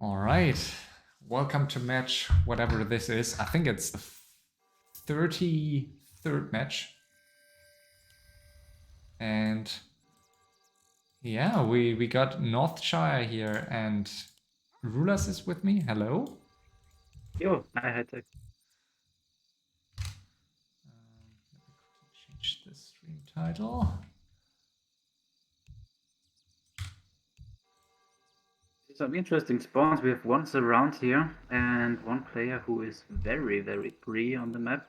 All right. Welcome to match whatever this is. I think it's the 33rd match. And yeah, we got Northshire here and Rulers is with me. Hello. Yo, hi, high tech. Let me quickly change the stream title. Some interesting spawns. We have one surround here and one player who is very, very free on the map.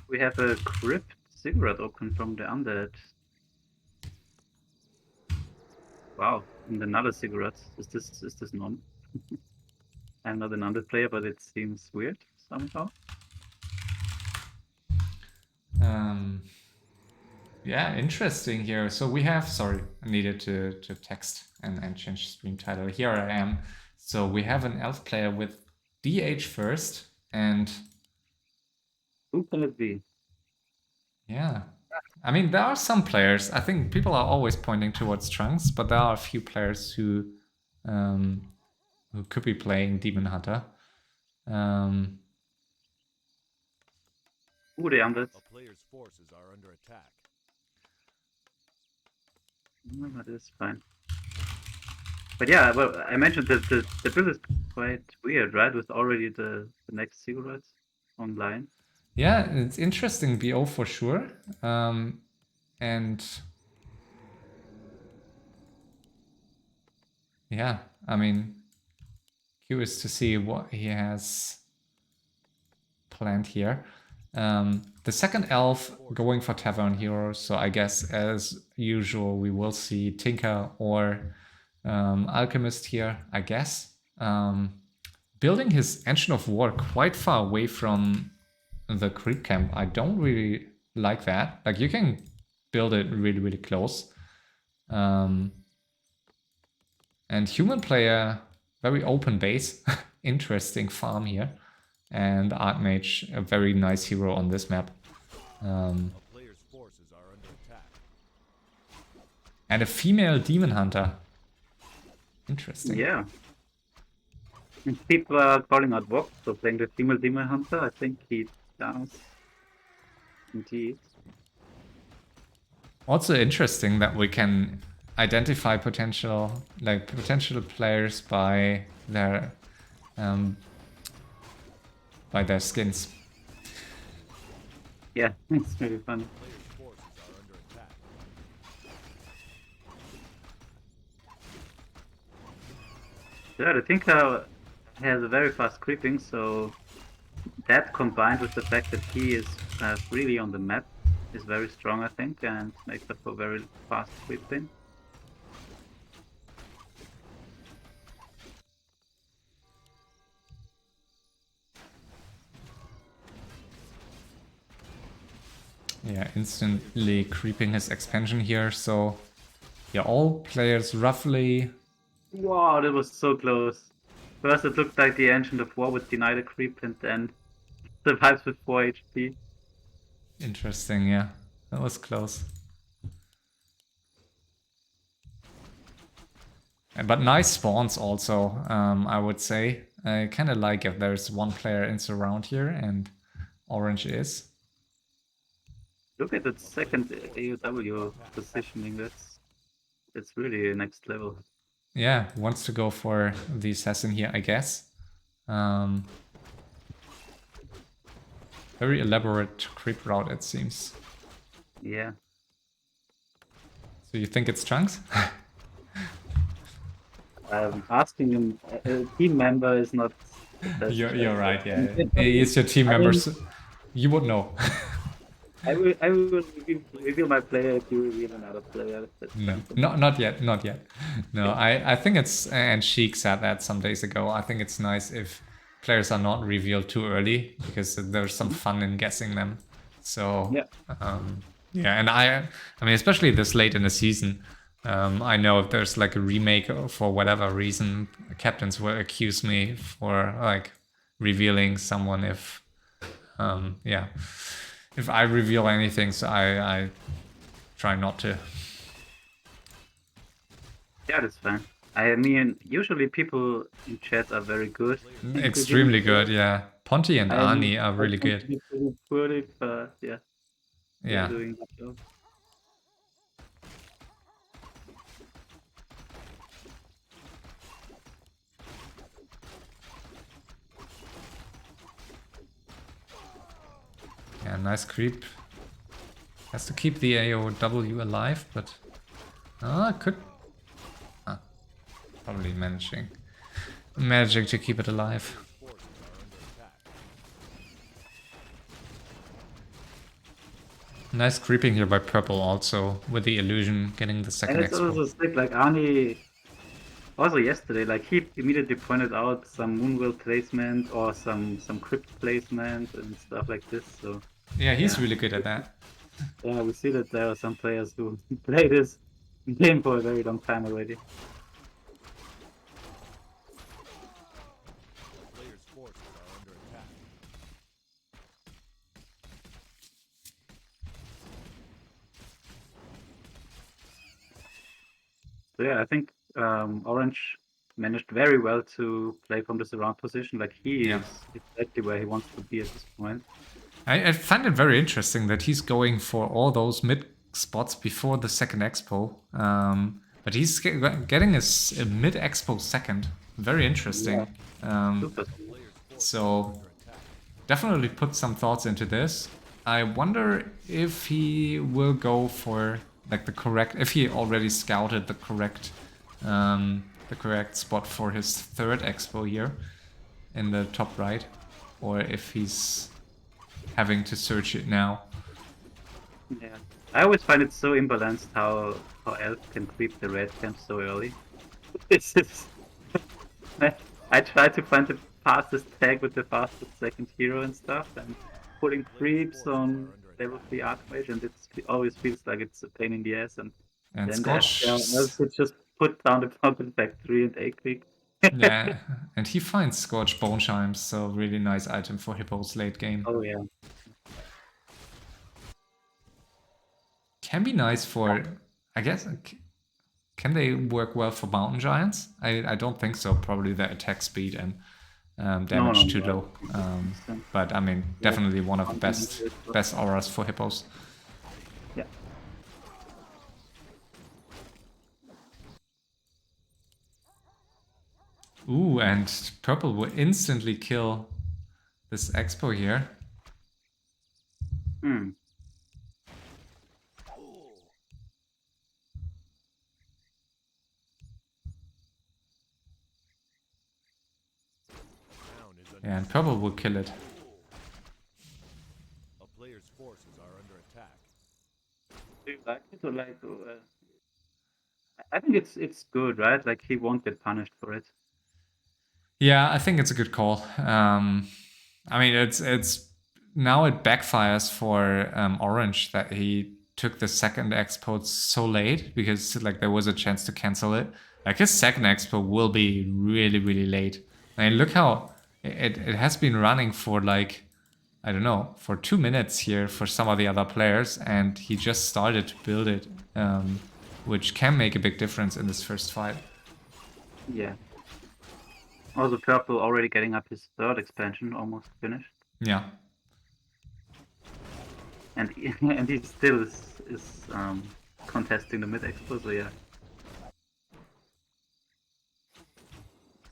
We have a crypt cigarette open from the undead. Wow, and another cigarette. Is this non? I'm not an undead player, but it seems weird somehow. Yeah, interesting here. So we have, sorry, I needed to text and change stream title. Here I am. So we have an elf player with DH first and Who can it be? yeah. I mean, there are some players. I think people are always pointing towards Trunks, but there are a few players who could be playing Demon Hunter. Who the undead? A player's forces are under attack. That is fine. But yeah, well, I mentioned that the build is quite weird, right? With already the next cigarette online. Yeah, it's interesting, BO for sure. And yeah, I mean, curious to see what he has planned here. The second elf going for Tavern Hero, so I guess as usual we will see Tinker or Alchemist here, I guess. Building his Engine of War quite far away from the creep camp. I don't really like that. Like, you can build it really, really close. And human player, very open base. Interesting farm here. And Archmage, a very nice hero on this map. A player's forces are under attack. And a female demon hunter. Interesting. Yeah. And people are calling out Vox, so playing the female demon hunter. I think he does. Indeed. Also interesting that we can identify potential players by their skins. Yeah, it's really fun. Player's forces are under attack. Yeah, the Tinker has a very fast creeping, so that combined with the fact that he is really on the map is very strong, I think, and makes up for very fast creeping. Yeah, instantly creeping his expansion here, so yeah, all players roughly... Wow, that was so close. First it looked like the Ancient of War would deny the creep and then survives with 4 HP. Interesting, yeah. That was close. But nice spawns also, I would say. I kind of like if there's one player in surround here, and orange is. Look at that second AOW positioning, that's really next level. Yeah, wants to go for the assassin here, I guess. Very elaborate creep route, it seems. Yeah. So you think it's Chunks? Asking him, a team member is not... You're right, yeah. He's your team member, so you would know. I will reveal my player if you reveal another player. No, not yet. No, I think it's, and Sheik said that some days ago, I think it's nice if players are not revealed too early, because there's some fun in guessing them. So, Yeah. Yeah, and I mean, especially this late in the season, I know if there's like a remake for whatever reason, captains will accuse me for like revealing someone if, yeah, if I reveal anything, so I try not to. Yeah, that's fine. I mean, usually people in chat are very good in revealing Extremely good, players. yeah. Ponti and I'm Ani are I really tend good. to be pretty poorly, but yeah, they're Yeah. doing that job. Yeah, nice creep. Has to keep the AOW alive, but could probably managing to keep it alive. Forces are under attack. Nice creeping here by purple also, with the illusion getting the And second it's expo. also sick, like Arnie, also yesterday, like he immediately pointed out some Moonwell placement or some crypt placement and stuff like this. So Yeah, he's yeah, really good at that. yeah, we see that there are some players who play this game for a very long time already. A player's forces are under attack. So yeah, I think Orange managed very well to play from the surround position. Like he Yeah. is exactly where he wants to be at this point. I find it very interesting that he's going for all those mid spots before the second expo. But he's getting a mid expo second. Very interesting. Super smooth. So definitely put some thoughts into this. I wonder if he will go for like the correct, if he already scouted the correct spot for his third expo here in the top right, or if he's having to search it now. Yeah, I always find it so imbalanced how Elf can creep the red camp so early. This is. I try to find the fastest tag with the fastest second hero and stuff, and putting creeps on level 3 Archmage, and it always feels like it's a pain in the ass. And And then there Scorch, are elves who just put down the Pumpkin Factory and A creep. yeah, and he finds Scorch Bone Chimes, so really nice item for Hippos late game. Oh yeah. Can be nice for, I guess, can they work well for Mountain Giants? I don't think so. Probably the attack speed and damage too No. low. But I mean, definitely one of the best auras for Hippos. Yeah. Ooh, and purple will instantly kill this expo here. Hmm. Town is under Yeah, and purple will kill it. A player's forces are under attack. Do you like it or like? I think it's good, right? Like he won't get punished for it. Yeah, I think it's a good call. I mean, it's now it backfires for Orange that he took the second expo so late because like there was a chance to cancel it. Like his second expo will be really late. I mean, look how it has been running for like, I don't know, for 2 minutes here for some of the other players, and he just started to build it, which can make a big difference in this first fight. Yeah. Also, purple already getting up his third expansion, almost finished, Yeah. and and he still is contesting the mid expo. So yeah,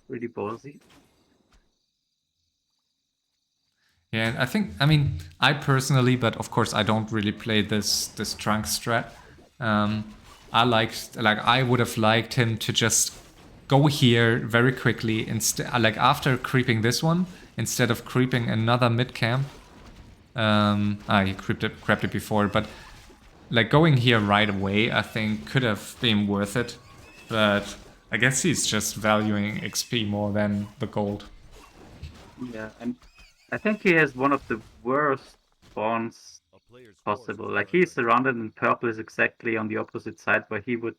really ballsy. Yeah, and I think, I mean, I personally, but of course I don't really play this trunk strat. I liked, like, I would have liked him to just go here very quickly instead, like after creeping this one, instead of creeping another mid camp. He grabbed it before, but like going here right away, I think could have been worth it. But I guess he's just valuing XP more than the gold. Yeah, and I think he has one of the worst spawns player's possible. forces Like are he's under surrounded in purple is exactly on the opposite side where he would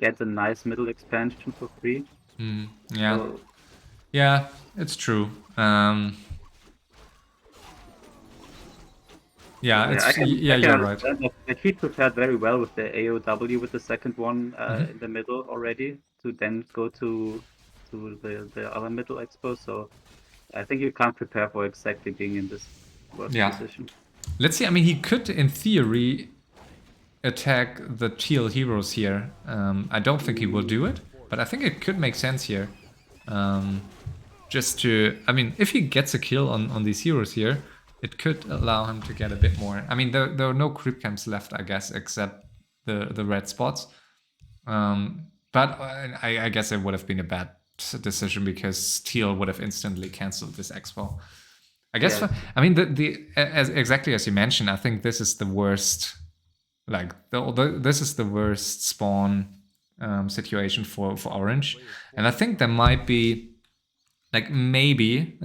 get a nice middle expansion for free. Yeah. So Yeah, it's true. Yeah, yeah, I can yeah, you're right. understand that. Like he prepared very well with the AOW with the second one in the middle already to then go to the other middle expo. So I think you can't prepare for exactly being in this worst Yeah. position. Let's see. I mean, he could, in theory, attack the teal heroes here. I don't think he will do it, but I think it could make sense here. Just to, I mean, if he gets a kill on these heroes here, it could allow him to get a bit more. I mean, there are no creep camps left, I guess, except the red spots. But I guess it would have been a bad decision because teal would have instantly cancelled this expo. I guess. Yeah. I mean, exactly as you mentioned, I think this is the worst. Like this is the worst spawn situation for orange, and I think there might be, like maybe,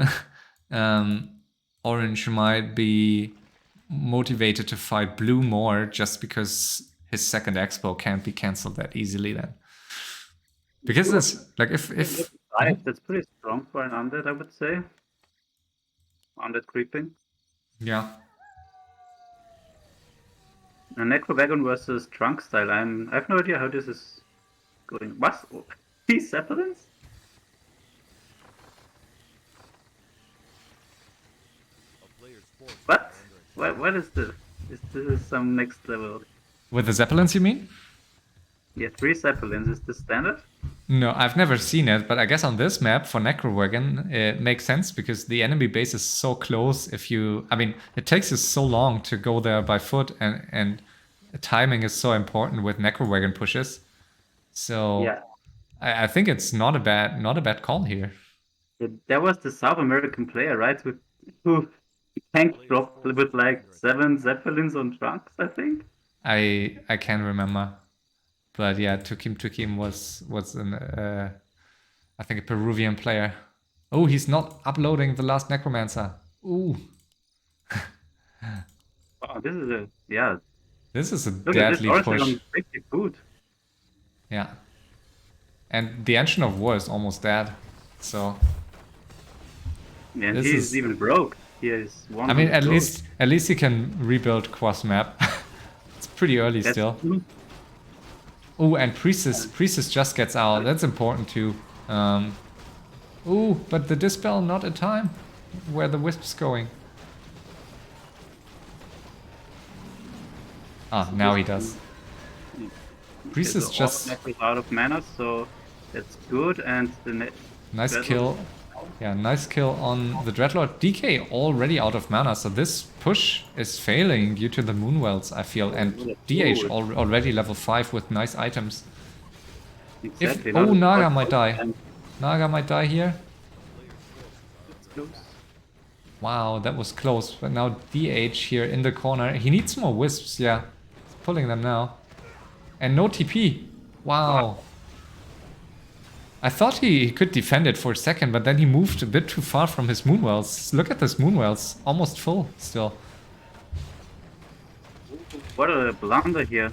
orange might be motivated to fight blue more just because his second expo can't be cancelled that easily then. Because it's like if That's pretty strong for an undead, I would say. Undead creeping. yeah. A Necrowagon versus Trunk style. I have no idea how this is going. What? These Zeppelins? a player's forces What? are under attack. What is this? This is some next level. With the Zeppelins, you mean? Yeah, 3 Zeppelins. Is this standard? No, I've never seen it, but I guess on this map for Necrowagon, it makes sense because the enemy base is so close. I mean, it takes you so long to go there by foot, and timing is so important with Necrowagon pushes. So Yeah. I think it's not a bad call here. There was the South American player, right? Who tank dropped with like 7 Zeppelins on Trunks, I think. I can't remember, but yeah, Tukim was an I think a Peruvian player. Oh, he's not uploading the last Necromancer. Ooh. Oh, this is a This is a Look at this deadly orange push. on pretty good. Yeah. And the Engine of War is almost dead. So And this he's is, even broke. He is one. I mean, at least he can rebuild Quas map. It's pretty early still. True. Oh, and Priestess just gets out. That's important too. Oh, but the Dispel not in time. Where the Wisp's going. Ah, now he does. Priestess just out of mana, so that's good. And the nice Dreadlord- kill. Yeah, nice kill on the Dreadlord. DK already out of mana, so this push is failing due to the Moonwells, I feel. And DH already level 5 with nice items. Exactly. Oh, not a Naga spot might die. and Naga might die here. it's close. Wow, that was close. But now DH here in the corner. He needs more Wisps, yeah. He's pulling them now. And no TP. Wow. I thought he could defend it for a second, but then he moved a bit too far from his Moonwells. Look at this Moonwells. Almost full still. What a blunder here.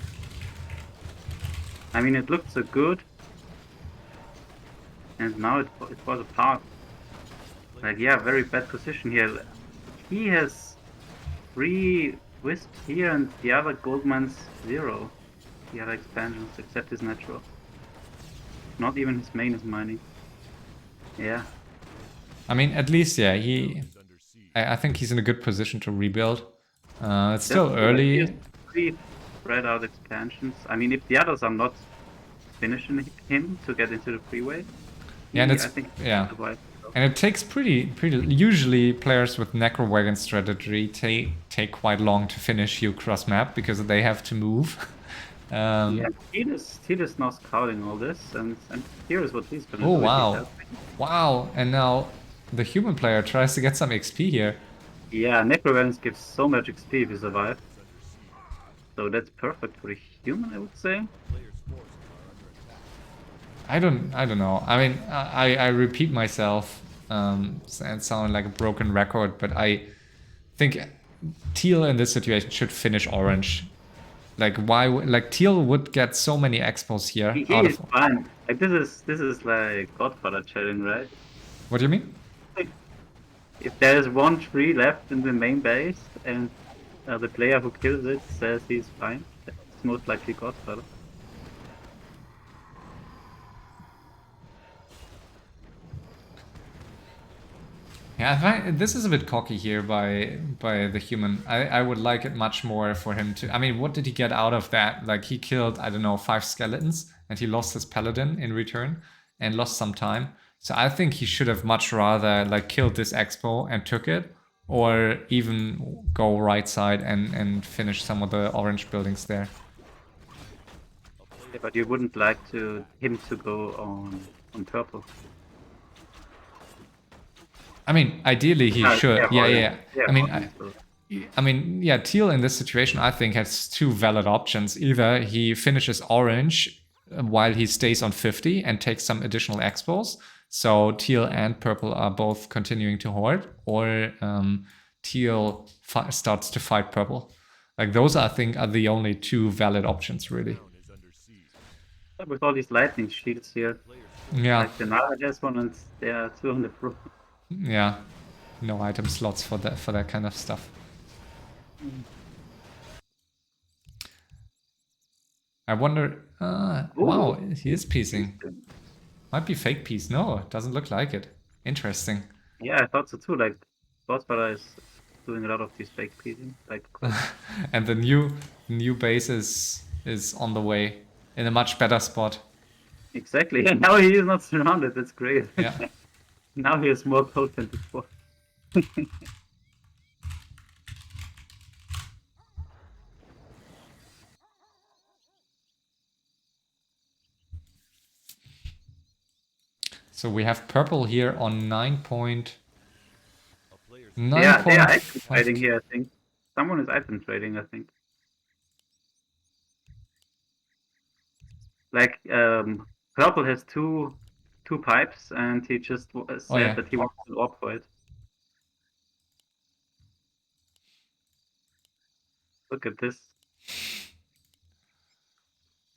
I mean, it looked so good. And now it was apart. Like, yeah, very bad position here. He has 3 Wisps here and the other Goldman's 0. The other expansions, except his natural. Not even his main is mining. Yeah. I mean, at least, yeah, he... Under siege. I think he's in a good position to rebuild. It's still Definitely, like, he early. has 3 spread out expansions. I mean, if the others are not finishing him to get into the freeway, Yeah, and it's... I think yeah. otherwise, And it takes pretty... Usually players with Necrowagon strategy take quite long to finish you cross map because they have to move. yeah, he is now scouting all this, and here is what he's gonna Oh, do. wow. Wow, and now the human player tries to get some XP here. Yeah, Necrowagon gives so much XP if you survive. So that's perfect for the human, I would say. Player's forces are under attack. I don't know. I mean, I repeat myself and sound like a broken record, but I think Teal in this situation should finish orange. Like why? Like Teal would get so many expos here. He Out is of fine. Like this is like Godfather chatting, right? what do you mean? If there is one tree left in the main base and the player who kills it says he's fine, it's most likely Godfather. Yeah, I find this is a bit cocky here by the human. I would like it much more for him to. I mean, what did he get out of that? Like he killed, I don't know, 5 skeletons and he lost his paladin in return and lost some time. So I think he should have much rather like killed this expo and took it, or even go right side and finish some of the orange buildings there. Yeah, but you wouldn't like him to go on purple. I mean, ideally he should. Yeah. I mean, yeah, Teal in this situation, I think, has 2 valid options. Either he finishes orange while he stays on 50 and takes some additional expos, so Teal and purple are both continuing to hoard, or Teal starts to fight purple. Like those, I think, are the only 2 valid options, really. With all these lightning shields here. Yeah. Like the Nala has one and there are 2 on the floor. Yeah. No item slots for that kind of stuff. I wonder. Wow, he is piecing. Might be fake piece. No, it doesn't look like it. Interesting. Yeah, I thought so too. Like Godfather is doing a lot of these fake piecing. Like And the new base is on the way in a much better spot. exactly. And now he is not surrounded. That's great. Yeah. Now he has more gold than before. So we have purple here on 9.9. Yeah, they are item trading here, I think. Someone is item trading, I think. Like, purple has two pipes, and he just said that he wants to orb for it. Look at this.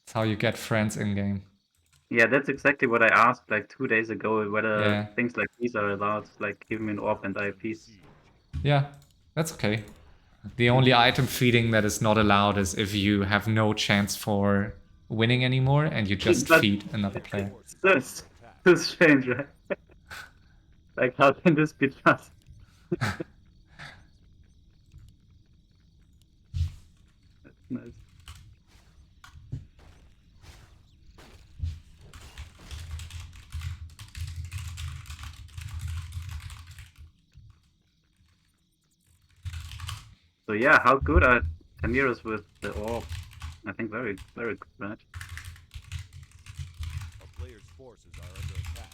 That's how you get friends in game. Yeah, that's exactly what I asked like 2 days ago, whether things like these are allowed, like give me an orb and IPs. Yeah, that's okay. The only item feeding that is not allowed is if you have no chance for winning anymore and you just feed another player. So strange, right? Like, how can this be trust? That's nice. So yeah, how good are Tamiras with the orb? I think very, very good, right? A player's forces are under attack.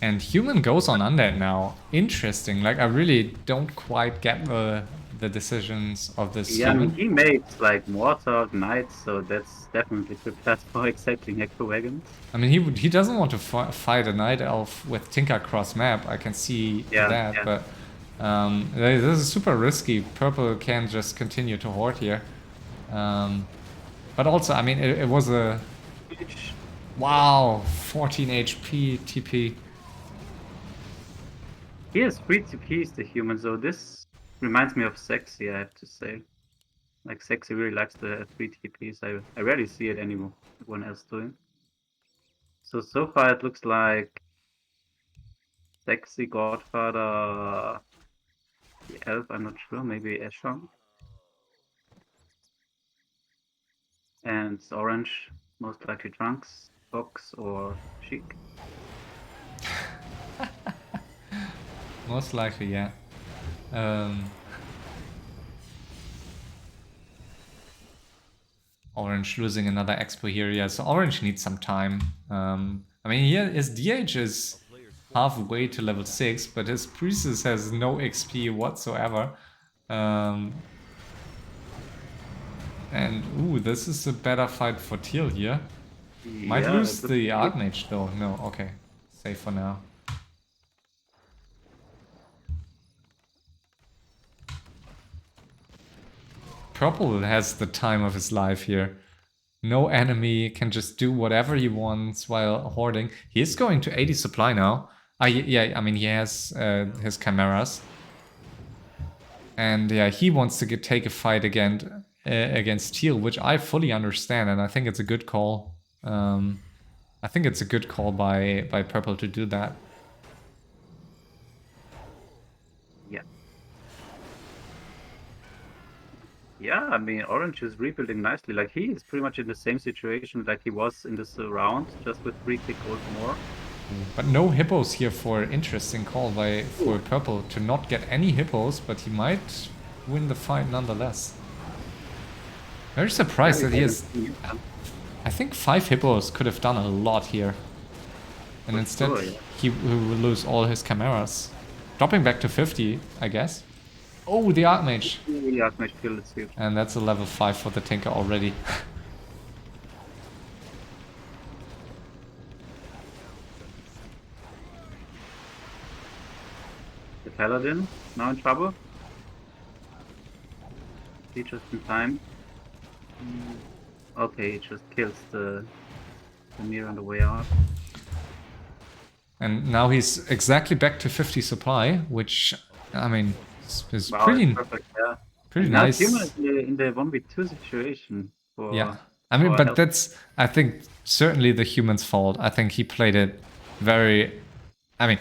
And human goes on undead now. Interesting. Like I really don't quite get the decisions of this Yeah, human. I mean, he makes like Mortar, Knights, so that's definitely prepared for exactly Necro Wagons. I mean, he doesn't want to fight a Night Elf with Tinker cross map. I can see that, but this is super risky. Purple can just continue to hoard here. But also, I mean, it was a... Wow, 14 HP TP. He has 3 TPs, the human, so this reminds me of Sexy, I have to say. Like, Sexy really likes the 3 TPs. I rarely see it anyone else doing. So far it looks like Sexy, Godfather, the Elf, I'm not sure, maybe Eshan. And Orange, most likely Trunks, Fox, or Sheik. Most likely, yeah. Orange losing another expo here, yeah. So Orange needs some time. I mean, here his DH is halfway to level 6, but his Priestess has no XP whatsoever. And ooh, this is a better fight for Teal here. Might Yeah, lose good the pick. Archmage though. No, okay. Safe for now. Purple has the time of his life here. No enemy, can just do whatever he wants while hoarding. He is going to 80 supply now. Yeah, I mean, he has his chimeras. And yeah, he wants to take a fight against Teal, which I fully understand, and I think it's a good call. I think it's a good call by Purple to do that. Yeah. Yeah, I mean, Orange is rebuilding nicely. Like, he is pretty much in the same situation like he was in this round, just with 3k gold more. But no hippos here for interesting call for Purple to not get any hippos, but he might win the fight nonetheless. Very surprised that he has... I think 5 hippos could have done a lot here. And instead, sure, yeah. he will lose all his chimeras. Dropping back to 50, I guess. Oh, the Archmage! The Archmage kill is huge. And that's a level 5 for the Tinker already. The Paladin now in trouble. He just in time. Okay, he just kills the mirror on the way out. And now he's exactly back to 50 supply, which, I mean, is Wow, pretty, perfect, yeah. pretty Now nice. Human is in the 1v2 situation. Yeah. I mean, but help. that's, I think, certainly the human's fault. I think he played it very, I mean,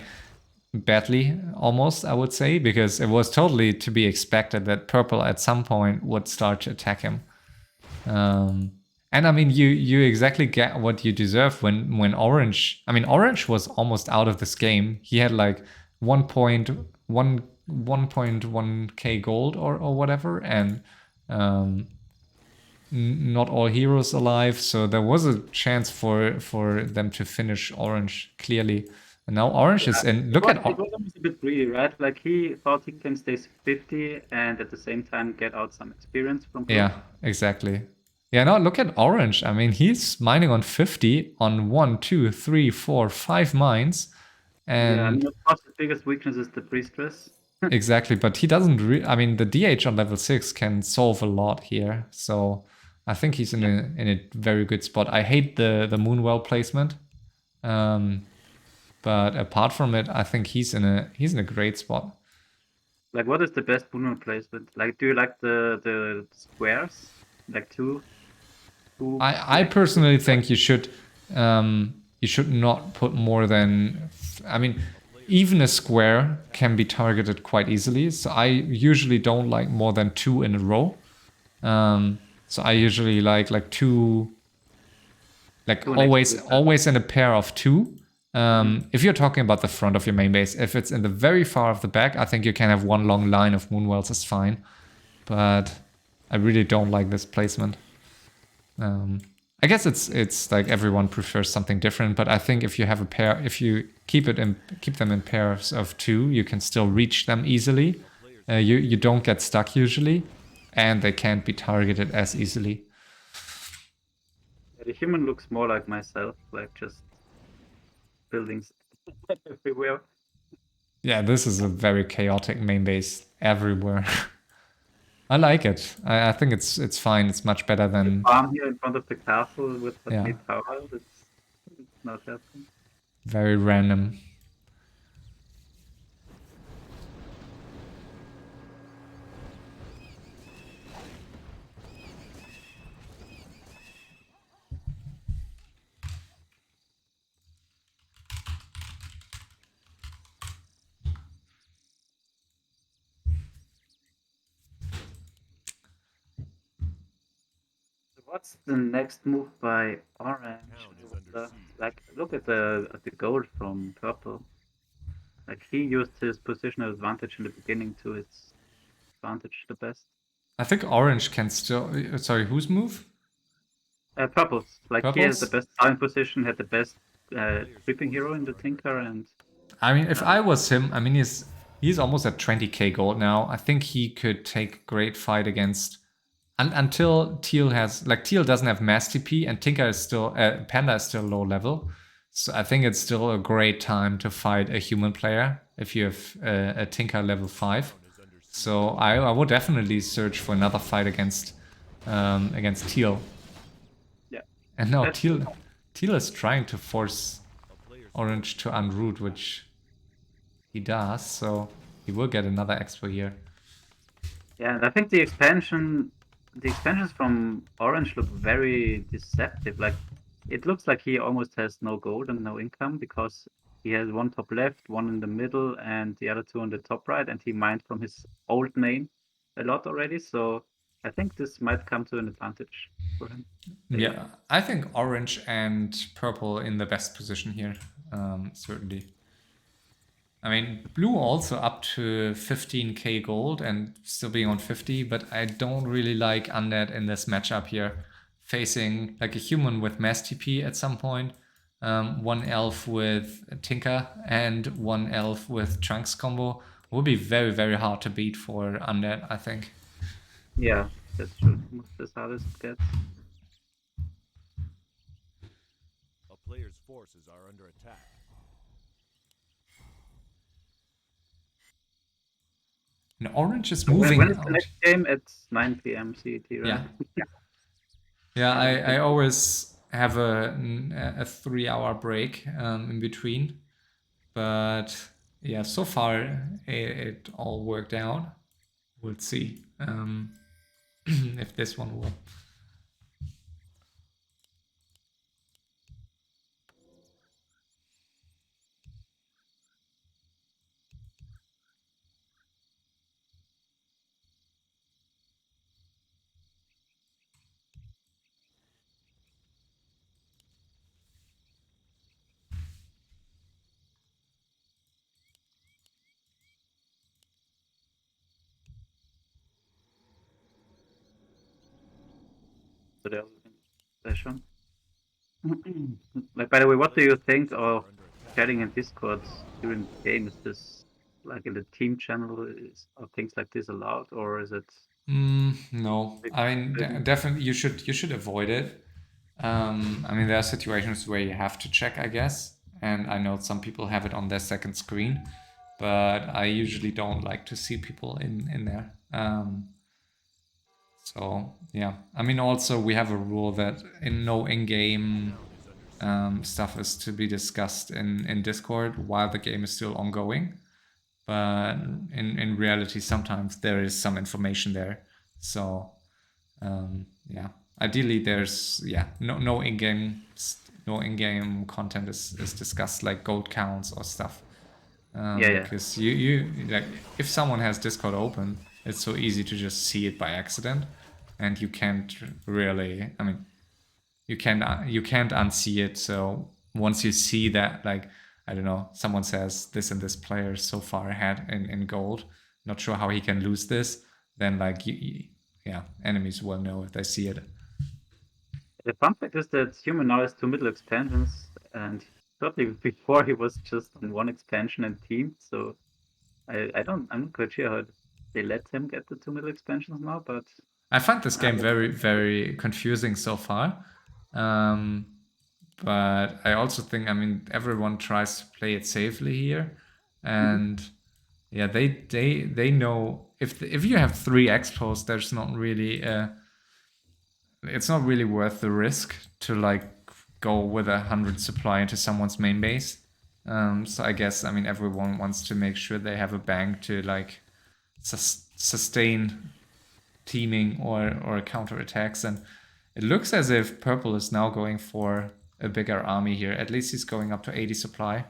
badly almost, I would say, because it was totally to be expected that Purple at some point would start to attack him. And I mean, you exactly get what you deserve when Orange... I mean, Orange was almost out of this game. He had like 1.1k gold or whatever, and not all heroes alive, so there was a chance for them to finish Orange clearly. And now Orange is in. Look at... It was almost a bit greedy, right? Like, he thought he can stay 50 and at the same time get out some experience from blue. Yeah, exactly. Yeah, now look at Orange. I mean, he's mining on 50 on 1, 2, 3, 4, 5 mines. And yeah, I mean, of course, the biggest weakness is the Priestess. exactly, but he doesn't... I mean, the DH on level 6 can solve a lot here. So I think he's in a very good spot. I hate the Moonwell placement. But apart from it, I think he's in a great spot. Like, what is the best Moonwell placement? Like, do you like the squares? Like two I personally think you should not put more than... I mean, even a square can be targeted quite easily. So I usually don't like more than 2 in a row. So I usually like 2, like always in a pair of 2. If you're talking about the front of your main base, if it's in the very far of the back, I think you can have one long line of Moonwells, is fine. But I really don't like this placement. I guess it's like everyone prefers something different, but I think if you have a pair, if you keep them in pairs of 2, you can still reach them easily. You don't get stuck usually, and they can't be targeted as easily. The human looks more like myself, like just buildings everywhere. Yeah, this is a very chaotic main base everywhere. I like it. I think it's fine. It's much better than... Farm here in front of the castle with the Yeah. tower. It's not helpful. Very random. What's the next move by Orange? Like, look at the gold from Purple. Like, he used his positional advantage in the beginning to his advantage the best. I think Orange can still... Sorry, whose move? Purple's. Like, he has the Purple's? best starting position, had the best creeping hero in the Tinker, and... I mean, if I was him, I mean, he's almost at 20k gold now. I think he could take a great fight against until Teal has like Teal doesn't have mass TP and Tinker is still Panda is still low level. So I think it's still a great time to fight a human player if you have a Tinker level 5. So I would definitely search for another fight against Teal. Yeah. And now That's Teal is trying to force Orange to unroot, which he does. So he will get another expo here. Yeah, and I think the expansions from Orange look very deceptive. Like it looks like he almost has no gold and no income because he has one top left, one in the middle, and the other two on the top right, and he mined from his old main a lot already. So I think this might come to an advantage for him. Yeah, I think orange and purple in the best position here, certainly. I mean, blue also up to 15k gold and still being on 50, but I don't really like Undead in this matchup here. Facing like a human with mass TP at some point, one elf with Tinker and one elf with Trunks combo will be very, very hard to beat for Undead, I think. Yeah, that's true. Most as hard as it gets. A player's forces are under attack. And orange is So when moving is the out. next game? At 9 p.m. CET, right? Yeah. Yeah, I always have a 3-hour break in between. But yeah, so far it all worked out. We'll see if this one will. So they're in session. Like, by the way, what do you think of chatting in Discord during the game? Is this like in the team channel? Are things like this allowed, or is it? No, I mean definitely you should avoid it. I mean there are situations where you have to check, I guess, and I know some people have it on their second screen, but I usually don't like to see people in there. So yeah, I mean also we have a rule that no in-game stuff is to be discussed in Discord while the game is still ongoing. But in reality, sometimes there is some information there. So yeah, ideally there's no in-game content is discussed like gold counts or stuff. Yeah. Because you like if someone has Discord open, it's so easy to just see it by accident, and you can't really. I mean, you can't unsee it. So once you see that, like I don't know, someone says this and this player is so far ahead in gold, not sure how he can lose this, then like enemies will know if they see it. The fun fact is that Human now has two middle expansions, and shortly before he was just on one expansion and teamed. So I'm not quite sure how they let him get the two middle expansions now, but I find this game very, very confusing so far. But I also think, I mean, everyone tries to play it safely here, and yeah, they know if you have 3 expos, there's not really it's not really worth the risk to like go with 100 supply into someone's main base. So I guess, I mean, everyone wants to make sure they have a bank to like sustain teaming or counter attacks, and it looks as if purple is now going for a bigger army here. At least he's going up to 80 supply.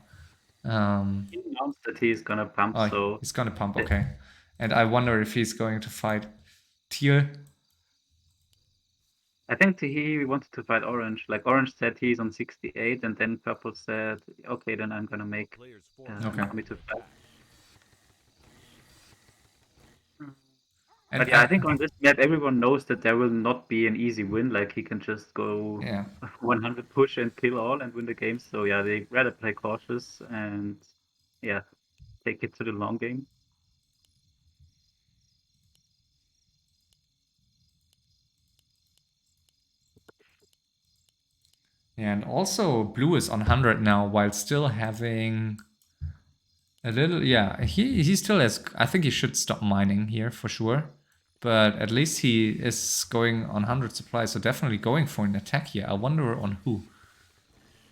he announced that he's gonna pump. Oh, So he's gonna pump, okay. And I wonder if he's going to fight Teal. I think he wanted to fight Orange. Like Orange said he's on 68, and then Purple said, "Okay, then I'm gonna make an Okay. army to fight." And But yeah, I think on this map, everyone knows that there will not be an easy win. Like he can just go yeah. 100 push and kill all and win the game. So yeah, they rather play cautious and yeah, take it to the long game. And also blue is on 100 now while still having a little, yeah, he still has, I think he should stop mining here for sure. But at least he is going on 100 supply, so definitely going for an attack here. I wonder on who.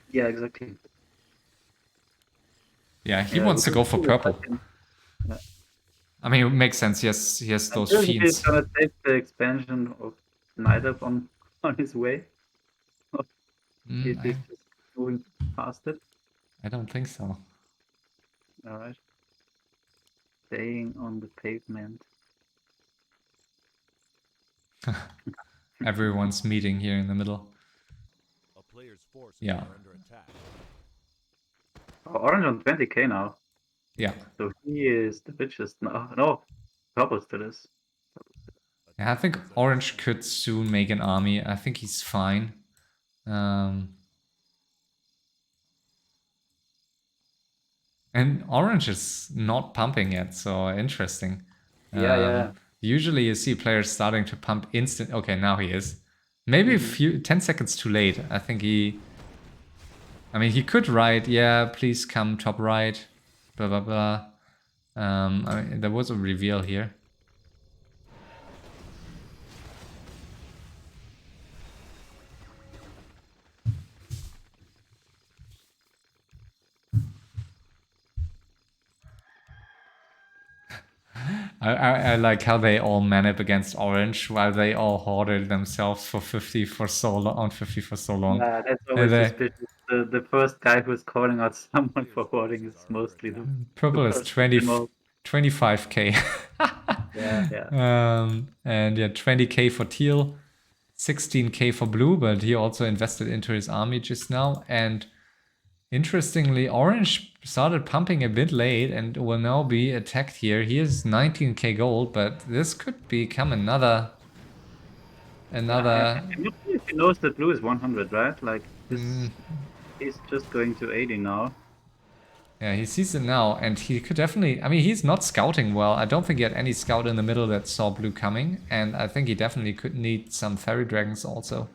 Yeah, exactly. Yeah, he Yeah, wants to go for purple. Yeah. I mean, it makes sense. He has those Until he's fiends. gonna take the expansion of Night Up on his way. He's I just moving past it. don't think so. Alright. Staying on the pavement. Everyone's meeting here in the middle. A player's forces Yeah. are under attack. Oh, orange on 20k now. Yeah. So he is the richest now. No, purple still is. Yeah, I think orange could soon make an army. I think he's fine. And orange is not pumping yet, so interesting. Yeah. Usually you see players starting to pump instant. Okay, now he is. Maybe a few 10 seconds too late. I think he. I mean, he could write, yeah, please come top right, blah blah blah. I mean, there was a reveal here. I like how they all man up against orange while they all hoarded themselves for 50 for so long, on 50 for so long. Yeah, that's always they- suspicious. The first guy who's calling out someone for hoarding is mostly the Purple is person 20, involved. 25k. Yeah. And yeah, 20k for teal, 16k for blue, but he also invested into his army just now. And interestingly, orange started pumping a bit late and will now be attacked here. He has 19k gold, but this could become another. I'm not sure if he knows that blue is 100, right? Like this, he's just going to 80 now. Yeah, he sees it now, and he could definitely. I mean, he's not scouting well. I don't think he had any scout in the middle that saw blue coming, and I think he definitely could need some fairy dragons also.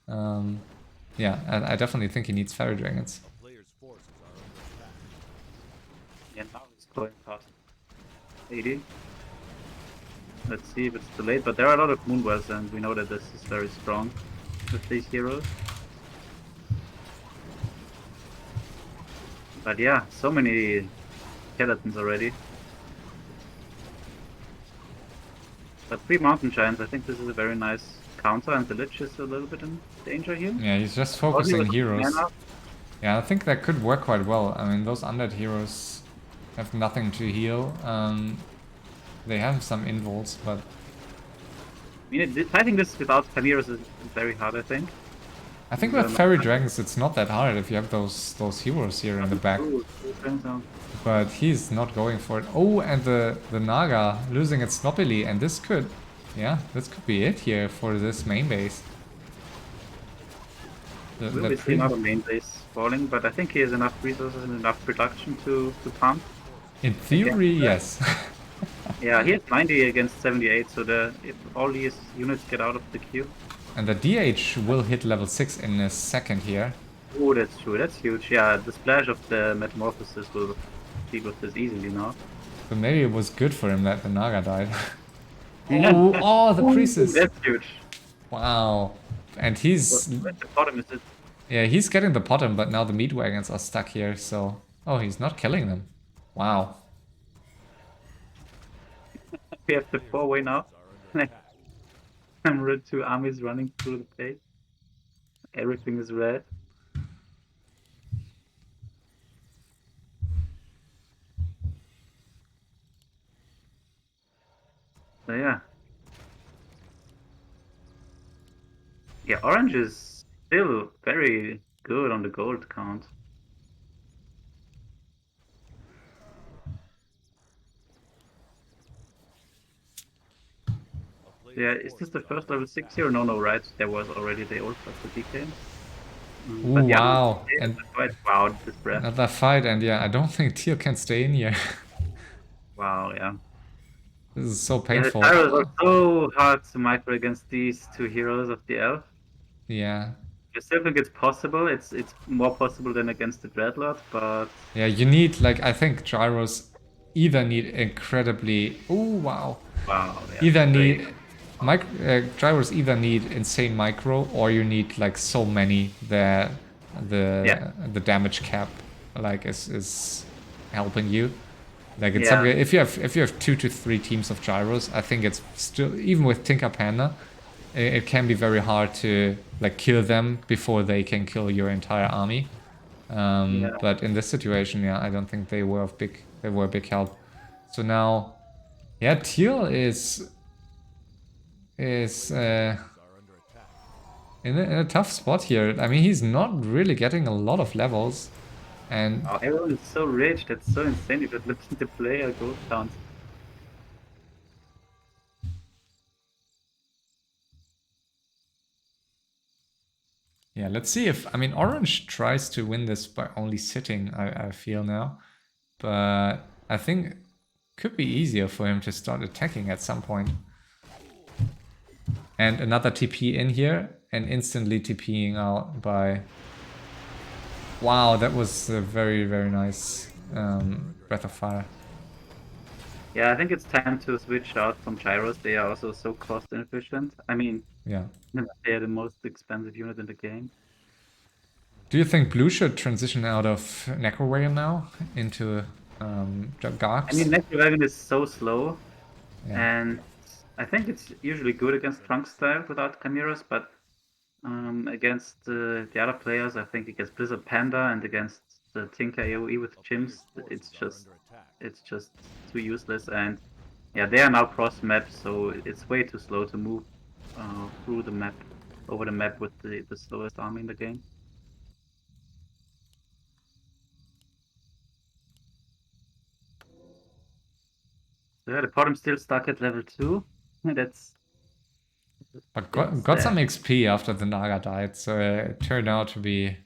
Yeah, I definitely think he needs fairy dragons. A player's forces are under attack. Yeah, now he's going past 80. Let's see if it's too late, but there are a lot of moonwells, and we know that this is very strong with these heroes. But yeah, so many skeletons already. But 3 mountain giants, I think this is a very nice counter, and the Lich is a little bit in danger here. Yeah, he's just Also focusing with heroes. mana. Yeah, I think that could work quite well. I mean, those undead heroes have nothing to heal. They have some involts, but I mean, fighting this without Chimeras is very hard, I think. I think with fairy dragons it's not that hard if you have those heroes here in the back. But he's not going for it. Oh, and the Naga losing it sloppily, and this could be it here for this main base. Will we see another main base falling, but I think he has enough resources and enough production to pump. In theory, yes. Yeah, he has 90 against 78, so if all these units get out of the queue. And the DH will hit level 6 in a second here. Oh, that's true, that's huge. Yeah, the splash of the Metamorphosis will deal with this easily now. But maybe it was good for him that the Naga died. Oh, the priestess! That's huge. Wow. And he's... At the bottom is it? Yeah, he's getting the bottom, but now the meat wagons are stuck here, so... Oh, he's not killing them. Wow. We have the 4-way now. Like, 2 armies running through the place. Everything is red. So yeah. Yeah, orange is still very good on the gold count. Yeah, is this the first level 6 here? No, right? There was already the old plus the DK. Ooh, yeah, wow. And wow, this breath. another fight, and yeah, I don't think Teal can stay in here. Wow, yeah. This is so Yeah, the painful. Tyros are so hard to micro against these 2 heroes of the elf. Yeah. I still think it's possible. It's more possible than against the Dreadlord, but Yeah, you need, like, I think gyros either need incredibly... Oh, wow. wow, yeah, Either great. need... gyros either need insane micro, or you need, like, so many that Yeah, the damage cap, like, is helping you. Like, in some yeah, if you have 2 to 3 teams of gyros, I think it's still, even with Tinker Panda, it can be very hard to, like, kill them before they can kill your entire army. yeah. But in this situation, yeah, I don't think they were a big help. So now, yeah, Teal is in a tough spot here. I mean, he's not really getting a lot of levels, and Oh, everyone is so rich. That's so insane. You could look at the player gold counts. yeah, let's see if, I mean, Orange tries to win this by only sitting, I feel now. But I think could be easier for him to start attacking at some point. And another TP in here, and instantly TPing out by... Wow, that was a very, very nice Breath of Fire. Yeah, I think it's time to switch out from gyros. They are also so cost inefficient. I mean, Yeah. they are the most expensive unit in the game. Do you think Blue should transition out of Necrowagon now into Garks? I mean, Necro Dragon is so slow, Yeah. and I think it's usually good against Trunk style without Chimeras, but against the other players, I think against Blizzard Panda and against the Tinker AoE with Chimps, it's just too useless. And yeah, they are now cross map, so it's way too slow to move through the map, over the map with the slowest army in the game. So yeah, the bottom's still stuck at level 2. That's But it's got some sad. XP after the Naga died, so it turned out to be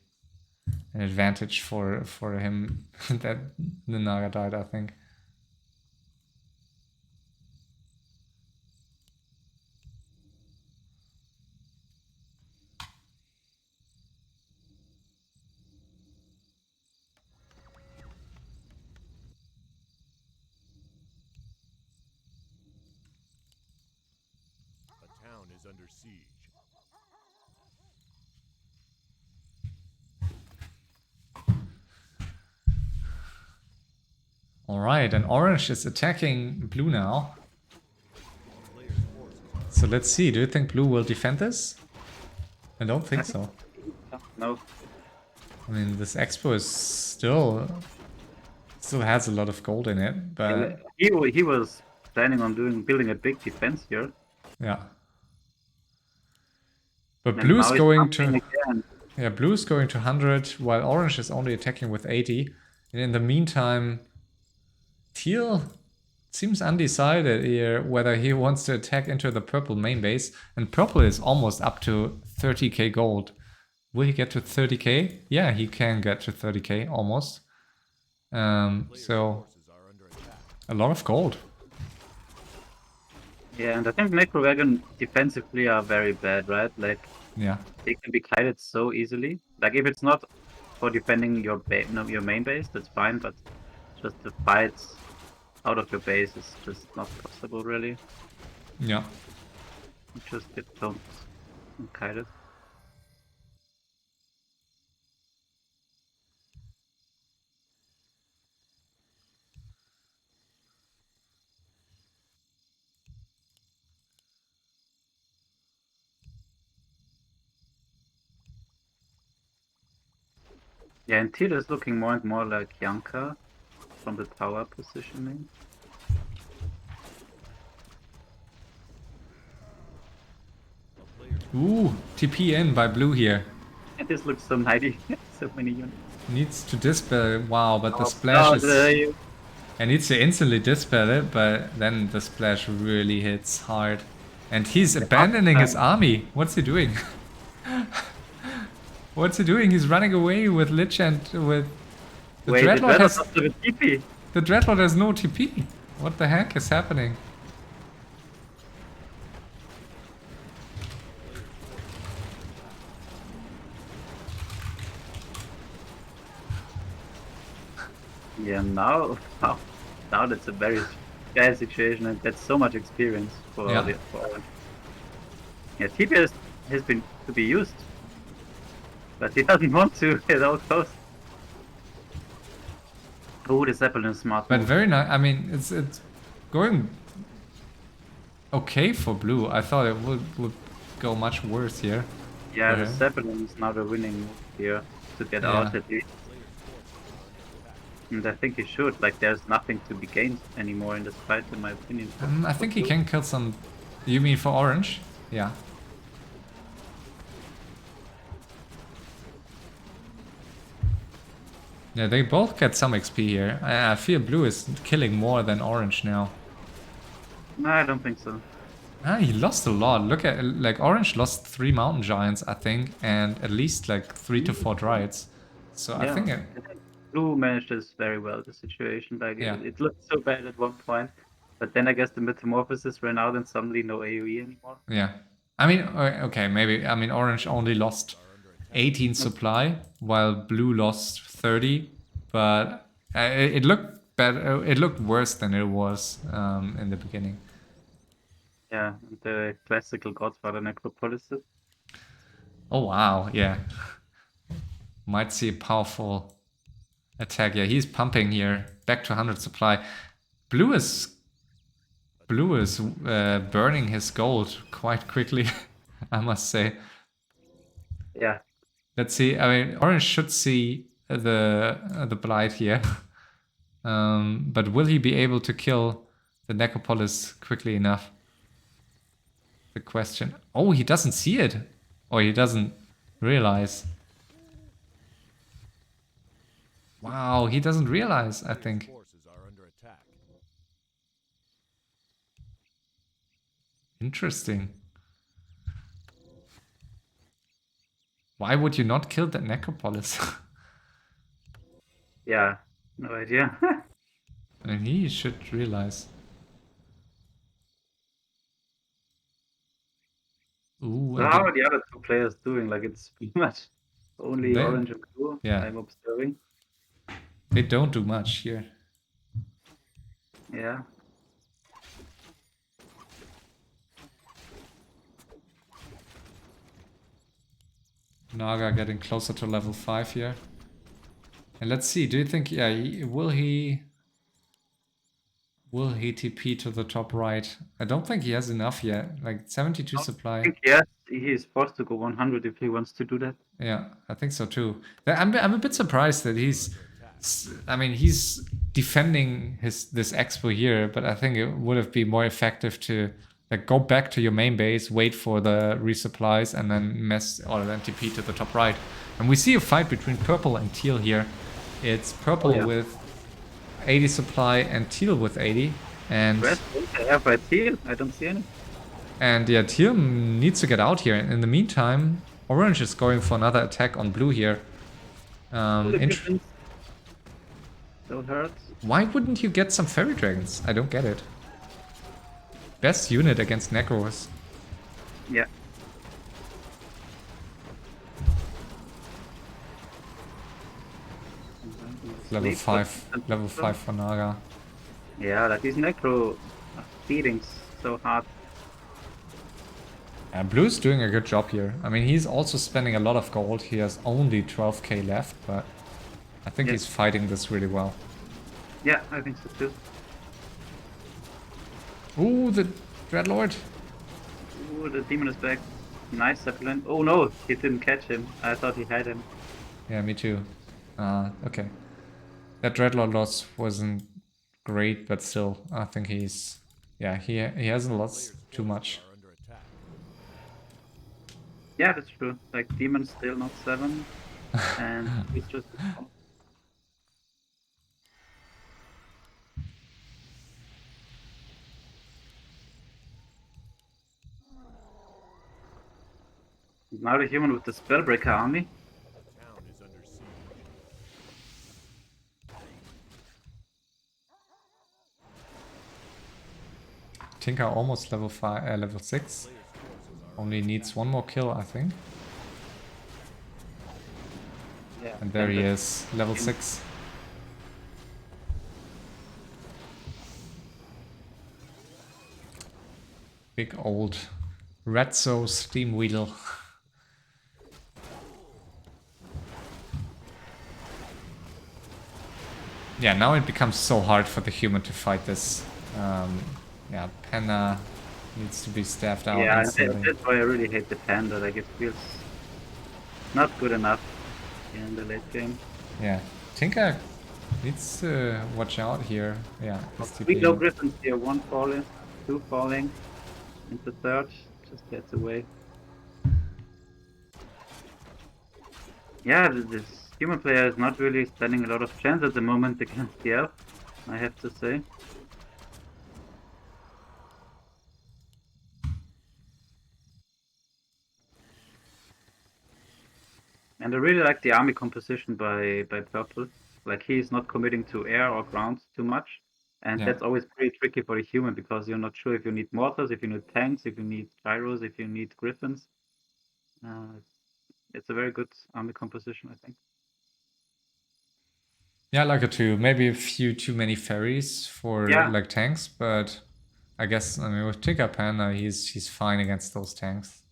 an advantage for him that the Naga died, I think. A town is under siege. Alright, and Orange is attacking Blue now. So let's see, do you think Blue will defend this? I don't think so. No. I mean, this Expo is still has a lot of gold in it, but He was planning on building a big defense here. yeah. But And Blue's now he's going pumping to... again. Yeah, Blue's going to 100, while Orange is only attacking with 80. And in the meantime, Teal seems undecided here whether he wants to attack into the purple main base. And purple is almost up to 30k gold. Will he get to 30k? Yeah, he can get to 30k almost. So a lot of gold. Yeah, and I think Necro Dragon defensively are very bad, right? Like, Yeah. they can be kited so easily. Like, if it's not for defending your your main base, that's fine, but just the fights out of your base is just not possible, really. Yeah. You just get dumped and kited. Yeah, and Teal is looking more and more like Yanka from the tower positioning. Ooh, TP in by Blue here. And this looks so mighty. So many units. Needs to dispel. Wow, but the Oh, splash is... the- I needs to instantly dispel it, but then the splash really hits hard. And he's abandoning his army. What's he doing? What's he doing? He's running away with Lich and with... The Wait, Dreadlord has... after the TP. The Dreadlord has no TP. What the heck is happening? Yeah, now, now that's a very bad situation, and that's so much experience for Yeah. the for Orange. Yeah, TPS has been to be used, but he doesn't want to at all costs. Oh, the Zeppelin is smart But move. very nice. I mean, it's going okay for blue. I thought it would go much worse here. Yeah, the Okay. Zeppelin is now the winning move here to get out Yeah. at least. And I think he should. Like, there's nothing to be gained anymore in this fight, in my opinion. I For think he blue. can kill some. You mean for orange? Yeah. Yeah, they both get some XP here. I feel blue is killing more than orange now. No, I don't think so. Ah, he lost a lot. Look at, like, orange lost 3 mountain giants, I think, and at least like 3 to 4 dryads. So I Yeah, think I think blue managed this very well, the situation. Like, Yeah. it looked so bad at one point. But then I guess the Metamorphosis ran out and suddenly no AoE anymore. Yeah. I mean, okay, maybe. I mean, orange only lost 18 supply, while blue lost 30. But it looked better. It looked worse than it was in the beginning. Yeah, and the classical Godfather Necropolis. Oh, wow. Yeah. Might see a powerful attack. Yeah, he's pumping here. Back to 100 supply. Blue is burning his gold quite quickly, I must say. Yeah, Let's see. I mean, orange should see the blight here, but will he be able to kill the necropolis quickly enough? The question. Oh, he doesn't see it, or he doesn't realize. Wow, he doesn't realize. I think. Forces are under attack. Interesting. Why would you not kill that necropolis? yeah, no idea. I mean, he should realize. Ooh, So and how are the other two players doing? Like, it's pretty much only They- orange and blue yeah. I'm observing. they don't do much here. Yeah. Naga getting closer to level 5 here. And let's see, do you think, yeah, will he TP to the top right? I don't think he has enough yet, like 72 I supply. think yes, he is forced to go 100 if he wants to do that. Yeah, I think so too. I'm a bit surprised that I mean, he's defending this expo here, but I think it would have been more effective to like go back to your main base, wait for the resupplies, and then then TP to the top right. And we see a fight between purple and teal here. It's purple with 80 supply and teal with 80. And Where's the have right here? I don't see any. and yeah, teal needs to get out here. In the meantime, orange is going for another attack on blue here. Don't hurt. Why wouldn't you get some fairy dragons? I don't get it. Best unit against necros. Yeah. Level 5. Level 5 for Naga. Yeah, like these necro beating so hard. And Blue's doing a good job here. I mean, he's also spending a lot of gold. He has only 12k left, but I think he's fighting this really well. Yeah, I think so too. Ooh, the Dreadlord. Ooh, the demon is back. Nice Zeppelin. Oh no, he didn't catch him. I thought he had him. Yeah, me too. Okay. That Dreadlord loss wasn't great, but still, I think he's... Yeah, he hasn't lost too much. Are under attack. Yeah, that's true. Like, demon's still not 7. And he's just... Now the human with the Spellbreaker army. The town is under siege. Tinker almost level 5, level 6. Only needs one more kill, I think. Yeah. And there he is, level 6. Big old Retso steam wheel. Yeah, now it becomes so hard for the human to fight this. Yeah, Panda needs to be staffed out Yeah, instantly. that's why I really hate the Panda. Like, it feels not good enough in the late game. Yeah, Tinker needs to watch out here. Yeah, he's 3 low TPing. Griffins here, 1 falling, 2 falling, and the third just gets away. Yeah, this human player is not really standing a lot of chance at the moment against the elf, I have to say. And I really like the army composition by Purple. Like, he's not committing to air or ground too much. And Yeah. that's always pretty tricky for a human because you're not sure if you need mortars, if you need tanks, if you need gyros, if you need griffins. It's a very good army composition, I think. Yeah, I like it too. Maybe a few too many fairies for Yeah. like tanks, but I guess with Tinker Panda he's fine against those tanks.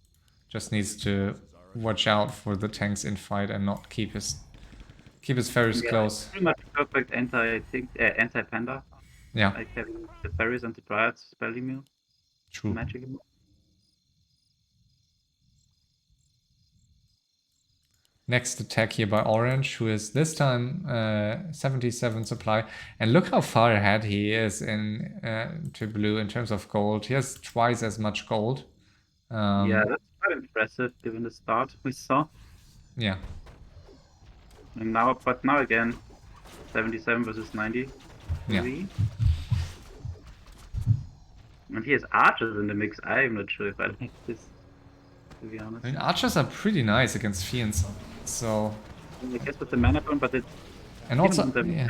Just needs to watch out for the tanks in fight and not keep his fairies close. Pretty much perfect anti panda. Yeah, Like having the fairies and the dryads spell immune, true. magic immune. Next attack here by Orange, who is this time 77 supply. And look how far ahead he is in to Blue in terms of gold. He has twice as much gold. Yeah, that's quite impressive given the start we saw. Yeah. And now again, 77 versus 90. Yeah. And he has archers in the mix. I'm not sure if I like this, to be honest. I mean, archers are pretty nice against fiends, so. I guess with the mana burn, but it's and also, yeah.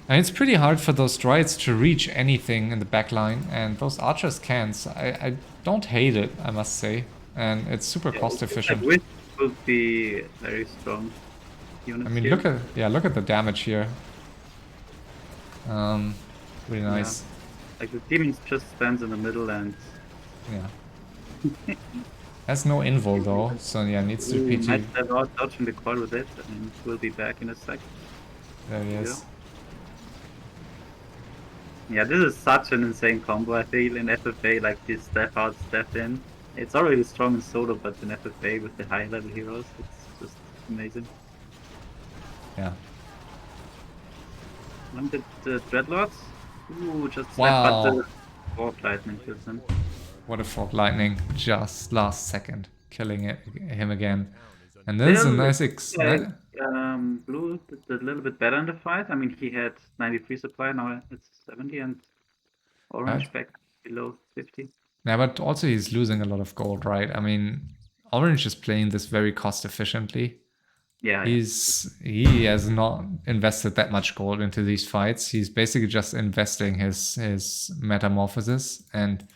And it's pretty hard for those droids to reach anything in the backline, and those archers can. So I don't hate it, I must say, and it's super cost efficient. Like, Wisp would be very strong. I mean, look at the damage here. Really nice. Yeah. Like the demons just stands in the middle and yeah. Has no invul though, so yeah, needs to PT. Might have out dodging the coil with it, and we'll be back in a sec. There he is. Yeah, this is such an insane combo, I feel, in FFA, like this step out, step in. It's already strong in solo, but in FFA with the high level heroes, it's just amazing. Yeah. And the Dreadlords? Ooh, just wow. but the Fork Lightning kills him. What a Fork Lightning, just last second, killing him again. And this is a nice Blue did a little bit better in the fight. I mean, he had 93 supply, now it's 70, and Orange back below 50. Yeah, but also he's losing a lot of gold, right? I mean, Orange is playing this very cost efficiently. Yeah, he has not invested that much gold into these fights. He's basically just investing his metamorphosis and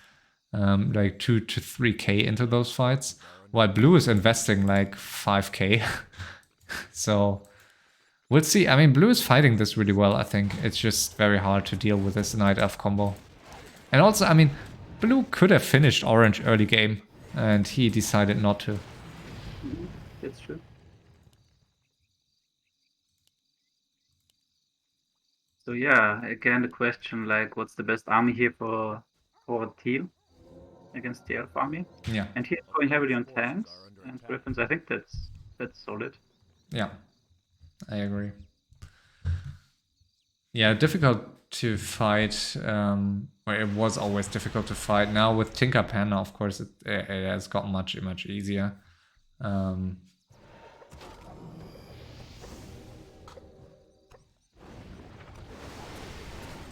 like 2 to 3k into those fights, while Blue is investing like 5k. So we'll see. I mean, Blue is fighting this really well. I think it's just very hard to deal with this Night Elf combo. And also, I mean, Blue could have finished Orange early game, and he decided not to. That's true. So yeah, again the question, like, what's the best army here for Teal against the Elf army? Yeah. And he's going heavily on tanks and Griffins. I think that's solid. Yeah, I agree. Yeah, difficult to fight. Or it was always difficult to fight. Now with Tinker Panda, of course, it has gotten much easier.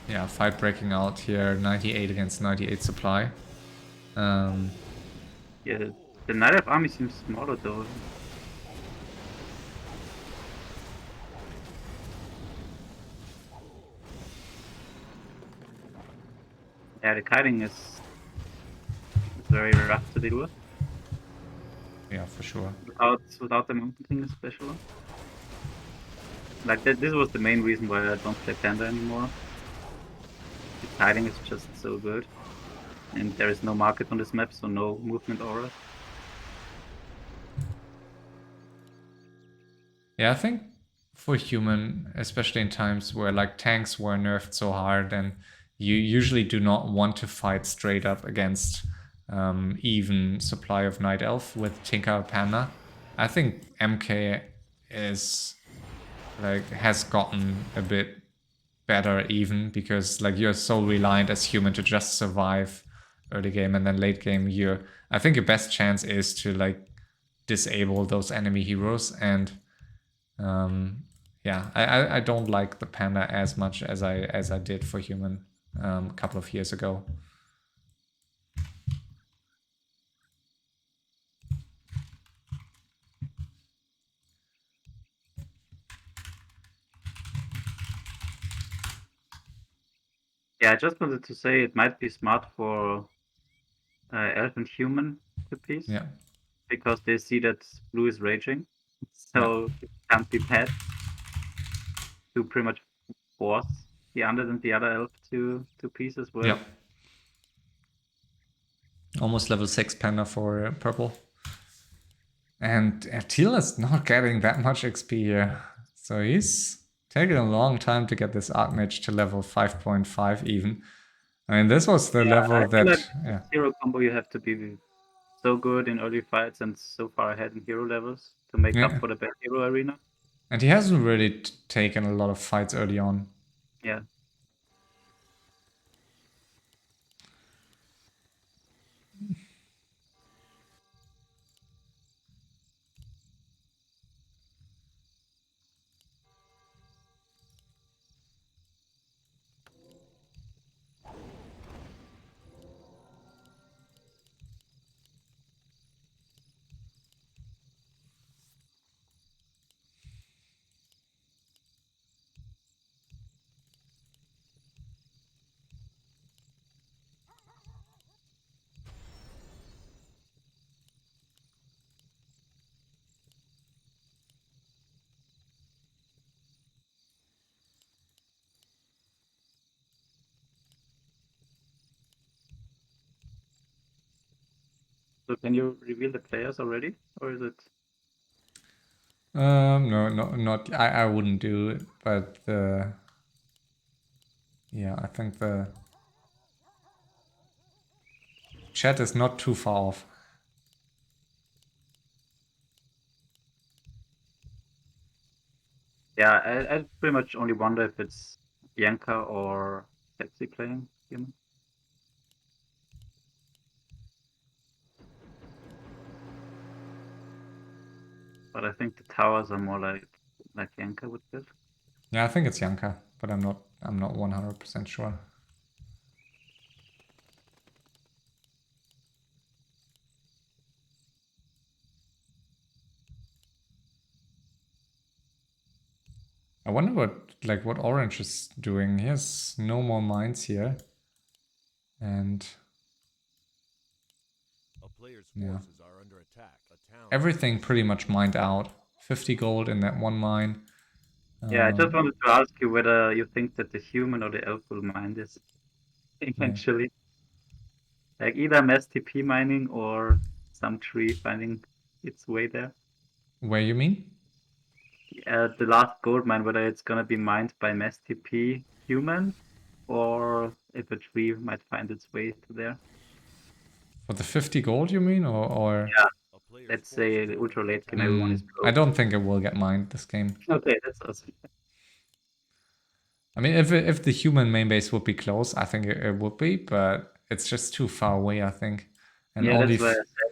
Yeah, fight breaking out here, 98 against 98 supply. Yeah, the Night Elf army seems smaller though. Yeah, the kiting is very rough to deal with. Yeah, for sure. Without the Mountain King especially. Like this was the main reason why I don't play Panda anymore. The kiting is just so good. and there is no market on this map, so no movement auras. Yeah, I think for human, especially in times where like tanks were nerfed so hard, and you usually do not want to fight straight up against even supply of Night Elf with Tinker Panda. I think MK is like has gotten a bit better even because like you're so reliant as human to just survive early game, and then late game I think your best chance is to like disable those enemy heroes. And yeah, I don't like the panda as much as I did for human a couple of years ago. Yeah, I just wanted to say it might be smart for elf and human to piece. Yeah. Because they see that blue is raging, Yeah. so it can't be bad to pretty much force the undead and the other elf to piece as well. Yeah. Almost level 6 panda for purple. And Teal is not getting that much XP here. So he's taking a long time to get this Archmage to level 5.5 even. I mean, this was the level I that... feel like yeah. hero combo you have to be so good in early fights and so far ahead in hero levels to make up for the bad hero arena. And he hasn't really taken a lot of fights early on. Yeah. So can you reveal the players already, or is it? No, not. I wouldn't do it, but yeah, I think the chat is not too far off. Yeah, I pretty much only wonder if it's Bianca or Pepsi playing human. But I think the towers are more like Bianca would build. Yeah, I think it's Yanka, but I'm not 100% sure. I wonder what Orange is doing. He has no more mines here. And yeah, everything pretty much mined out. 50 gold in that one mine. Yeah, I just wanted to ask you whether you think that the human or the elf will mine this eventually. Like either mass TP mining or some tree finding its way there. Where you mean? The last gold mine, whether it's gonna be mined by mass TP human or if a tree might find its way to there. For the 50 gold, you mean? Or... Yeah. Let's say the ultra late game, everyone is broke. I don't think it will get mined this game. Okay, that's awesome. I mean, if the human main base would be close, I think it would be, but it's just too far away, I think. And yeah, only that's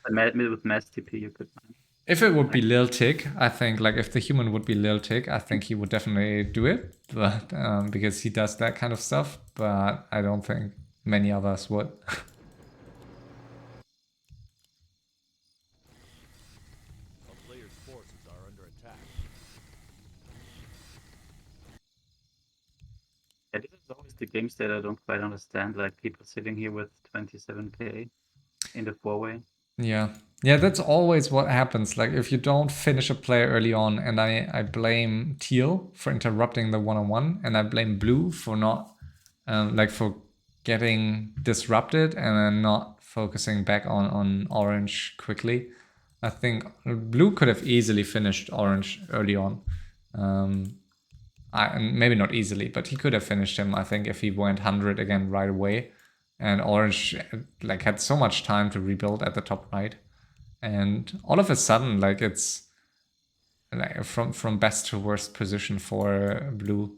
why I said with mass TP you could mine. if it would be Lil Tick, I think, like, if the human would be Lil Tick, I think he would definitely do it, but because he does that kind of stuff, but I don't think many others would. Yeah, this is always the games that I don't quite understand, like people sitting here with 27k in the 4-way. Yeah. Yeah, that's always what happens. Like, if you don't finish a play early on, and I blame Teal for interrupting the one-on-one, and I blame Blue for not, for getting disrupted and then not focusing back on orange quickly. I think blue could have easily finished orange early on. Maybe not easily, but he could have finished him, I think, if he went 100 again right away. And orange like had so much time to rebuild at the top right. And all of a sudden, like it's like from best to worst position for blue.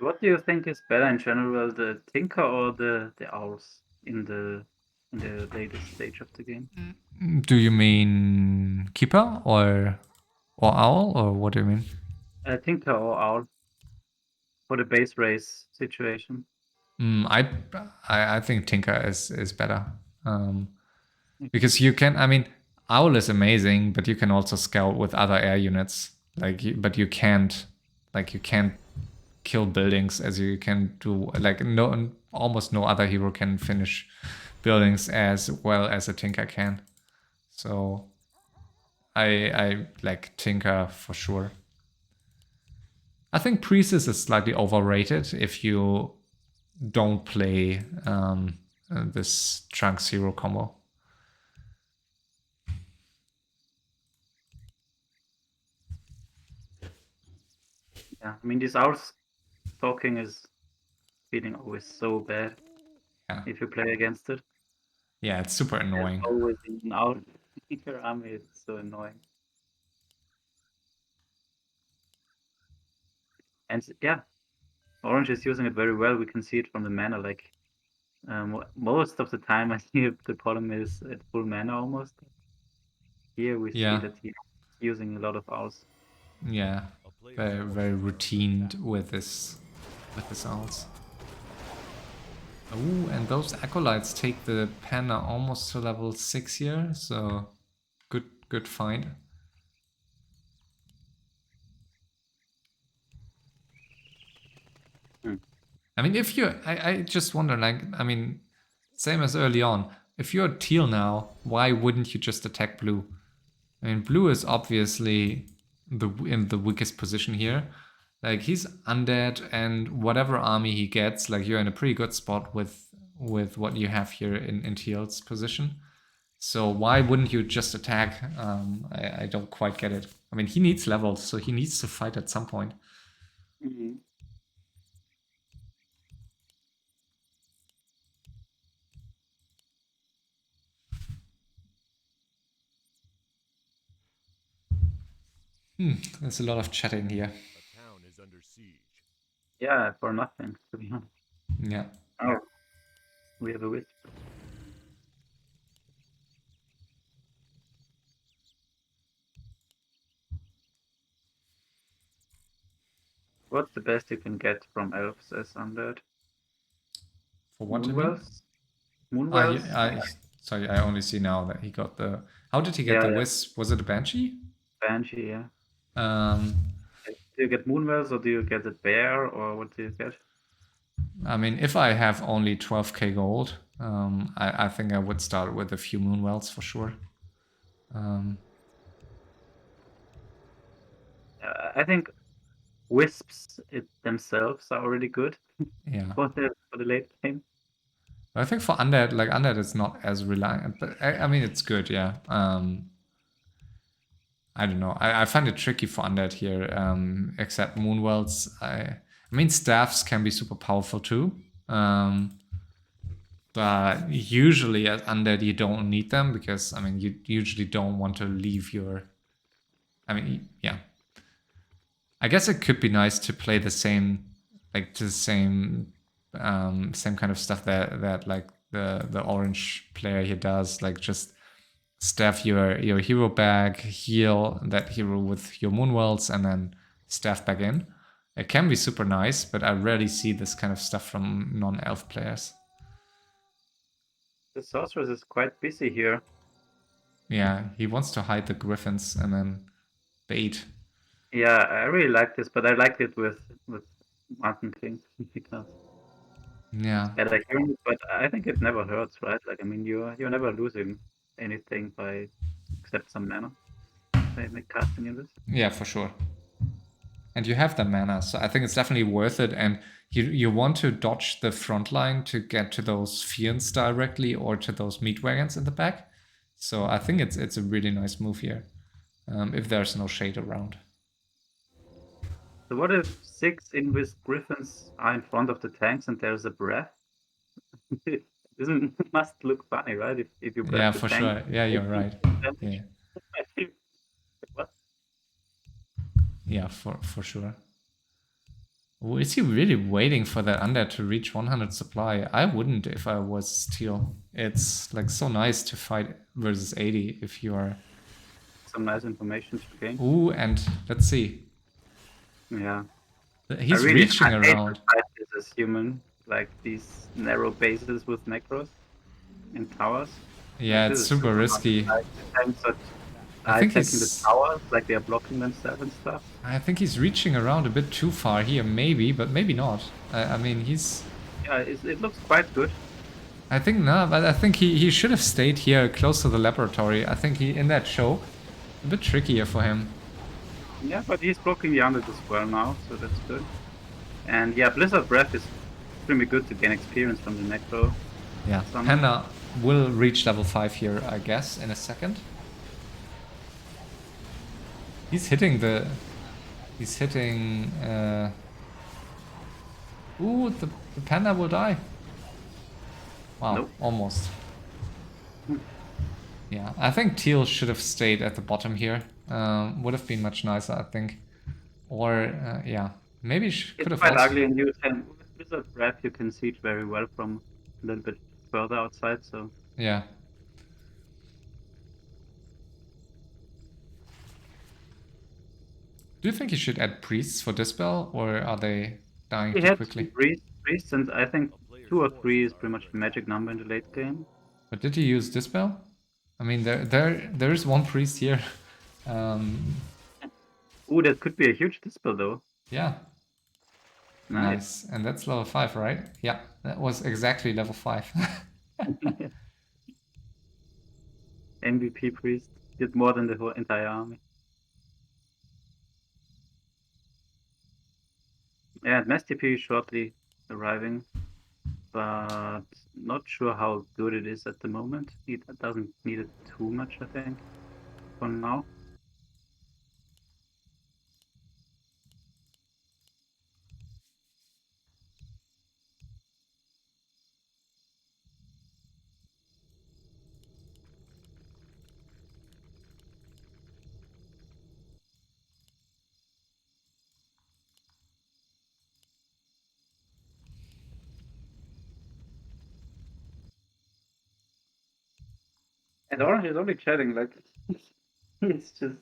What do you think is better in general, the Tinker or the Owls in the latest stage of the game? Do you mean keeper or owl, or what do you mean? Tinker or Owl for the base race situation. I think Tinker is better. Because you can, I mean, Owl is amazing, but you can also scout with other air units. But you can't kill buildings as you can do. Like almost no other hero can finish buildings as well as a Tinker can. So I like Tinker for sure. I think Priestess is slightly overrated if you don't play this Trunks hero combo. Yeah, I mean, this Owls talking is feeling always so bad if you play against it. Yeah, it's super annoying. There's always an Owl in your army. It's so annoying. And yeah, Orange is using it very well. We can see it from the mana. Like most of the time, I see the problem is at full mana almost. Here we see that he's using a lot of owls. Yeah, very routined with this owls. Oh, and those acolytes take the Panda almost to level 6 here, so good find. I mean, if you, I just wonder, like, I mean, same as early on, if you're teal now, why wouldn't you just attack blue? I mean, blue is obviously in the weakest position here. Like, he's undead, and whatever army he gets, like, you're in a pretty good spot with what you have here in teal's position. So why wouldn't you just attack? I don't quite get it. I mean, he needs levels, so he needs to fight at some point. Mm-hmm. There's a lot of chatting here. A town is under siege. Yeah, for nothing, to be honest. Yeah. Oh, we have a wisp. What's the best you can get from elves as undead? For what, you mean? Moonwells? Moonwells? Sorry, I only see now that he got the... How did he get the wisp? Was it a Banshee? Banshee, yeah. Um, Do you get Moonwells or do you get a bear or what do you get? I mean, if I have only 12k gold, I think I would start with a few Moonwells for sure. I think wisps themselves are already good. Yeah. for the late game. I think for undead, like undead is not as reliant, but I mean it's good, yeah. I don't know. I find it tricky for undead here, except Moonwells. I mean staffs can be super powerful too. But usually as undead you don't need them because I mean you usually don't want to leave your... I mean, yeah. I guess it could be nice to play the same, like the same kind of stuff that like the orange player here does, like just staff your hero back, heal that hero with your Moonwells, and then staff back in. It can be super nice, but I rarely see this kind of stuff from non-elf players. The sorceress is quite busy here. Yeah, he wants to hide the griffins and then bait. Yeah, I really like this, but I liked it with Mountain King because Yeah. I like hearing it, but I think it never hurts, right? Like I mean, you're never losing anything by except some mana by casting in this. Yeah, for sure. and you have the mana, so I think it's definitely worth it. And you want to dodge the front line to get to those Fiends directly or to those meat wagons in the back. So I think it's a really nice move here, if there's no shade around. So what if 6 Invis Griffins are in front of the tanks and there's a breath? It must look funny, right? If you breath Yeah, the for tank. sure. Yeah, you're right. Yeah, What? yeah, for sure. Oh, is he really waiting for that undead to reach 100 supply? I wouldn't if I was Teal. It's like so nice to fight versus 80 if you are. Some nice information to gain. Ooh, and let's see. Yeah. He's I reaching hate to around. fight this as human, like these narrow bases with necros and towers. Yeah, Like this it's is super super fun. risky. Like the tanks I are think attacking the he's. towers, like they are blocking themselves and stuff. I think he's reaching around a bit too far here, maybe, but maybe not. I mean, he's. Yeah, it looks quite good. I think no, but I think he should have stayed here close to the laboratory. I think he in that show, a bit trickier for him. Yeah, but he's blocking the undead as well now, so that's good. And yeah, Blizzard Breath is pretty good to gain experience from the necro. Yeah, Summon. Panda will reach level 5 here, I guess, in a second. He's hitting the... He's hitting... Ooh, the Panda will die. Wow, Nope. almost. Yeah, I think Teal should have stayed at the bottom here. Would have been much nicer, I think. Or, yeah, maybe could It's have quite also... ugly, and you can with Blizzard Breath you can siege very well from a little bit further outside. So Yeah. Do you think you should add priests for Dispel, or are they dying he too had quickly? priests, and I think 2 or 3 is pretty much the magic number in the late game. But did you use Dispel? I mean, there is one priest here. Ooh, that could be a huge dispel though. Yeah, Nice. nice. And that's level 5, right? Yeah, that was exactly level 5. MVP priest did more than the whole entire army. Yeah, and Mass TP is shortly arriving, but not sure how good it is at the moment. It doesn't need it too much, I think, for now. And Orange is only chatting, like, he's just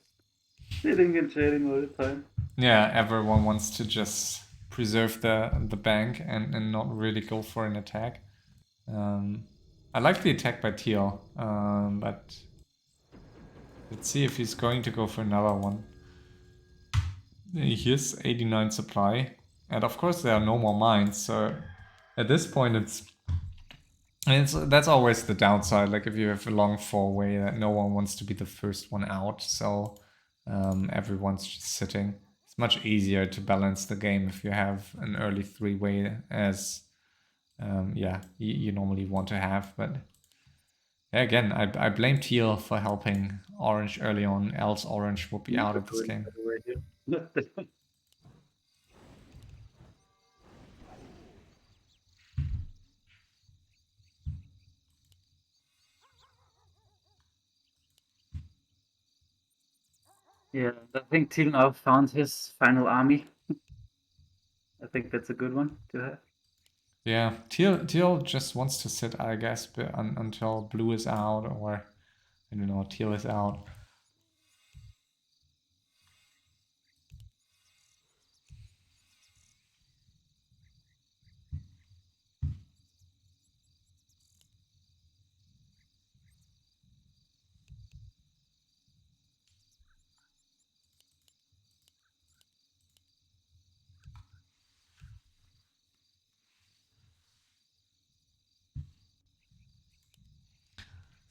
sitting and chatting all the time. Yeah, everyone wants to just preserve the bank and not really go for an attack. I like the attack by Teal, but let's see if he's going to go for another one. Here's 89 supply, and of course there are no more mines, so at this point that's always the downside. Like if you have a long 4-way, that no one wants to be the first one out, so everyone's just sitting. It's much easier to balance the game if you have an early 3-way as you normally want to have. But yeah, again, I blame Teal for helping Orange early on, else Orange would be out of this game. Yeah, I think Teal now found his final army. I think that's a good one to have. Yeah, Teal just wants to sit, I guess, until blue is out, or I don't know, Teal is out.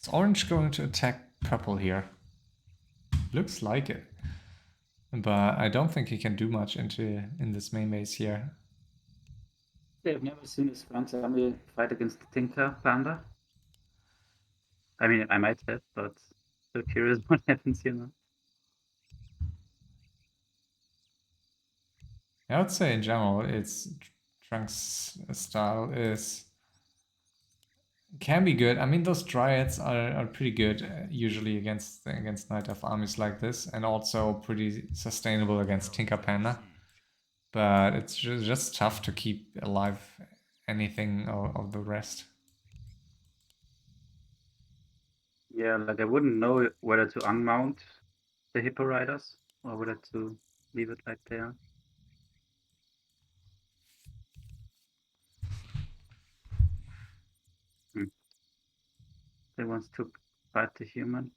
Is Orange going to attack purple here? Looks like it. but I don't think he can do much in this main base here. I've never seen this Franz army fight against the Tinker Panda. I mean, I might have, but still curious what happens here now. I would say in general, it's Trunk's style can be good. I mean, those dryads are pretty good usually against Night Elf armies like this, and also pretty sustainable against Tinker Panda. But it's just tough to keep alive anything of the rest. Yeah, like I wouldn't know whether to unmount the Hippo Riders or whether to leave it like they are. They wants to fight the human.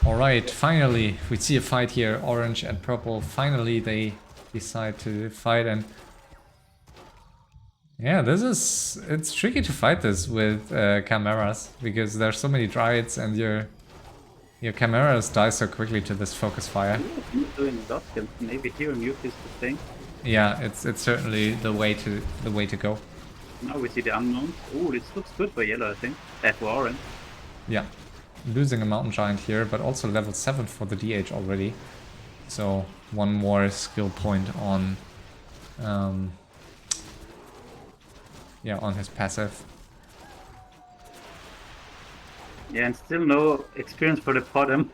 Alright, finally, we see a fight here. Orange and purple, finally they decide to fight, and yeah, it's tricky to fight this with chimeras, because there's so many dryads and your chimeras die so quickly to this focus fire. Doing a lot, maybe hero nuke is the thing. Yeah, it's certainly the way to go. Now we see the unknown. Oh, this looks good for yellow, I think. For orange. Yeah, losing a mountain giant here, but also level 7 for the DH already. So one more skill point on on his passive. Yeah, and still no experience for the bottom.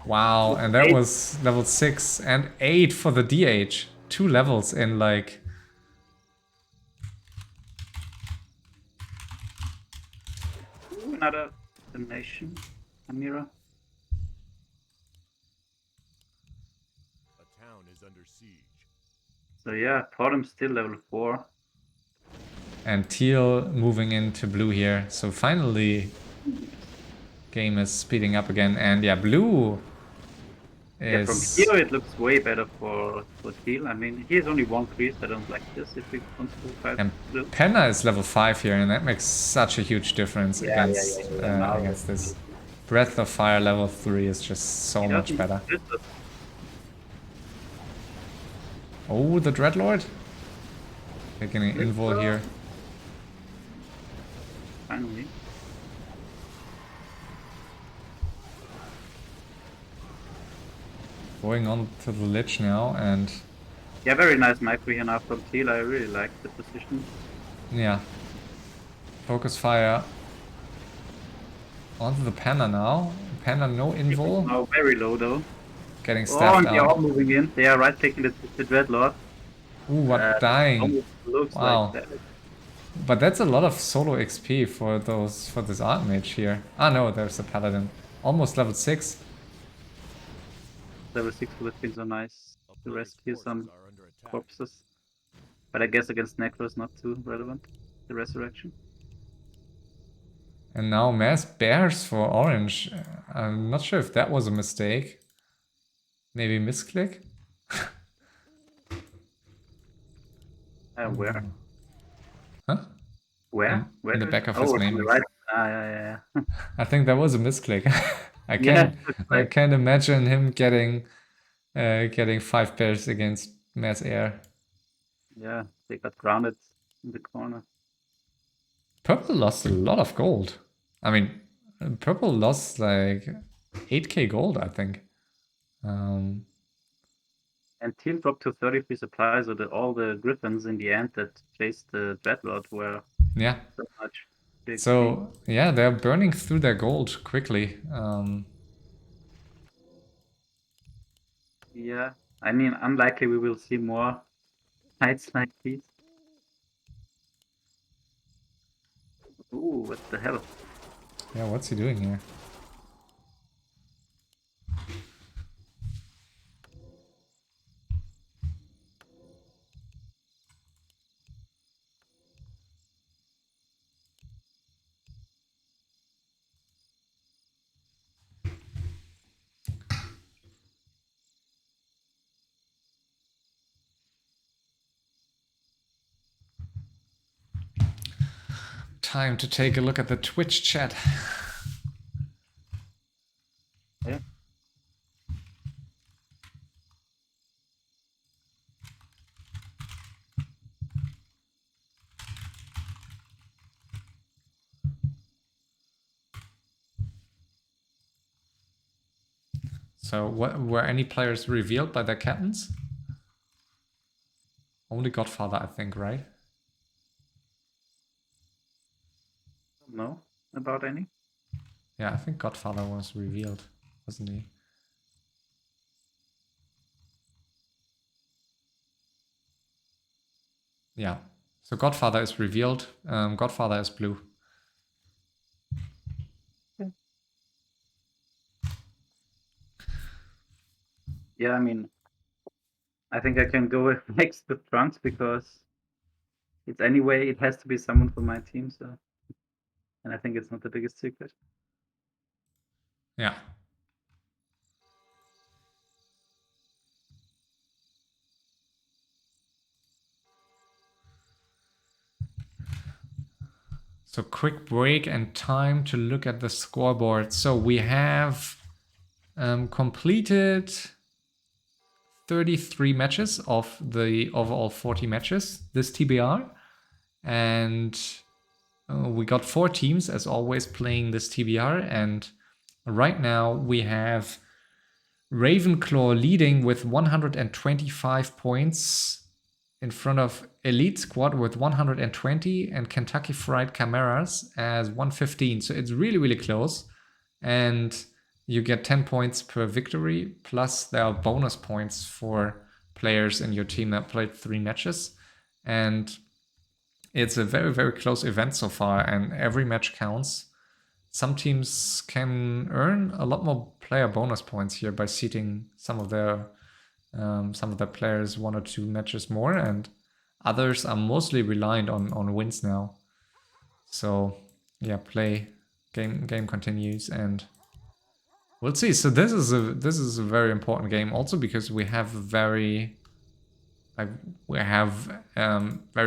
Wow, and that was level 6 and 8 for the DH. 2 levels in like... Ooh, another donation. Amira. A town is under siege. So yeah, bottom still level 4. And teal moving into blue here. So finally, game is speeding up again. And yeah, blue Yeah, from is... here it looks way better for teal. I mean, he has only one crease. I don't like this if we want to fight And blue. Penna is level 5 here, and that makes such a huge difference Yeah, against Now against this. Breath of Fire level 3 is just so much better. Oh, the Dreadlord? Taking an invul here. Finally. Going on to the Lich now, and Yeah, very nice micro here now from teal. I really like the position. yeah. Focus Fire onto the Penna now. Penna no invul. Now very low though. Getting Oh, staffed and they are all out. moving in. They are right clicking the Dreadlord. Ooh, what dying. Almost looks Wow. like that. But that's a lot of solo XP for this Archmage here. Ah no, there's the Paladin. Almost level 6. Level 6 would have been so nice A to player's rescue forces some are under attack. corpses. But I guess against Necros not too relevant, the resurrection. And now Mass Bears for Orange. I'm not sure if that was a mistake. Maybe misclick? Where? Huh? Where? In the back of oh, his on main the base. right. Yeah. I think that was a misclick. I Yeah, can't imagine him getting 5 bears against Mass Air. Yeah, they got grounded in the corner. Purple lost a lot of gold. I mean, Purple lost like 8k gold, I think. And Teal dropped to 33 supplies, so that all the Griffins in the end that chased the Dreadlord were Yeah. so much XP. So yeah, they're burning through their gold quickly. Yeah, I mean, unlikely we will see more fights like these. Ooh, what the hell? Yeah, what's he doing here? Time to take a look at the Twitch chat. Yeah. So were any players revealed by their captains? Only Godfather, I think, right? Don't know about any. Yeah, I think Godfather was revealed, wasn't he? Yeah. So Godfather is revealed. Godfather is blue. Yeah, I mean, I think I can go next with Trunks because it's anyway, it has to be someone from my team, so. And I think it's not the biggest secret. Yeah. So quick break and time to look at the scoreboard. So we have completed 33 matches of the overall 40 matches this TBR. And we got 4 teams, as always, playing this TBR. And right now we have Ravenclaw leading with 125 points in front of Elite Squad with 120 and Kentucky Fried Chimeras as 115. So it's really, really close. And you get 10 points per victory, plus there are bonus points for players in your team that played 3 matches. And it's a very, very close event so far, and every match counts. Some teams can earn a lot more player bonus points here by seating some of their players 1 or 2 matches more, and others are mostly reliant on wins now. So yeah, game continues, and we'll see. So this is a very important game also because we have very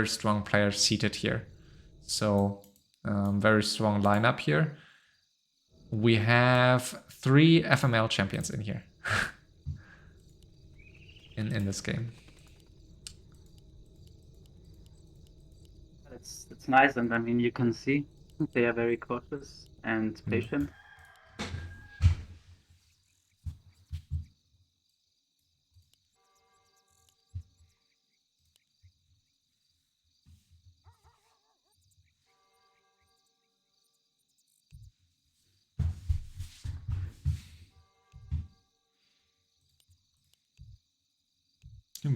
strong players seated here. So very strong lineup here. We have 3 FML champions in here. in this game. It's nice, and I mean, you can see they are very cautious and patient.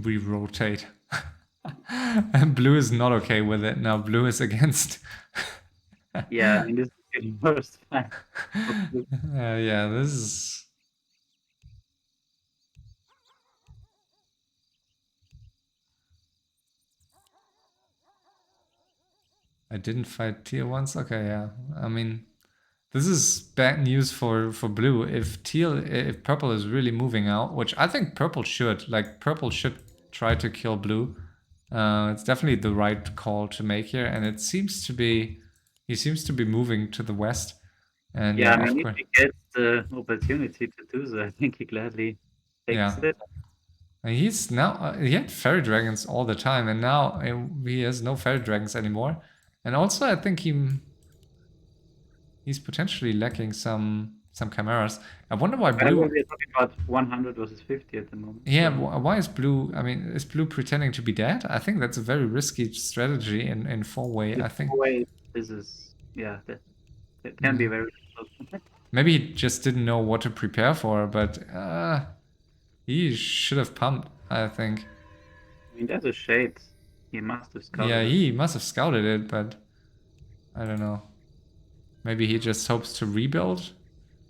We rotate. And blue is not okay with it. Now blue is against. Yeah, I mean, this is getting worse. Yeah, this is. I didn't fight tier ones. Okay, yeah. I mean, this is bad news for blue. If purple is really moving out, which I think purple should. Like purple should try to kill blue. It's definitely the right call to make here, and it seems to be. He seems to be moving to the west. And yeah, yeah, I mean, of if course. he gets the opportunity to do so, I think he gladly takes Yeah. it. And he's now he had fairy dragons all the time, and now he has no fairy dragons anymore. And also, I think he's potentially lacking some some chimeras. I wonder why By the way, blue. we're talking about 100 versus 50 at the moment. Yeah, so- why is blue? I mean, is blue pretending to be dead? I think that's a very risky strategy in 4-way. I think Way, this is, yeah, that can be very difficult. maybe he just didn't know what to prepare for, but he should have pumped. I think. I mean, there's a shade. He must have scouted Yeah, it. he must have scouted it, but I don't know. Maybe he just hopes to rebuild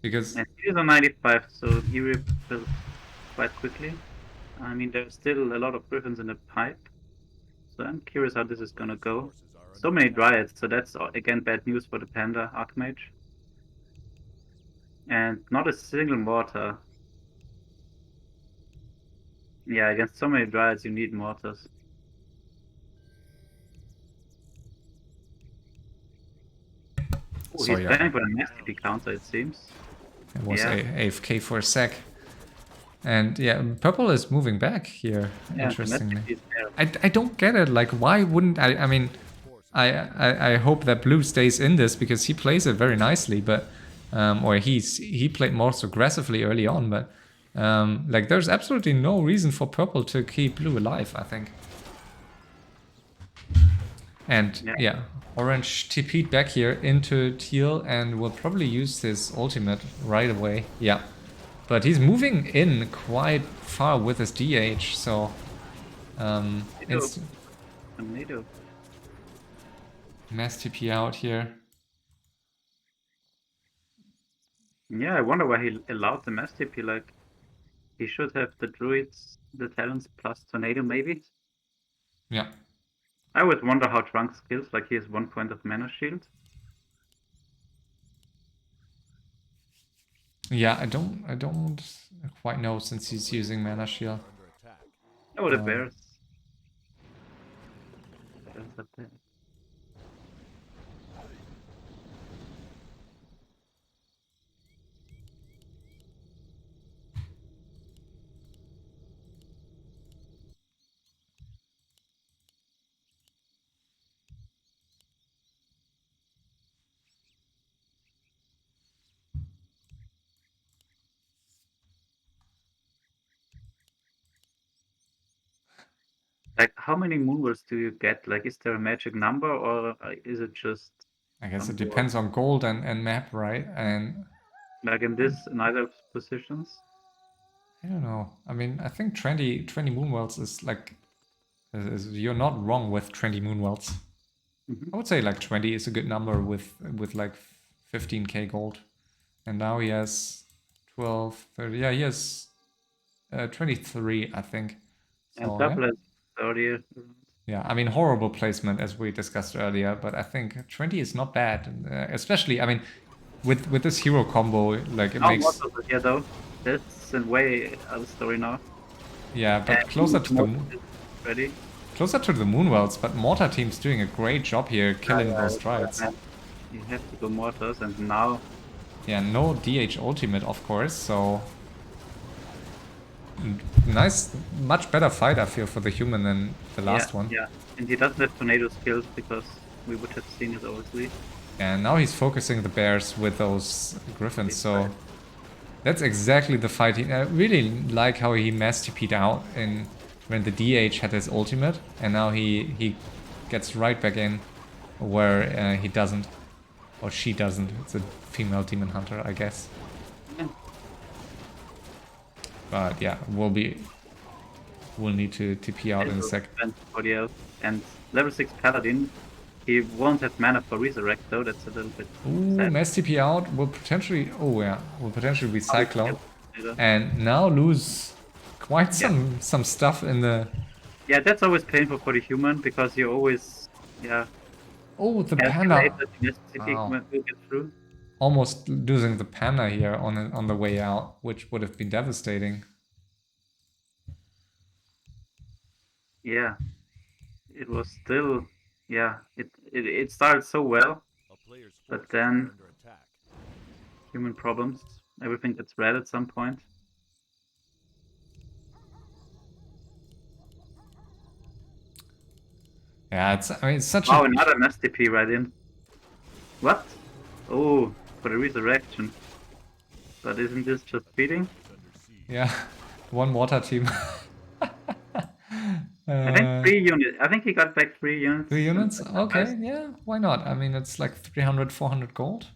because And he is on 95, so he rebuilt quite quickly. I mean, there's still a lot of griffins in the pipe, so I'm curious how this is gonna go. So many dryads, so that's again bad news for the panda archmage. And not a single mortar. Yeah, against so many dryads, you need mortars. Oh, So he's yeah. planning for an STP counter, it seems. it was Yeah. AFK for a sec. And yeah, purple is moving back here. Yeah, Interestingly, Messi is there. I don't get it. Like, why wouldn't I mean, I hope that blue stays in this because he plays it very nicely, but or he played most aggressively early on, but like there's absolutely no reason for purple to keep blue alive, I think. And yeah, orange TP'd back here into teal and will probably use his ultimate right away. Yeah. But he's moving in quite far with his DH, so Tornado. mass TP out here. Yeah, I wonder why he allowed the Mass TP. Like, he should have the druids, the talents plus tornado, maybe. Yeah. I would wonder how Trunks kills. Like, he has 1 point of mana shield. Yeah, I don't quite know since he's using mana shield. Oh, the bears. Bears up there. Like, how many moonwells do you get? Like, is there a magic number, or is it just I guess some it depends on gold and map, right? And like in this neither positions? I don't know. I mean, I think 20 moonwells is like you're not wrong with 20 moonwells. I would say like 20 is a good number with like 15k gold. And now he has 12, 30. Yeah, he has 23, I think. And So, double yeah. has 30. Yeah, I mean, horrible placement as we discussed earlier, but I think 20 is not bad. Especially, I mean, with this hero combo, like it Oh, makes... mortals are here though. That's a way other story now. Yeah, but closer to the ready. Closer to the Moonwells, but Mortar team's doing a great job here killing those Strides. You have to go mortars, and now... Yeah, no DH ultimate, of course, so... Nice, much better fight, I feel, for the human than the last one. Yeah, and he doesn't have tornado skills because we would have seen it obviously. And now he's focusing the bears with those griffins, so... That's exactly the fight. I really like how he mass TP'd out in when the DH had his ultimate, and now he gets right back in where he doesn't, or she doesn't. It's a female demon hunter, I guess. Yeah. But yeah, we'll need to TP out in a sec. And level 6 paladin, he won't have mana for resurrect though. That's a little bit Ooh, sad. mass TP out will potentially. Oh yeah, will potentially be Cyclone, and now lose quite some stuff in the. Yeah, that's always painful for the human because you always Oh, the calculate panda! that the SCP Wow. will get through. Almost losing the panda here on the way out, which would have been devastating. Yeah, it was still it started so well, but then human problems. Everything gets red at some point. Yeah, it's such Oh, a... another mass TP right in. What? Oh, for the resurrection. But isn't this just feeding? Yeah, one water team. I think 3 units. I think he got back 3 units. 3 units? Like Okay, yeah, why not? I mean, it's like 300, 400 gold.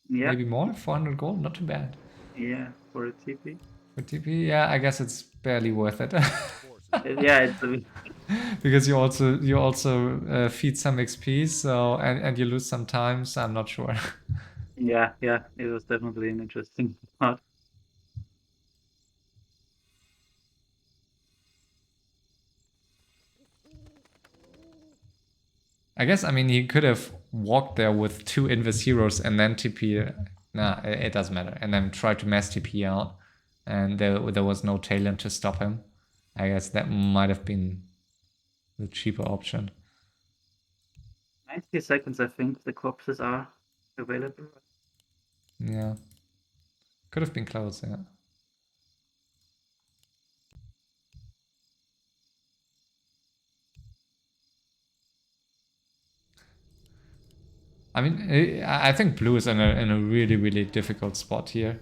yeah, Maybe more, 400 gold, not too bad. yeah, for a TP. For TP, yeah, I guess it's barely worth it. Yeah, it's a, Because you also feed some XP, so and you lose some time, so I'm not sure. yeah. It was definitely an interesting part. I guess, I mean, he could have walked there with 2 Invis heroes and then TP. Nah, it doesn't matter. And then try to mass TP out. And there was no Talon to stop him. I guess that might have been the cheaper option. 90 seconds, I think the corpses are available. Yeah. Could have been close, yeah. I mean, I think blue is in a really, really difficult spot here.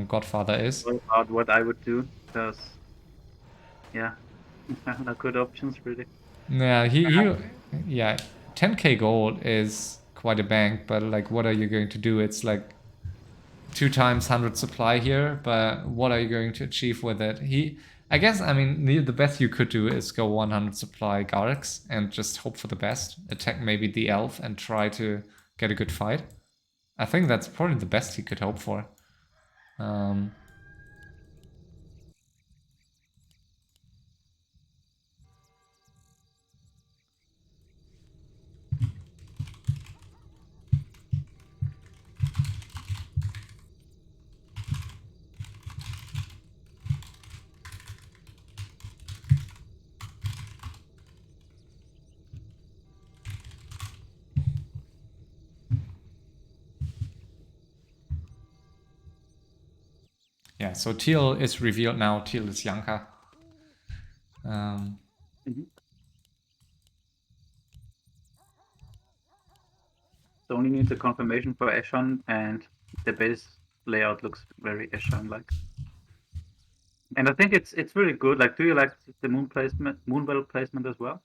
Godfather is. What about what I would do? Because yeah, not good options really. Yeah, yeah, 10k gold is quite a bank, but like, what are you going to do? It's like 2 times 100 supply here, but what are you going to achieve with it? I guess, I mean, the best you could do is go 100 supply Garrix and just hope for the best. Attack maybe the elf and try to get a good fight. I think that's probably the best he could hope for. Yeah, so teal is revealed now. Teal is Yanka. So only need the confirmation for Eshan, and the base layout looks very Eshan-like. And I think it's really good. Like, do you like the moon placement, moonbell placement as well?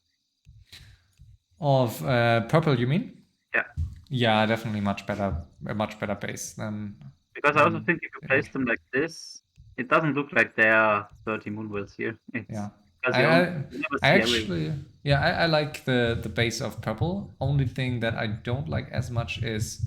Of purple, you mean? Yeah, Yeah, definitely a much better base than. because I also think if you place them like this, it doesn't look like there are 30 moonbells here. It's Yeah, because I you never I see every. actually, yeah, I like the base of purple. Only thing that I don't like as much is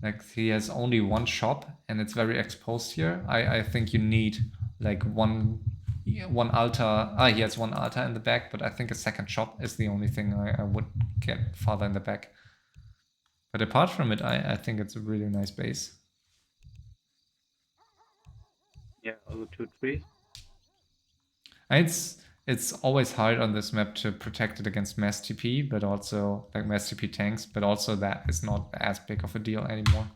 like he has only one shop and it's very exposed here. I think you need like one altar. He has one altar in the back, but I think a second shop is the only thing I would get farther in the back. But apart from it, I think it's a really nice base. Yeah, also 2 trees. It's always hard on this map to protect it against mass TP, but also like mass TP tanks, but also that is not as big of a deal anymore.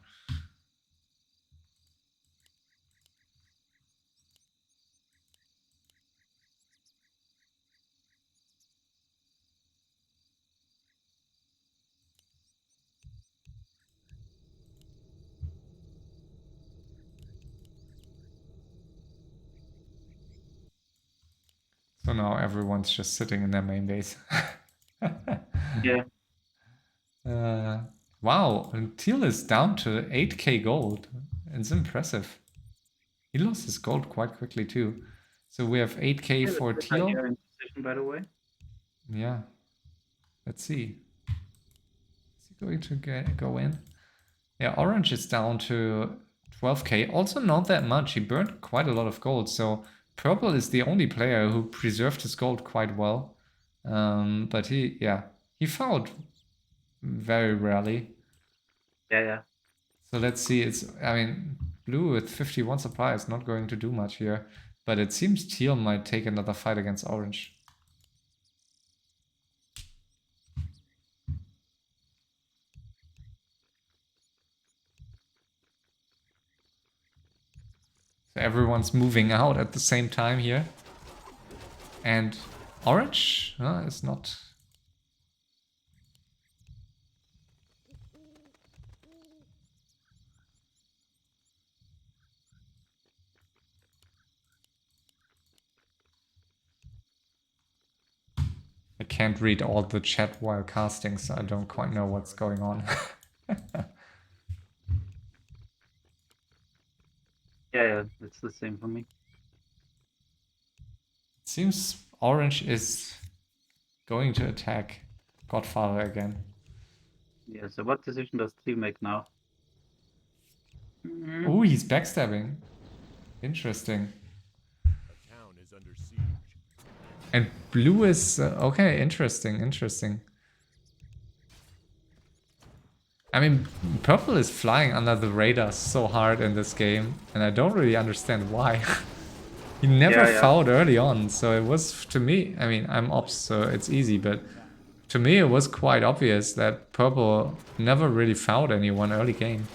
So now everyone's just sitting in their main base. Yeah. Wow, and Teal is down to 8k gold. It's impressive. He lost his gold quite quickly too. So we have 8k for Teal. Here in position, by the way. Yeah. Let's see. Is he going to go in? Yeah, orange is down to 12k. Also not that much. He burned quite a lot of gold. So purple is the only player who preserved his gold quite well. But he fouled very rarely. Yeah. So let's see. I mean, blue with 51 supply is not going to do much here. But it seems teal might take another fight against orange. So everyone's moving out at the same time here. And orange is not. can't read all the chat while casting, so I don't quite know what's going on. Yeah, it's the same for me. Seems Orange is going to attack Godfather again. Yeah, so what decision does Teal make now? Mm, Oh, he's backstabbing. Interesting. A town is under siege. And blue is... okay, interesting. I mean, purple is flying under the radar so hard in this game, and I don't really understand why. He never Yeah. fouled early on, so it was, to me, I mean, I'm ops, so it's easy, but to me it was quite obvious that purple never really fouled anyone early game.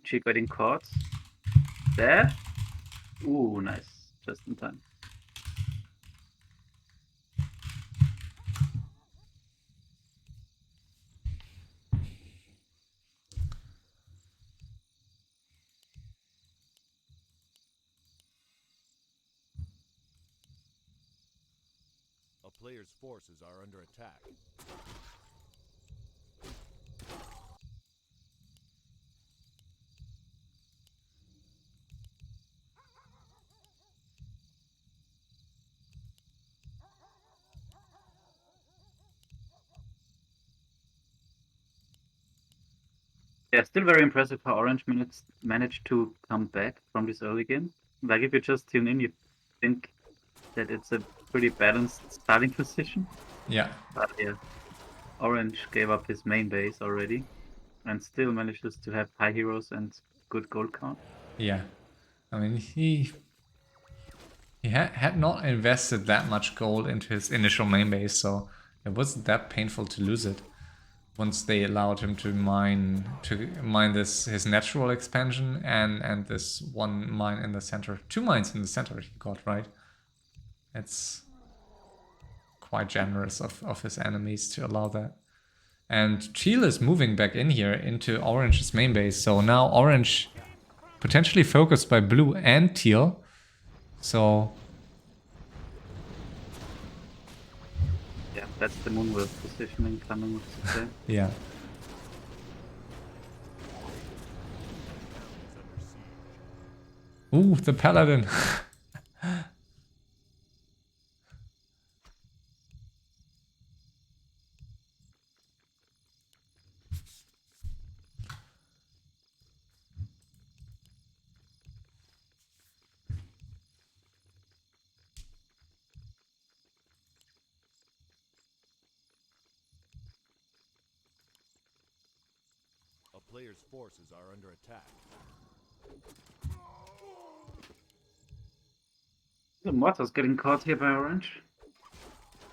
She got in caught. There. Ooh, nice. Just in time. A player's forces are under attack. Yeah, still very impressive how Orange managed to come back from this early game. Like if you just tune in, you think that it's a pretty balanced starting position. Yeah. But yeah, Orange gave up his main base already and still manages to have high heroes and good gold count. Yeah. I mean, he had not invested that much gold into his initial main base, so it wasn't that painful to lose it. Once they allowed him to mine this his natural expansion and this one mine in the center. 2 mines in the center he got, right? It's quite generous of his enemies to allow that. And Teal is moving back in here into Orange's main base, so now Orange potentially focused by blue and Teal. So Yeah, that's the Moonwolf positioning coming with success. yeah. Ooh, the Paladin. A player's forces are under attack. The Mortar's getting caught here by Orange.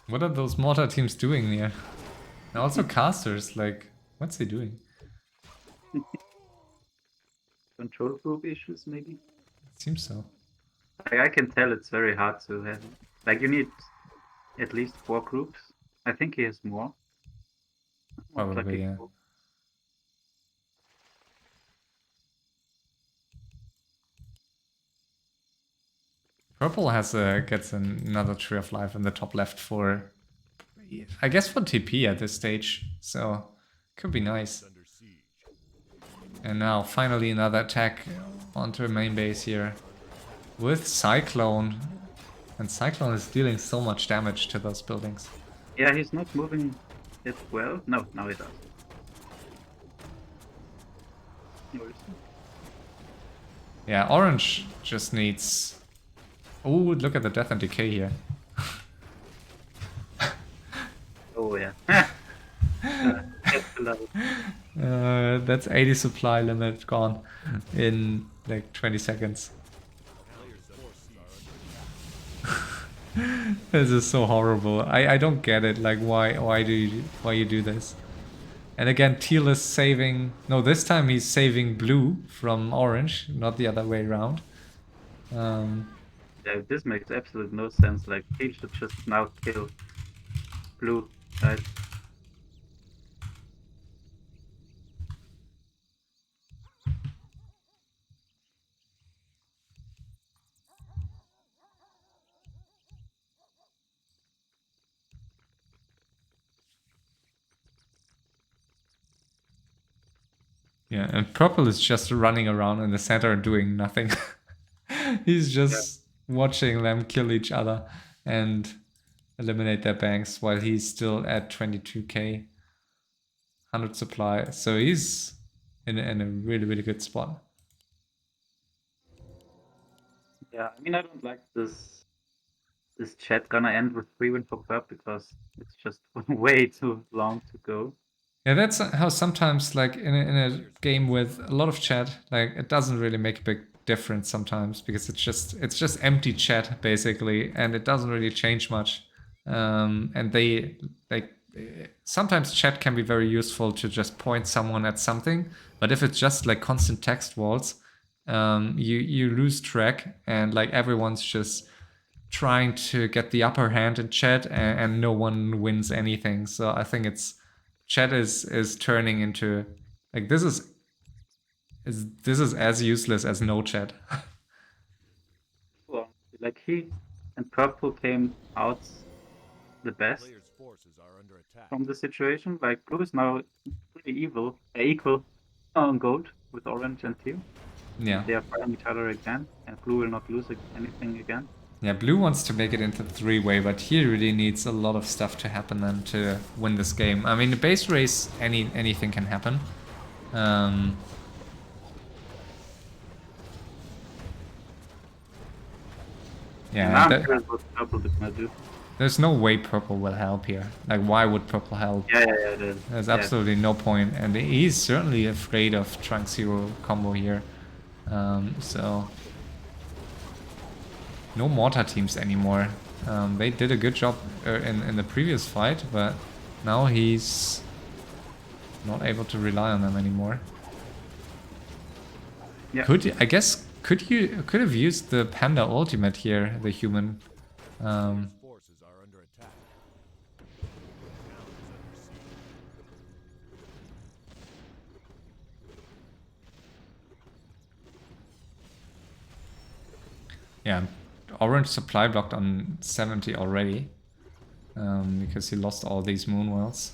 What are those mortar teams doing here? And also casters, like, what's he doing? Control group issues, maybe? It seems so. I can tell it's very hard to have. Like, you need at least 4 groups. I think he has more. Probably, Lucky yeah. 4. Purple has gets another Tree of Life in the top left for, I guess, for TP at this stage. So could be nice. Under siege. And now finally another attack onto a main base here with Cyclone. And Cyclone is dealing so much damage to those buildings. Yeah, he's not moving it well. No, now he does. Where is he? Yeah, Orange just needs... Oh, look at the Death and Decay here. Oh, yeah. That's the level. That's 80 supply limit gone in like 20 seconds. Player's forces are under attack. This is so horrible. I don't get it. Like why you do this? And again, teal is saving... No, this time he's saving blue from orange, not the other way around. Yeah, this makes absolute no sense. Like, he should just now kill blue, right? Yeah, and purple is just running around in the center doing nothing. He's just watching them kill each other and eliminate their banks while he's still at 22k. 100 supply. So he's in a really, really good spot. Yeah, I mean, I don't like this chat gonna end with 3-win for Purp because it's just way too long to go. Yeah, that's how sometimes, like in a game with a lot of chat, like it doesn't really make a big difference sometimes because it's just empty chat basically, and it doesn't really change much. And they like sometimes chat can be very useful to just point someone at something, but if it's just like constant text walls, you lose track, and like everyone's just trying to get the upper hand in chat, and no one wins anything. So I think it's chat is turning into like this is as useless as no chat. Well, like he and Purple came out the best Player's forces are under attack. from the situation. Like Blue is now pretty equal on gold with Orange and Teal. Yeah. They are fighting each other again, and Blue will not lose anything again. Yeah, blue wants to make it into three-way, but he really needs a lot of stuff to happen then to win this game. I mean, the base race, anything can happen. Yeah, Now I'm curious what Purple is gonna do. there's no way purple will help here. Like, why would purple help? Yeah. There's absolutely no point, and he's certainly afraid of Trunks Hero combo here. So no mortar teams anymore. They did a good job in the previous fight, but now he's not able to rely on them anymore. Yeah. Could could have used the panda ultimate here, the human. Forces are under attack. Yeah, orange supply blocked on 70 already, because he lost all these moon wells.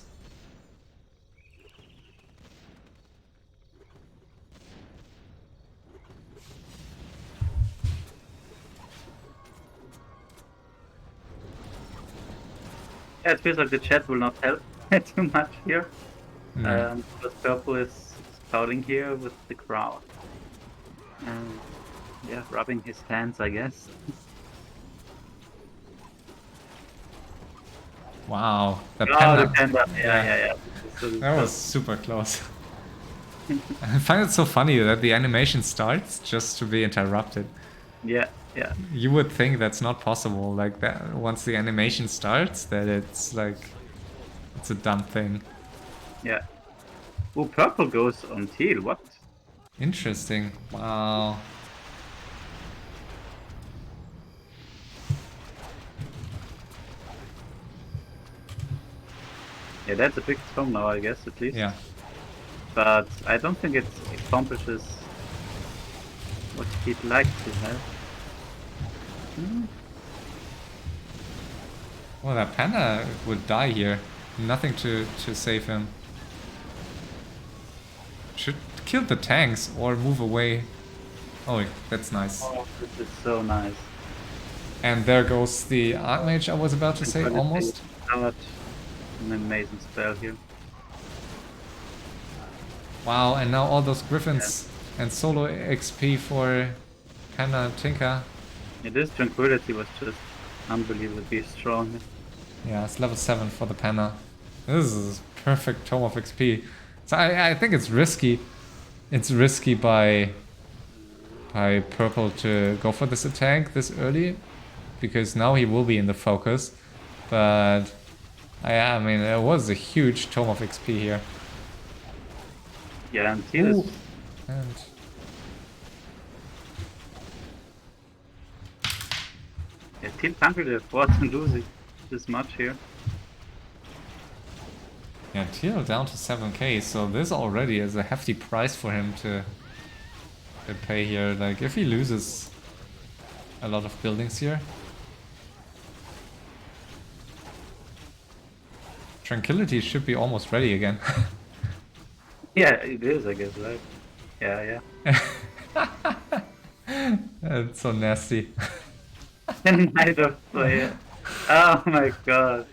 Yeah, it feels like the chat will not help too much here. No. Because Purple is scouting here with the crowd. And yeah, rubbing his hands, I guess. Wow, the Oh, panda. the panda. Yeah. So That was super close. I find it so funny that the animation starts just to be interrupted. yeah. You would think that's not possible, like that once the animation starts, that it's like it's a dumb thing. Yeah. Oh, Purple goes on Teal. What? Interesting. Wow. Yeah, that's a big storm now, I guess, at least. Yeah. But I don't think it accomplishes what he'd like to have. Well, that panda would die here. Nothing to save him. Should kill the tanks or move away. Oh, that's nice. Oh, this is so nice. And there goes the Archmage I was about to say, almost. Such an amazing spell here. Wow, and now all those Griffins and solo XP for Panda and Tinker. Yeah, this tranquility was just unbelievably strong. Yeah, it's level 7 for the Panda. This is perfect Tome of XP. So I think it's risky. It's risky by Purple to go for this attack this early, because now he will be in the focus. But I mean, it was a huge Tome of XP here. Yeah, and Teal is... And Yeah, Teal can't really afford to lose it this much here. yeah, Teal down to 7k, so this already is a hefty price for him to pay here. Like, if he loses a lot of buildings here. Tranquility should be almost ready again. Yeah, it is, I guess, right? Yeah, It's so nasty. And Knight of Player. Oh my god.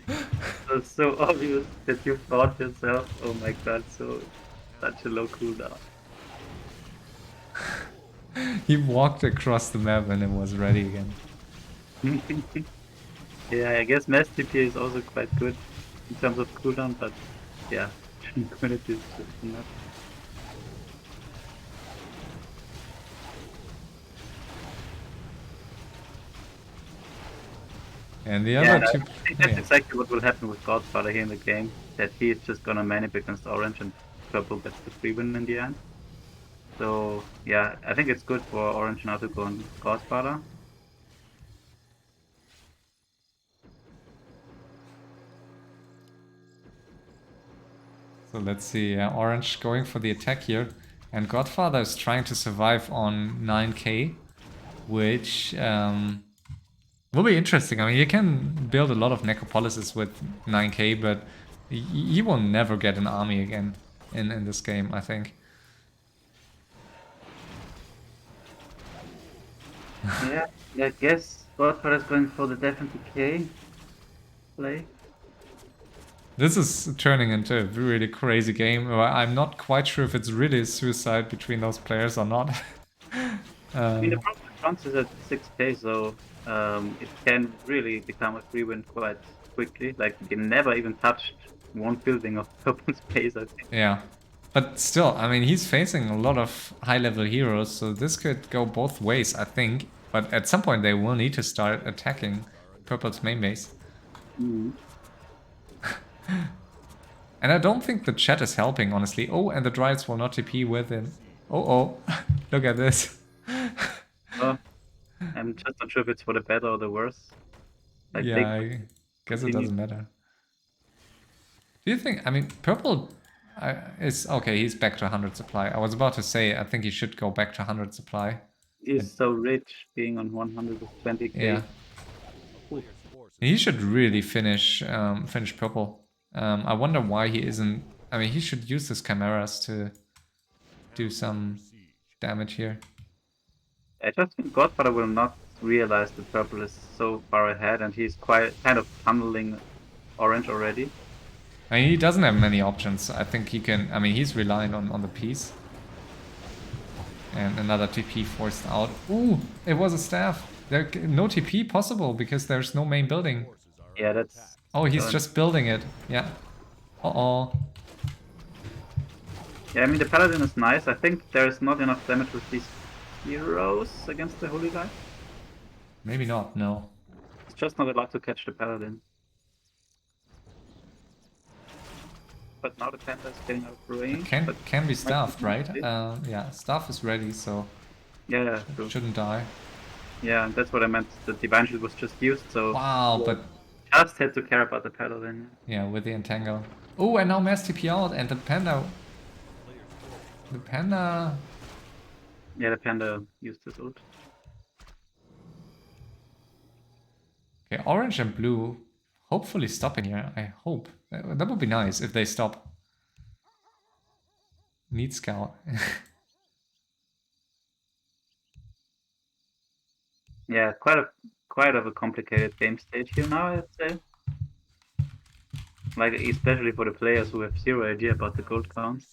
That's so obvious that you fought yourself. Oh my god, so such a low cooldown. He walked across the map and it was ready again. Yeah, I guess Mass TP is also quite good in terms of cooldown, but yeah, Tranquility is just nuts. And the Yeah, other I two... think that's exactly what will happen with Godfather here in the game, that he is just gonna manip against orange and purple gets the free win in the end. So yeah, I think it's good for orange now to go on Godfather. So let's see, Orange going for the attack here. And Godfather is trying to survive on 9k, which will be interesting. I mean, you can build a lot of necropolises with 9k, but he will never get an army again in this game, I think. Yeah, I guess Godfather is going for the defensive K play. This is turning into a really crazy game. I'm not quite sure if it's really a suicide between those players or not. I mean, the problem with Trunks is at 6k, so it can really become a free win quite quickly. Like, they never even touched one building of open space, I think. Yeah. But still, I mean, he's facing a lot of high-level heroes, so this could go both ways, I think. But at some point they will need to start attacking Purple's main base. Mm-hmm. And I don't think the chat is helping, honestly. Oh, and the Dryads will not TP with him. Oh, look at this. Oh, I'm just not sure if it's for the better or the worse. Like, Yeah, they I could guess it continue. doesn't matter. Do you think, I mean, Purple is, okay, he's back to 100 supply. I was about to say, I think he should go back to 100 supply. He's so rich being on 120k. Yeah. He should really finish Purple. I wonder why he isn't, I mean, he should use his chimeras to do some damage here. I just think Godfather will not realize that purple is so far ahead, and he's quite kind of tunneling orange already. I mean, he doesn't have many options. I think he can, I mean, he's relying on the piece. And another TP forced out. Ooh, it was a staff. There, no TP possible because there's no main building. Yeah, that's... Oh, he's just building it. Yeah. Uh-oh. Yeah, I mean, the Paladin is nice. I think there's not enough damage with these heroes against the Holy Guy. Maybe not, no. It's just not allowed to catch the Paladin. But now the Panther is getting out of range. Can be staffed, right? Yeah, staff is ready, so Yeah, true. shouldn't die. Yeah, that's what I meant. The Divine Shield was just used, so... Wow, but... Just had to care about the Paladin. Yeah, with the Entangle. Oh, and now Mass TP out, and the Panda... The Panda... Yeah, the Panda used his ult. Okay, orange and blue hopefully stopping here. I hope. That would be nice if they stop. Need scout. Yeah, quite of a complicated game stage here now, I'd say. Like, especially for the players who have zero idea about the gold count.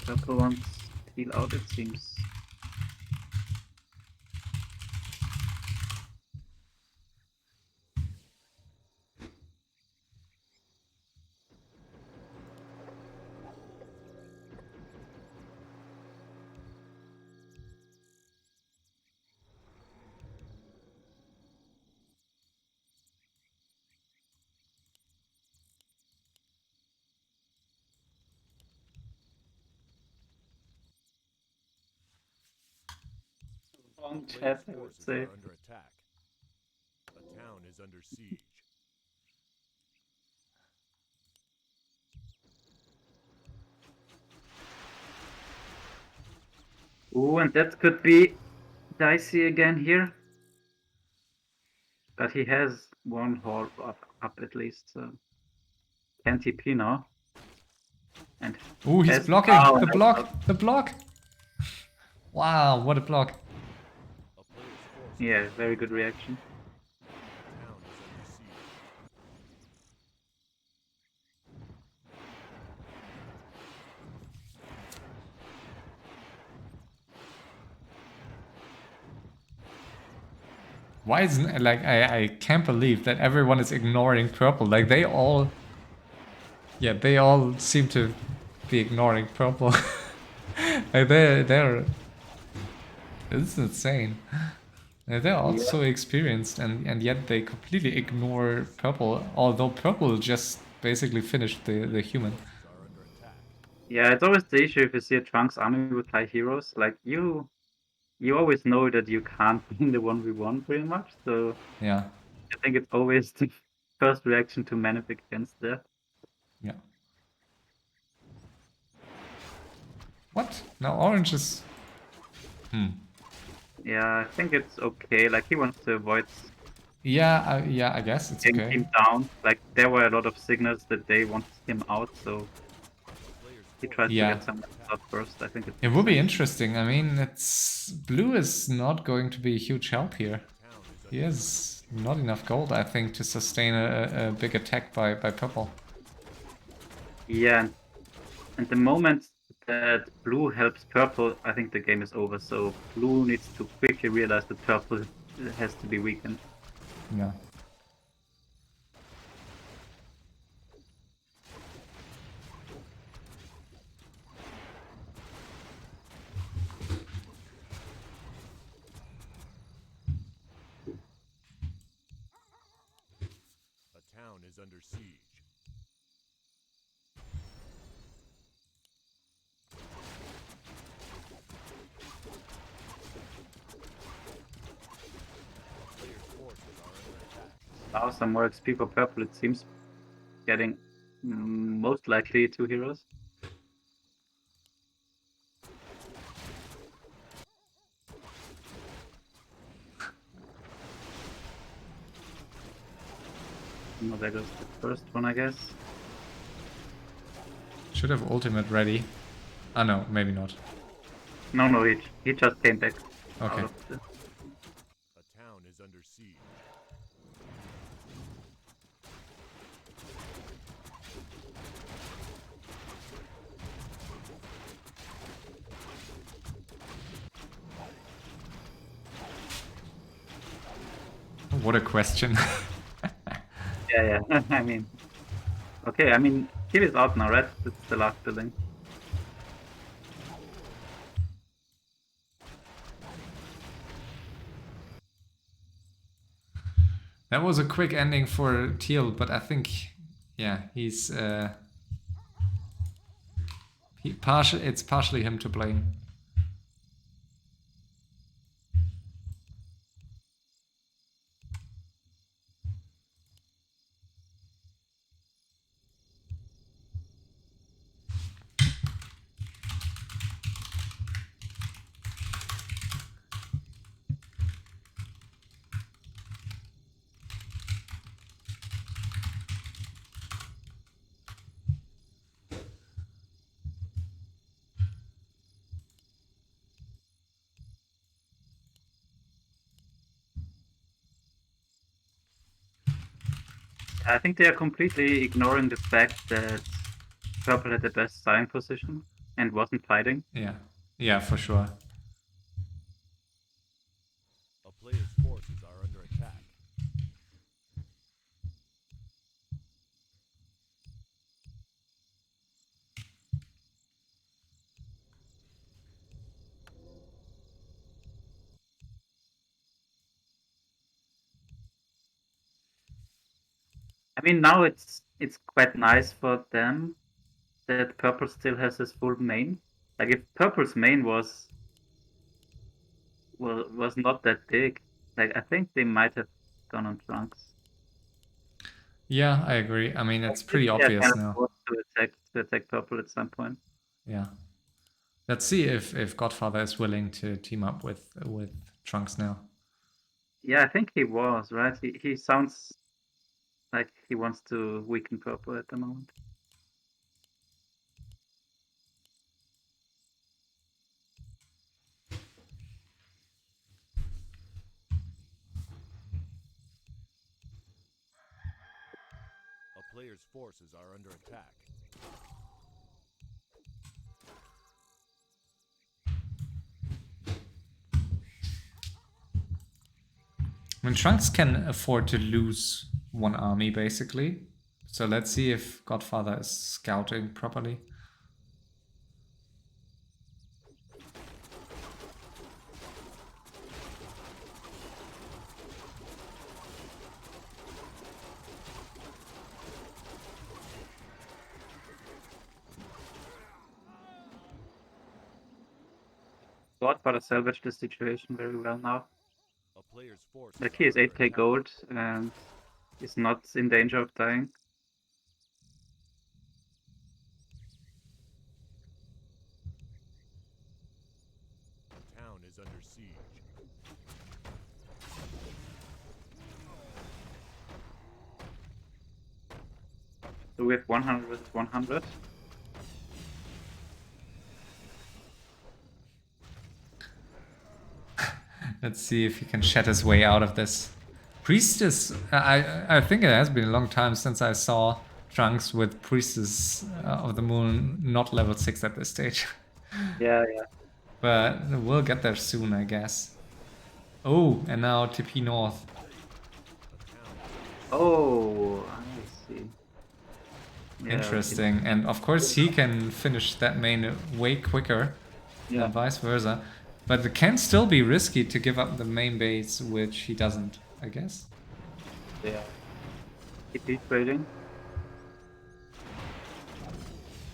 Purple wants heal out, it seems. Long Player's chat, I would forces say. are under attack. A town is under siege. Ooh, and that could be dicey again here. But he has one hall up at least, so can TP now. And Ooh, he's has blocking. oh, The nice block. block. The block. Wow, what a block. A player's forces Yeah, are very under good attack. reaction. A town is under siege. Why isn't like I can't believe that everyone is ignoring purple. Like they all seem to be ignoring purple. Like they're this is insane. Like, they're all Yeah. so experienced and yet they completely ignore purple, although purple just basically finished the human. Forces are under attack. Yeah, it's always the issue if you see a Trunks army with high heroes. Like you always know that you can't win the 1v1 pretty much. So Yeah. I think it's always the first reaction to manip against that. Yeah. What? Now orange is Yeah, I think it's okay. Like he wants to avoid yeah, I guess it's getting okay. him down. Like there were a lot of signals that they wanted him out, so A player's he forces tries to Yeah. get someone out first. I think it It makes will be sense. interesting. I mean, it's blue is not going to be a huge help here. town is He under has not enough gold, I think, to sustain a big attack by purple. Yeah, and the moment that blue helps purple, I think the game is over. So blue needs to quickly realize that purple has to be weakened. Yeah. A town is under siege. Player's forces are under attack. Now some more XP for purple. It seems getting most likely 2 heroes. Oh, there goes the first one, I guess. Should have ultimate ready. Ah no, maybe not. No, he just came back Okay. out of the. A town is under siege. What a question. Yeah. I mean, okay. I mean, Kill is out now, right? That's the last building. That was a quick ending for Teal, but I think, yeah, he's it's partially him to blame. I think they are completely ignoring the fact that purple had the best sign position and wasn't fighting. Yeah, for sure. A player's forces are under attack. I mean, now it's quite nice for them that purple still has his full main. Like if purple's main was was not that big. Like I think they might have gone on Trunks. Yeah, I agree. I mean, it's pretty Yeah, obvious kind of now. forced to attack purple at some point. Yeah. Let's see if Godfather is willing to team up with Trunks now. Yeah, I think he was, right? He sounds like he wants to weaken purple at the moment. A player's forces are under attack. I mean, Trunks can afford to lose one army, basically. So let's see if Godfather is scouting properly. Godfather salvaged the situation very well now. A player's forces Like he are is under 8k attack. gold and is not in danger of dying. The town is under siege. So we have 100 versus 100. Let's see if he can shed his way out of this. Priestess, I think it has been a long time since I saw Trunks with Priestess of the Moon not level 6 at this stage. Yeah, yeah. But we'll get there soon, I guess. Oh, and now TP North. Oh, I see. Yeah, Interesting. And of course he can finish that main way quicker yeah, and vice versa. But it can still be risky to give up the main base, which he doesn't, I guess. yeah. TP trading.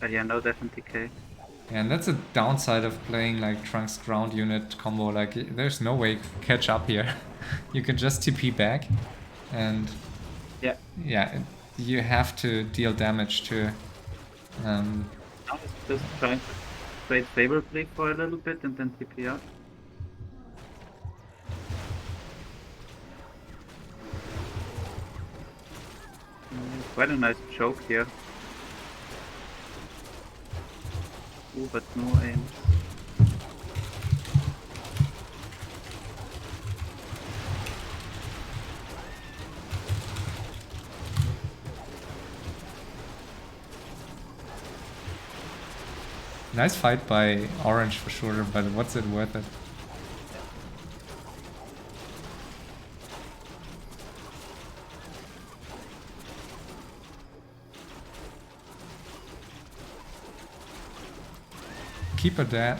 But yeah, no definitely K. And that's a downside of playing like Trunks ground unit combo. Like there's no way to catch up here. You can just TP back and Yeah. yeah, you have to deal damage to Now he's just trying to trade favorably for a little bit and then TP out. Quite a nice choke here. Ooh, but no aims. nice fight by Orange for sure, but what's it worth it? Keep it dead.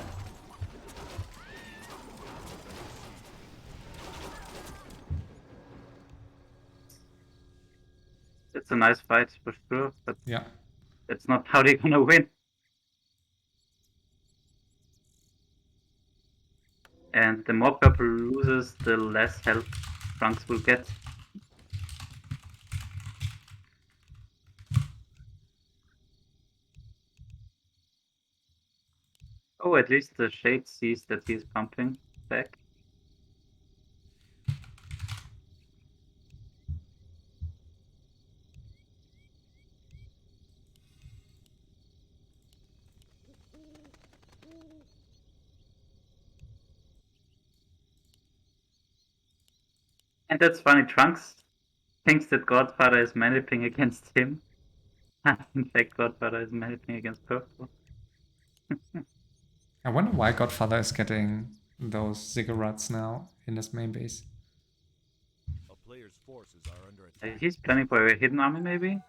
It's a nice fight for sure, but Yeah. that's not how they're gonna win. And the more purple loses, the less health Trunks will get. Oh, at least the Shade sees that he's pumping back. And that's funny, Trunks thinks that Godfather is manipulating against him. In fact, Godfather is manipulating against purple. I wonder why Godfather is getting those ziggurats now in his main base. A player's forces are under attack. He's planning for a hidden army, maybe?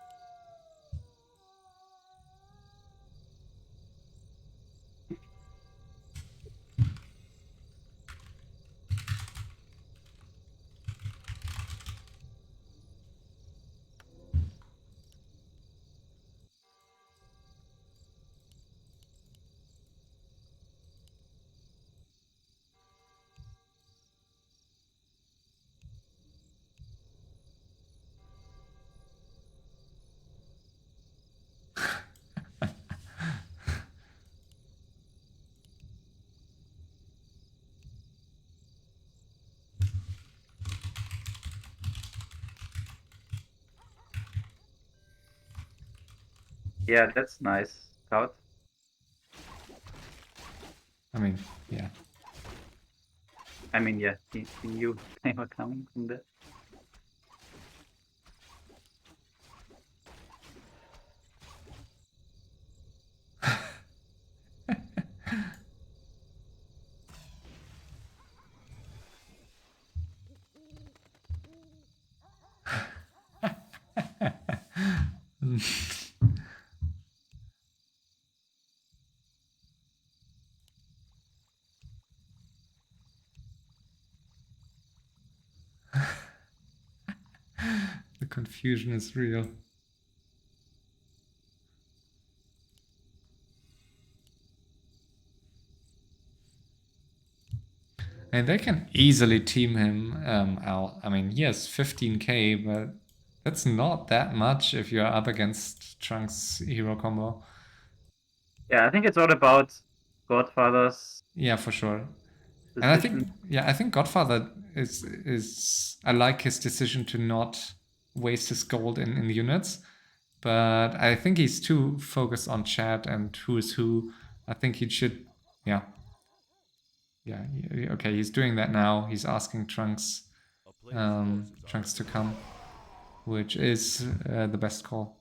Yeah, that's nice. Scout. I mean, yeah. I mean, yeah, he knew they were coming from there. The confusion is real. And they can easily team him out. I mean, he has 15k, but that's not that much if you're up against Trunks' hero combo. Yeah, I think it's all about Godfather's Yeah, for sure. And I think, decision. yeah, I think Godfather is I like his decision to not waste his gold in units, but I think he's too focused on chat and who is who. I think he should, yeah, okay, he's doing that now. He's asking Trunks, Trunks to come, which is the best call.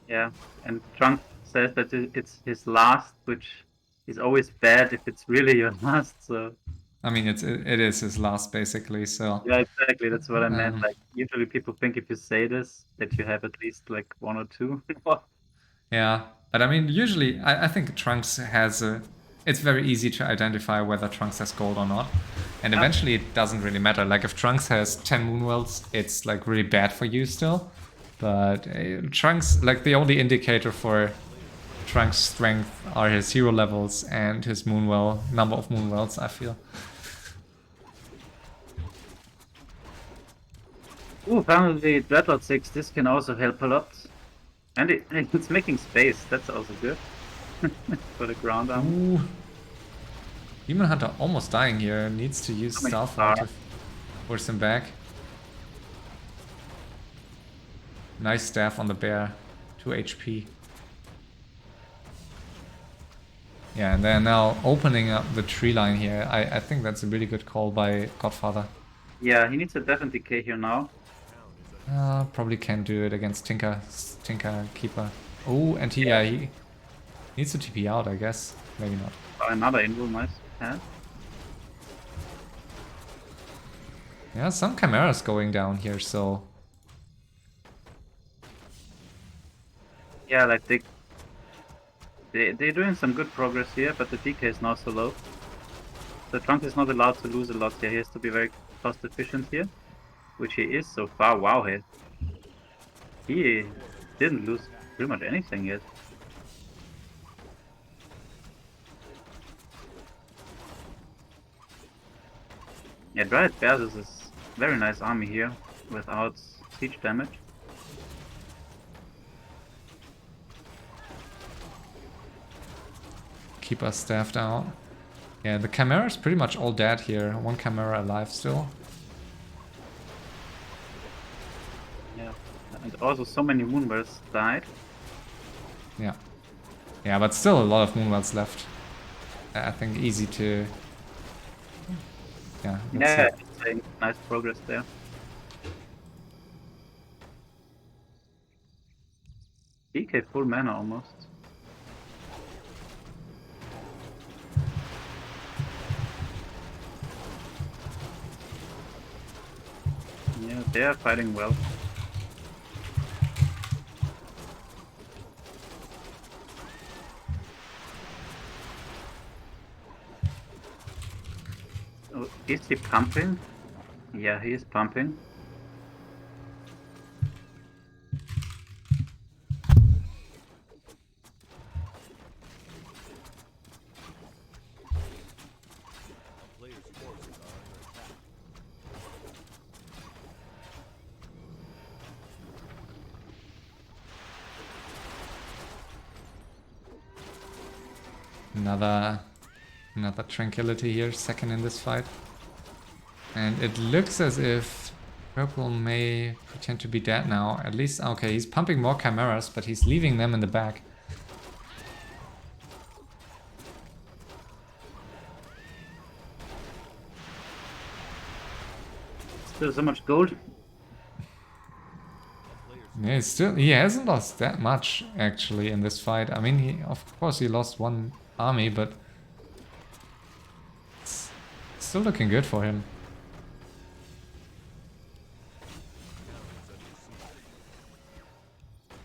Yeah, and Trump says that it's his last, which is always bad if it's really your last. So I mean, it is his last basically. So yeah, exactly. That's what I meant. um, Like usually people think if you say this that you have at least like one or two. yeah, but I mean, usually I think Trunks has a. It's very easy to identify whether Trunks has gold or not, and Yeah. eventually it doesn't really matter. Like if Trunks has 10 Moonwells, it's like really bad for you still. But Trunks, like the only indicator for Trunks' strength are his hero levels and his Moonwell number of Moonwells. I feel. Ooh, apparently Dreadlord 6. This can also help a lot, and it's making space. That's also good for the ground armor. Ooh. Demon Hunter almost dying here. Needs to use Coming Starfall far. to force him back. Nice staff on the bear. 2 HP. Yeah, and they're now opening up the tree line here. I think that's a really good call by Godfather. Yeah, he needs a death and decay here now. Probably can't do it against Tinker Keeper. Oh, and he needs to TP out, I guess. Maybe not. Another invul, nice. Yeah. Yeah, some Chimeras going down here, so... Yeah, like they're doing some good progress here, but the DK is now so low. The Trunk is not allowed to lose a lot here. He has to be very cost efficient here, which he is so far. Wow, he didn't lose pretty much anything yet. Yeah, Dryad versus is very nice army here without siege damage. Keep us staffed out. Yeah, the Chimera is pretty much all dead here. One Chimera alive still. Yeah, and also so many Moonbirds died. Yeah. Yeah, but still a lot of Moonwells left. I think easy to... Yeah, Yeah, nice progress there. DK full mana almost. Yeah, they are fighting well. Oh, is he pumping? Yeah, he is pumping. Another Tranquility here, second in this fight. And it looks as if Purple may pretend to be dead now. At least, okay, he's pumping more chimeras, but he's leaving them in the back. Still so much gold. Yeah, he hasn't lost that much actually in this fight. I mean, of course he lost one army, but it's still looking good for him.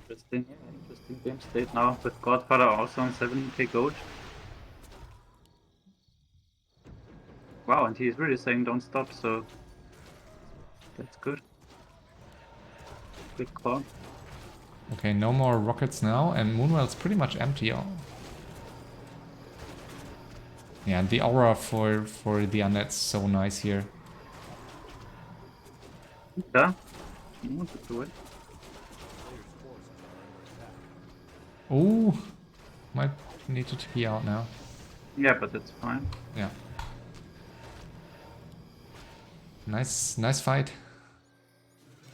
Interesting, yeah, interesting game state now with Godfather also on 70k gold. Wow, and he's really saying don't stop, so that's good. Good call. Okay, no more rockets now, and Moonwell's pretty much empty. Yeah, the aura for the undead's so nice here. Yeah, he wanted to win. Oh, might need to TP out now. Yeah, but it's fine. Yeah. Nice fight.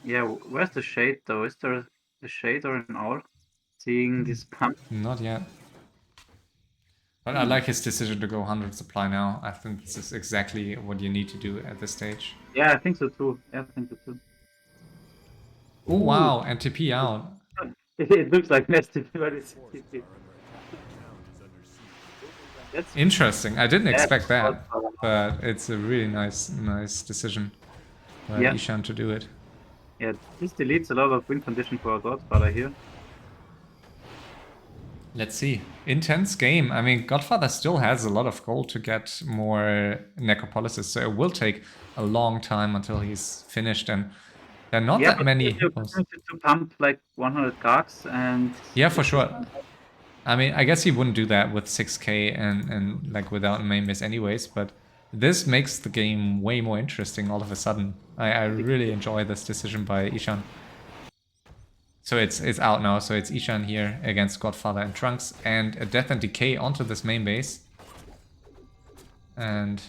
Yeah, where's the shade though? Is there a shade or an owl? Seeing this pump. Not yet. But I like his decision to go 100 supply now. I think this is exactly what you need to do at this stage. Yeah, I think so too. Yeah, I think so too. Oh wow, and TP out. It looks like nasty, but it's TP. That's Interesting. I didn't expect that's that, but it's a really nice decision by Yeah. Eshan to do it. Yeah, this deletes a lot of win condition for our Godfather here. Let's see. Intense game. I mean, Godfather still has a lot of gold to get more necropolises, so it will take a long time until he's finished, and there are not Yeah, that but many the opportunity to pump like 100 cards and Yeah, for sure. I mean, I guess he wouldn't do that with 6k and like without main base anyways, but this makes the game way more interesting all of a sudden. I really enjoy this decision by Eshan. So it's out now, so it's Eshan here against Godfather and Trunks, and a Death and Decay onto this main base. And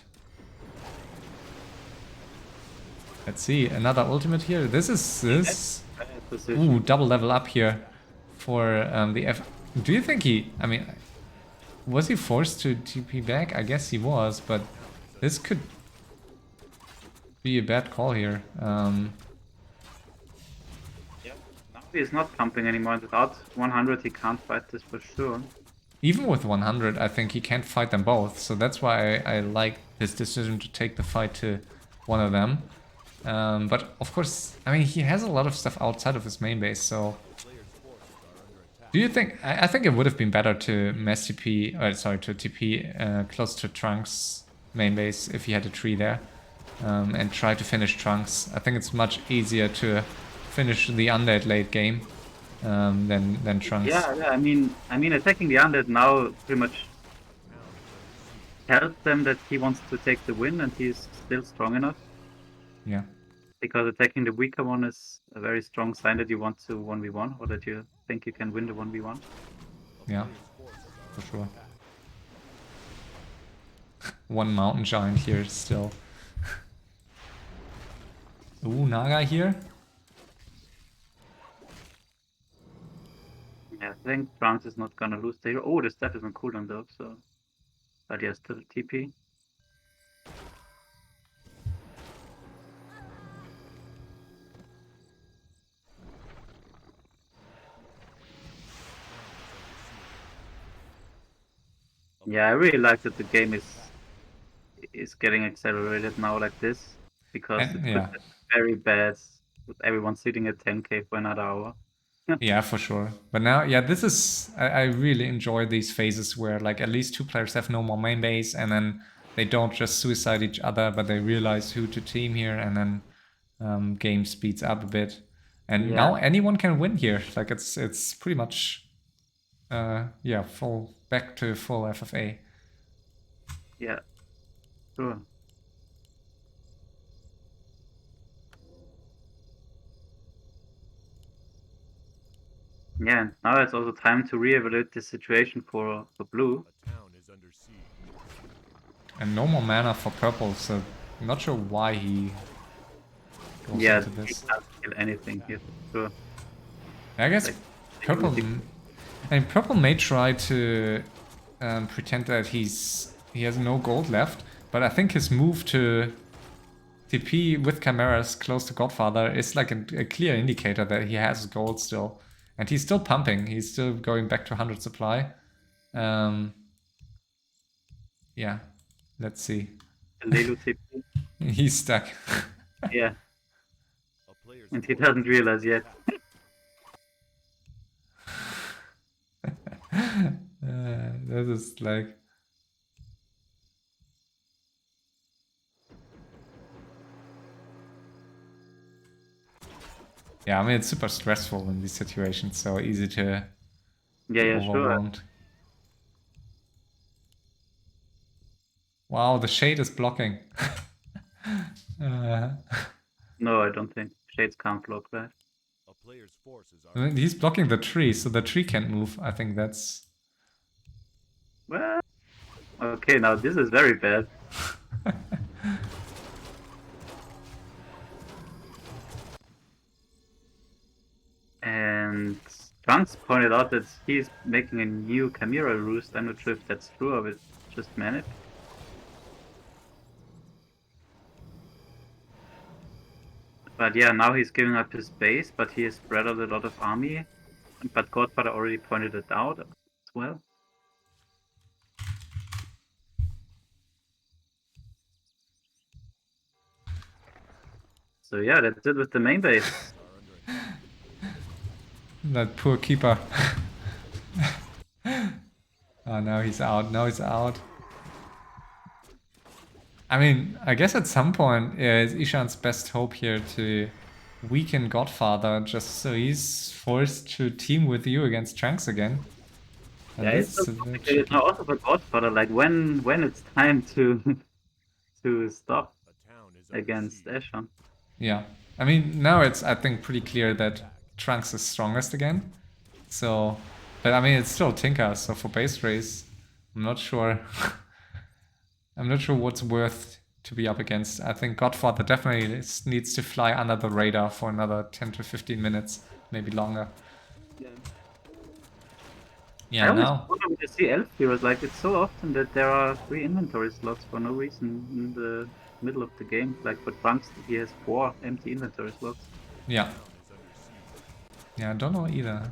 let's see, another ultimate here. This is ooh, double level up here for the F. Do you think he, I mean, was he forced to TP back? I guess he was, but this could be a bad call here. He's not pumping anymore. Without 100, he can't fight this for sure. Even with 100, I think he can't fight them both. So that's why I like this decision to take the fight to one of them. But of course, I mean, he has a lot of stuff outside of his main base. So do you think? I think it would have been better to mass TP, to TP close to Trunks' main base if he had a tree there, and try to finish Trunks. I think it's much easier to finish the undead late game than Trunks. Yeah. I mean, attacking the undead now pretty much tells them that he wants to take the win, and he's still strong enough. Yeah. Because attacking the weaker one is a very strong sign that you want to 1v1, or that you think you can win the 1v1. Yeah, for sure. One mountain giant here still. Ooh, Naga here. Yeah, I think France is not gonna lose the hero. Oh, the staff is on cooldown though, so. But yeah, still TP. Yeah, I really like that the game is getting accelerated now like this, because it could Yeah. get very bad with everyone sitting at 10k for another hour. Yeah, for sure. But now, yeah, this is... I really enjoy these phases where like at least two players have no more main base, and then they don't just suicide each other, but they realize who to team here, and then game speeds up a bit. And now anyone can win here. Like it's pretty much yeah, back to full FFA. Yeah, sure. Yeah, and now it's also time to reevaluate the situation for blue. And no more mana for purple, so I'm not sure why he goes Yeah, into he this. can't kill anything here for sure. I guess Like, purple. really- And purple may try to pretend that he has no gold left, but I think his move to TP with Chimeras close to Godfather is like a clear indicator that he has gold still, and he's still pumping. He's still going back to 100 supply. Yeah, let's see. Lelu TP. He's stuck. Yeah, A player's and he forces doesn't realize yet. This is like. Yeah, I mean, it's super stressful in these situations, so easy to Yeah, be yeah, sure. overwhelmed. Wow, the shade is blocking. No, I don't think Shades can't block that. a player's forces I are mean, he's blocking the tree, so the tree can't move. I think that's. Well, okay, now this is very bad. And Trunks pointed out that he's making a new Chimera roost. I'm not sure if that's true or it's just managed. But yeah, now he's giving up his base, but he has spread out a lot of army. But Godfather already pointed it out as well. So yeah, that's it with the main base. That poor keeper. Oh, now he's out. Now he's out. I mean, I guess at some point it's Ishan's best hope here to weaken Godfather just so he's forced to team with you against Trunks again. And Yeah, this it's so is a bit complicated tricky. now also for Godfather, like when it's time to to stop a town is under against siege. Eshan. Yeah. I mean, now it's, I think, pretty clear that Trunks is strongest again. So, but I mean, it's still Tinker, so for base race, I'm not sure. I'm not sure what's worth to be up against. I think Godfather definitely needs to fly under the radar for another 10 to 15 minutes, maybe longer. Yeah. I Yeah, always now. wonder when I see elf heroes, like it's so often that there are 3 inventory slots for no reason in the middle of the game. Like for Trunks, he has 4 empty inventory slots. Yeah. Town is under siege. Yeah, I don't know either.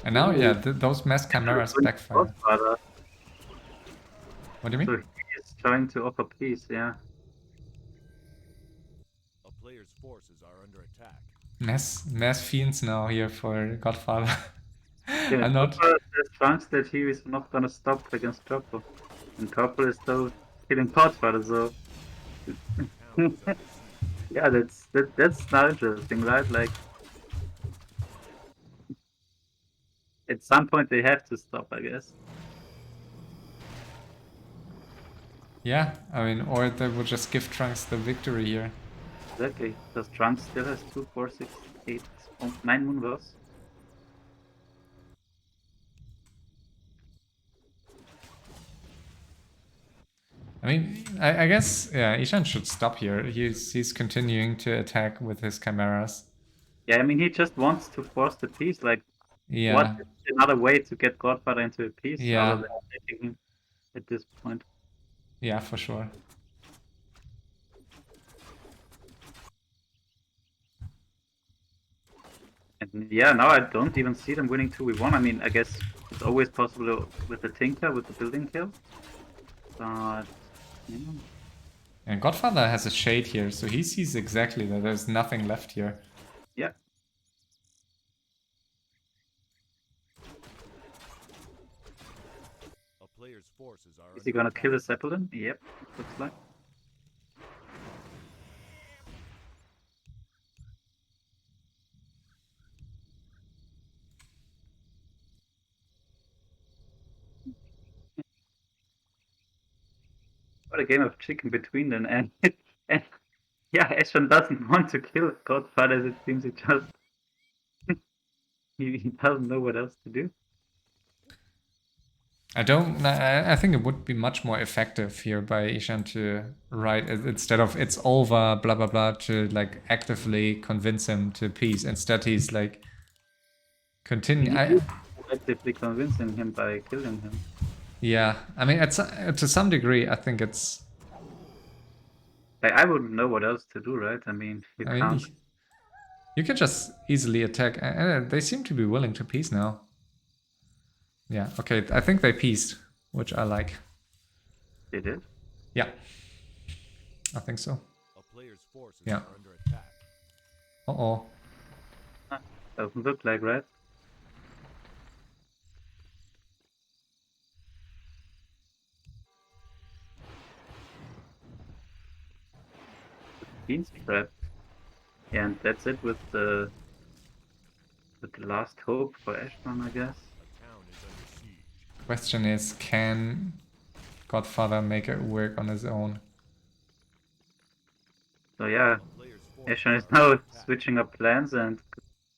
And now, yeah, those mass chimeras backfire. Godfather, What do you so mean? he is trying to offer peace, yeah. A player's forces are under attack. Mass fiends now here for Godfather. Yeah, I'm not. Godfather says Trunks that he is not gonna stop against Purple. And Purple is still killing Godfather, so Town is under siege. yeah, that's now interesting, right? Like at some point they have to stop, I guess. Yeah, I mean, or they will just give Trunks the victory here. Exactly. Because Trunks still has 2, 4, 6, 8, 9 moonverse. I mean, I guess, yeah, Ishan should stop here. He's continuing to attack with his chimeras. Yeah, I mean he just wants to force the peace. Like, what Yeah, is another way to get Godfather into a peace other yeah, than attacking him at this point? yeah, for sure. And yeah, now I don't even see them winning 2v1. I mean, I guess it's always possible with the Tinker, with the building kill. But, yeah. And Godfather has a shade here, so he sees exactly that there's nothing left here. Yeah. A player's forces are Is he under gonna attack. kill the Zeppelin? Yep, looks like. What a game of chicken between them, and and yeah, Eshan doesn't want to kill Godfather. As it seems he just he doesn't know what else to do. I think it would be much more effective here by Eshan to write instead of it's over, blah blah blah, to like actively convince him to peace. Instead, he's like continue. You actively convincing him by killing him. Yeah, I mean, to some degree, I think it's. Like, I wouldn't know what else to do, right? I mean, you I mean, can't. you can just easily attack. They seem to be willing to peace now. Yeah, okay, I think they peaced, which I like. They did. Yeah, I think so. A player's forces Yeah. are under attack. Uh-oh. Doesn't look like red. Bean spread. Yeah, and that's it with the last hope for Eshan, I guess. A town is under siege. Question is, can Godfather make it work on his own? So yeah, A player's forces Eshan is are under now attack. switching up plans and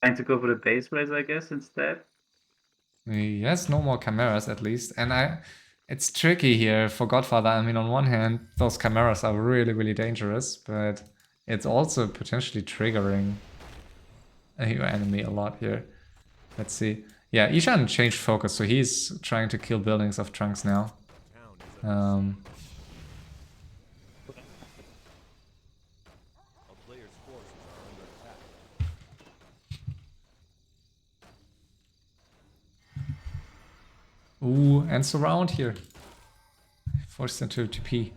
trying to go for the base race, I guess, instead. He has no more chimeras at least, and it's tricky here for Godfather. I mean, on one hand, those chimeras are really, really dangerous, but it's also potentially triggering your enemy a lot here. Let's see. Yeah, Ishan changed focus, so he's trying to kill buildings of Trunks now. A town is under siege. A player's forces are under attack. Ooh, and surround here. Forced into TP.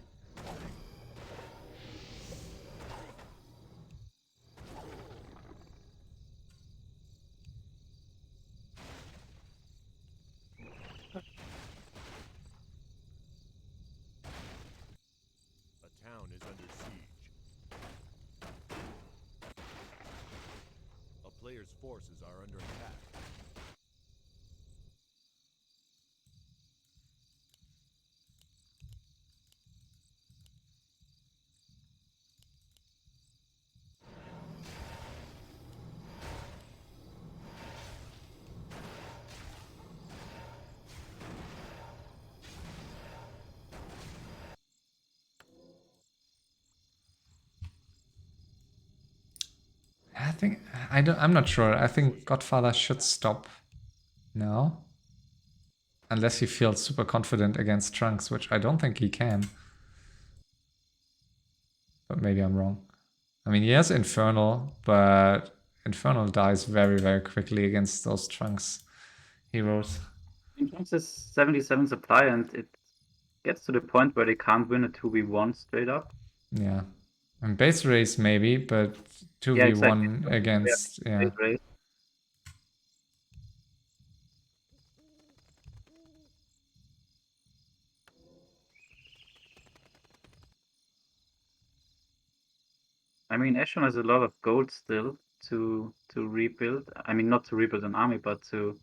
A town is under siege. A player's forces are under attack. I'm not sure. I think Godfather should stop now. Unless he feels super confident against Trunks, which I don't think he can. But maybe I'm wrong. I mean, he has Infernal, but Infernal dies very, very quickly against those Trunks heroes. Trunks is 77 supply, and it gets to the point where they can't win a 2v1 straight up. Yeah. And base race maybe, but 2v1 Yeah, exactly. against, yeah. Base race. I mean, Eshan has a lot of gold still to rebuild. I mean, not to rebuild an army, but to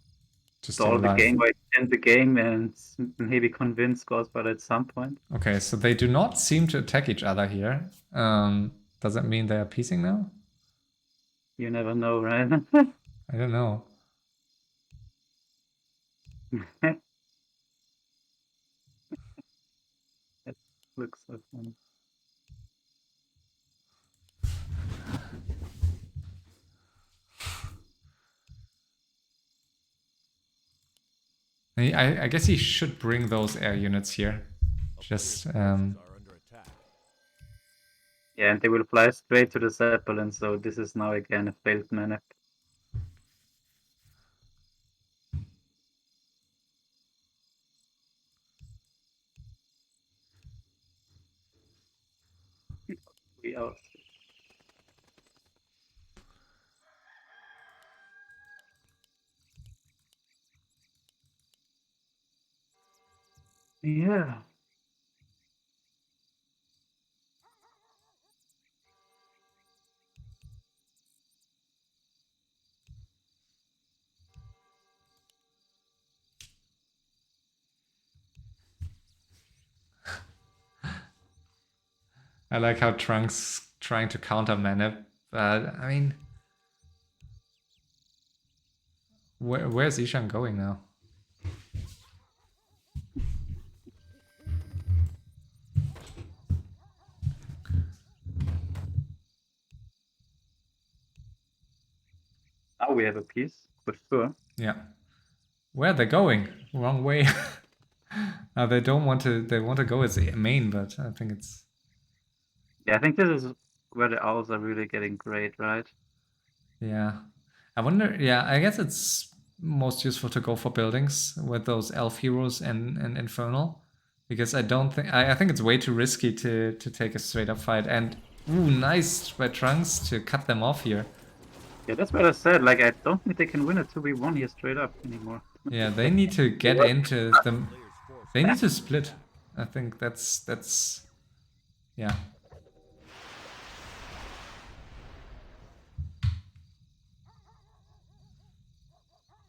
To stay stall the alive. game, or end the game, and maybe convince Godfather at some point. Okay, so they do not seem to attack each other here. Does that mean they are piecing now? You never know, right? I don't know. That looks so funny. I guess he should bring those air units here. Just, Forces are under attack. Yeah, and they will fly straight to the Zeppelin, so this is now again a failed manip. We are. Yeah. I like how Trunks trying to counter Manip, but I mean, where's Ishan going now? have a piece, for sure. Yeah. Where are they going? Wrong way. They don't want to. They want to go as a main, but I think it's. Yeah, I think this is where the owls are really getting great, right? Yeah. I wonder. Yeah, I guess it's most useful to go for buildings with those elf heroes and infernal, because I don't think. I think it's way too risky to take a straight up fight. And ooh, nice by Trunks to cut them off here. Yeah, that's what I said. Like, I don't think they can win a 2v1 here straight up anymore. Yeah, they need to get into them. They need to split. I think that's. Yeah.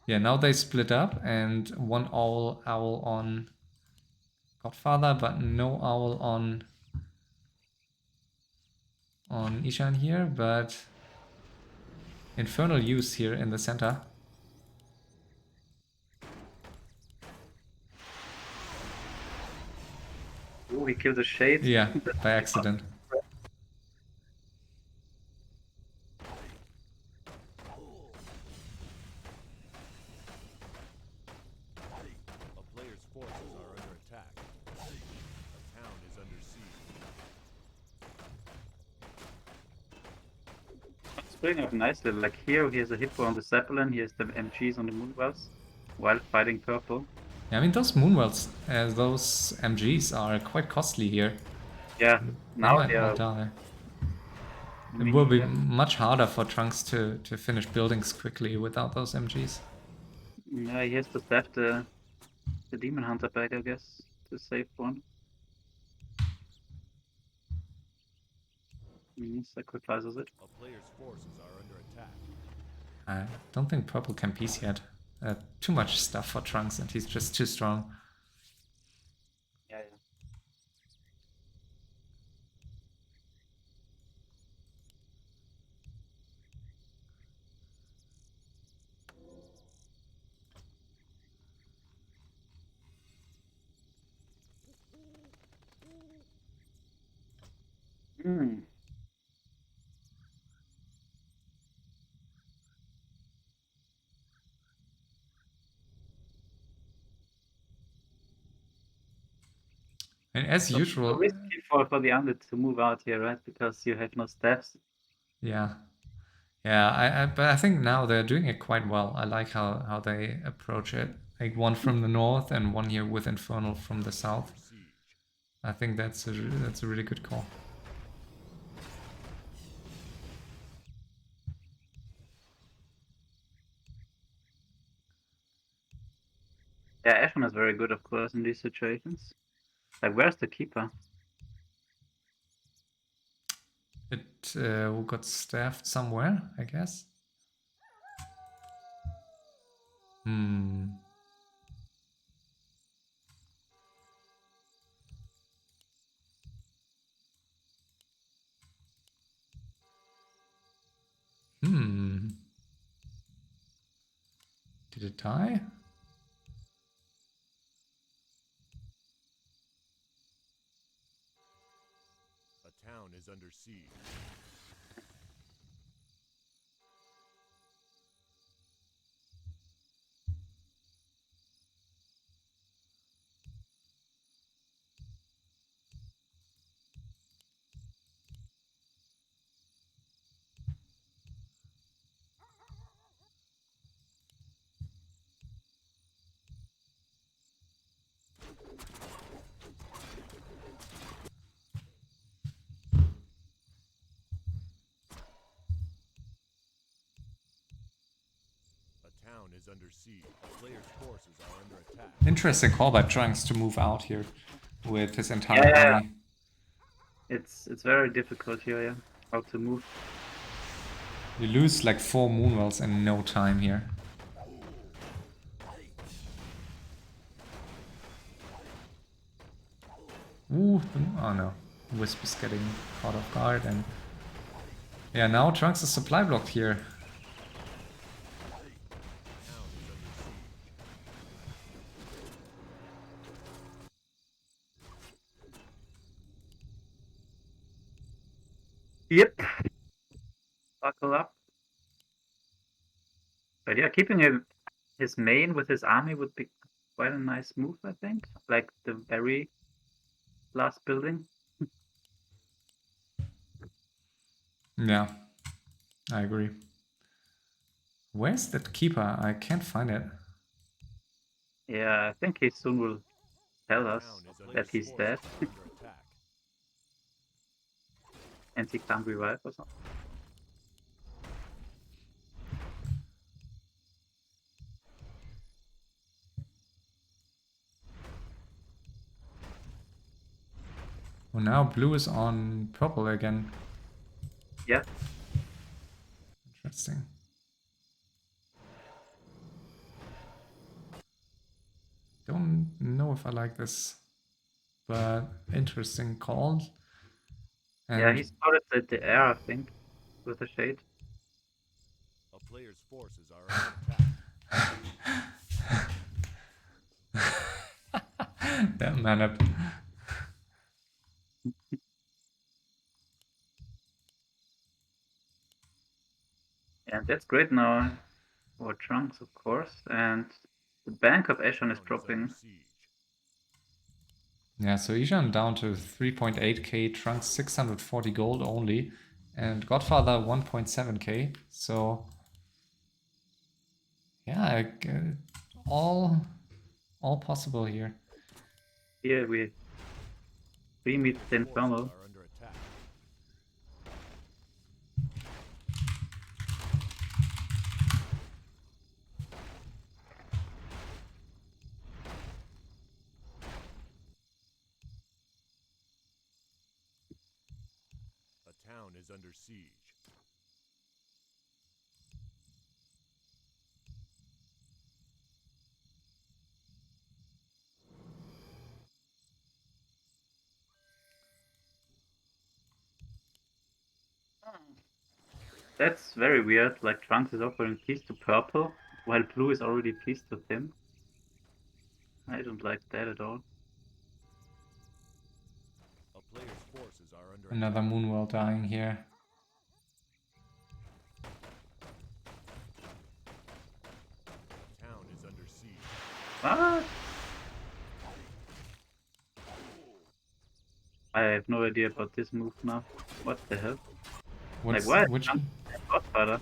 Yeah, now they split up and one owl on Godfather, but no owl on Eshan here, but Infernal use here in the center. Oh, he killed a shade. Yeah, by accident. A player's forces are under attack. A town is under siege. It's playing up nicely. Like here, he has a hippo on the Zeppelin, he has the MGs on the Moonwells, while fighting purple. Yeah, I mean, those Moonwells, those MGs are quite costly here. Yeah, They now might they all are. die. I It mean, will be yeah. much harder for Trunks to finish buildings quickly without those MGs. Yeah, he has to stab the Demon Hunter back, I guess, to save one. He sacrifices it. A player's forces are under attack. I don't think purple can piece yet. Too much stuff for Trunks and he's just too strong. Yeah, yeah. Hmm. And as So usual, risky for the undead to move out here, right? Because you have no steps. yeah. Yeah, but I think now they're doing it quite well. I like how they approach it. Like one from the north and one here with Infernal from the south. Siege. I think that's a really good call. Yeah, Eshan is very good, of course, in these situations. Like, where's the keeper? It got staffed somewhere, I guess. Hmm. Hmm. Did it die? A town is under siege. A town is under siege. A player's forces are under attack. Interesting call by Trunks to move out here with his entire Yeah. army. It's very difficult here, yeah. How to move. You lose like 4 Moonwells in no time here. Ooh, oh no. Wisp is getting caught off guard and... Yeah, now Trunks is supply blocked here. Yep. Buckle up. yeah, keeping his main with his army would be quite a nice move, I think. Like the very last building. Yeah, I agree. Where's that keeper? I can't find it. Yeah, I think he soon will tell us Town is under that he's dead forces are under attack. and he can't revive or something. Oh, now blue is on purple again. Yeah, Interesting. Don't know if I like this, but interesting call. And yeah, he started the air, I think, with the shade. A player's forces are under attack. that man up. And that's great now for Trunks, of course. And the bank of Eshan is Town is dropping. under siege. Yeah, so Eshan down to 3.8k, Trunks 640 gold only, and Godfather 1.7k. So yeah, all possible here. Here we 3 meets the Forces Infernal. are under attack. A town is under siege. That's very weird. Like Trunks is offering peace to purple, while blue is already pleased with him. I don't like that at all. A player's forces are under Another attack. Moonwell dying here. A town is under siege. What? I have no idea about this move now. What the hell? What's, Like what? which? Godfather.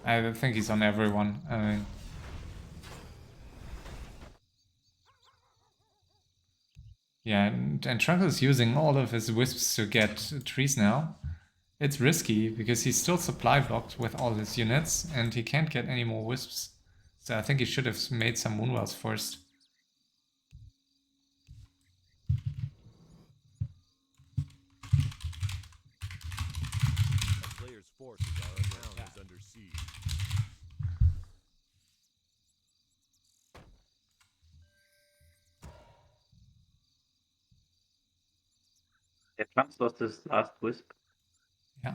I think he's on everyone. I mean, yeah, and Trunks is using all of his wisps to get trees now. It's risky because he's still supply blocked with all his units and he can't get any more wisps. So I think he should have made some Moonwells first. A player's forces are under attack. Is under siege. Yeah, Trunks lost his last wisp. Yeah.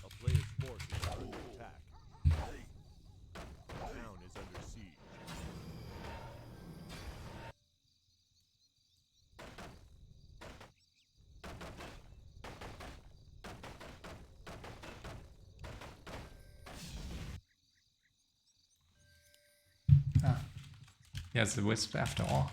A player's forces are under attack. A town is under siege. Ah. He has the wisp after all.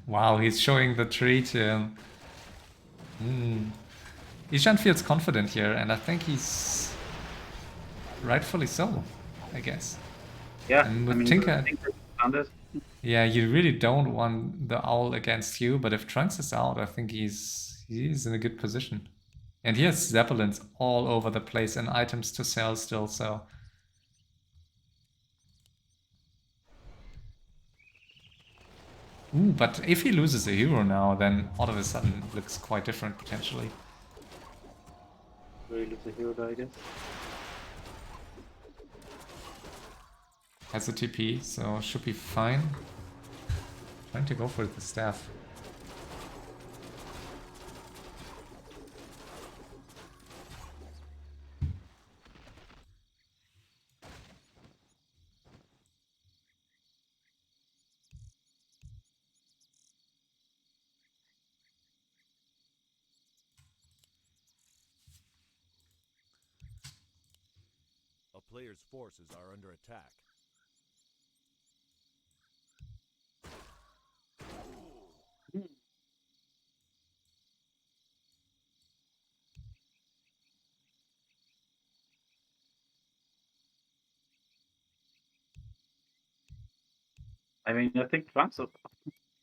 Wow, he's showing the tree to him. Eshan feels confident here, and I think he's rightfully so, I guess. Yeah, And I with mean, Tinker, Tinker found it. yeah, you really don't want the owl against you, but if Trunks is out, I think he's in a good position. And he has Zeppelins all over the place and items to sell still, so... Ooh, but if he loses a hero now, then all of a sudden it looks quite different potentially. Really lose a hero, I guess. has a TP, so should be fine. Trying to go for the staff. A player's forces are under attack. I mean, I think Trunks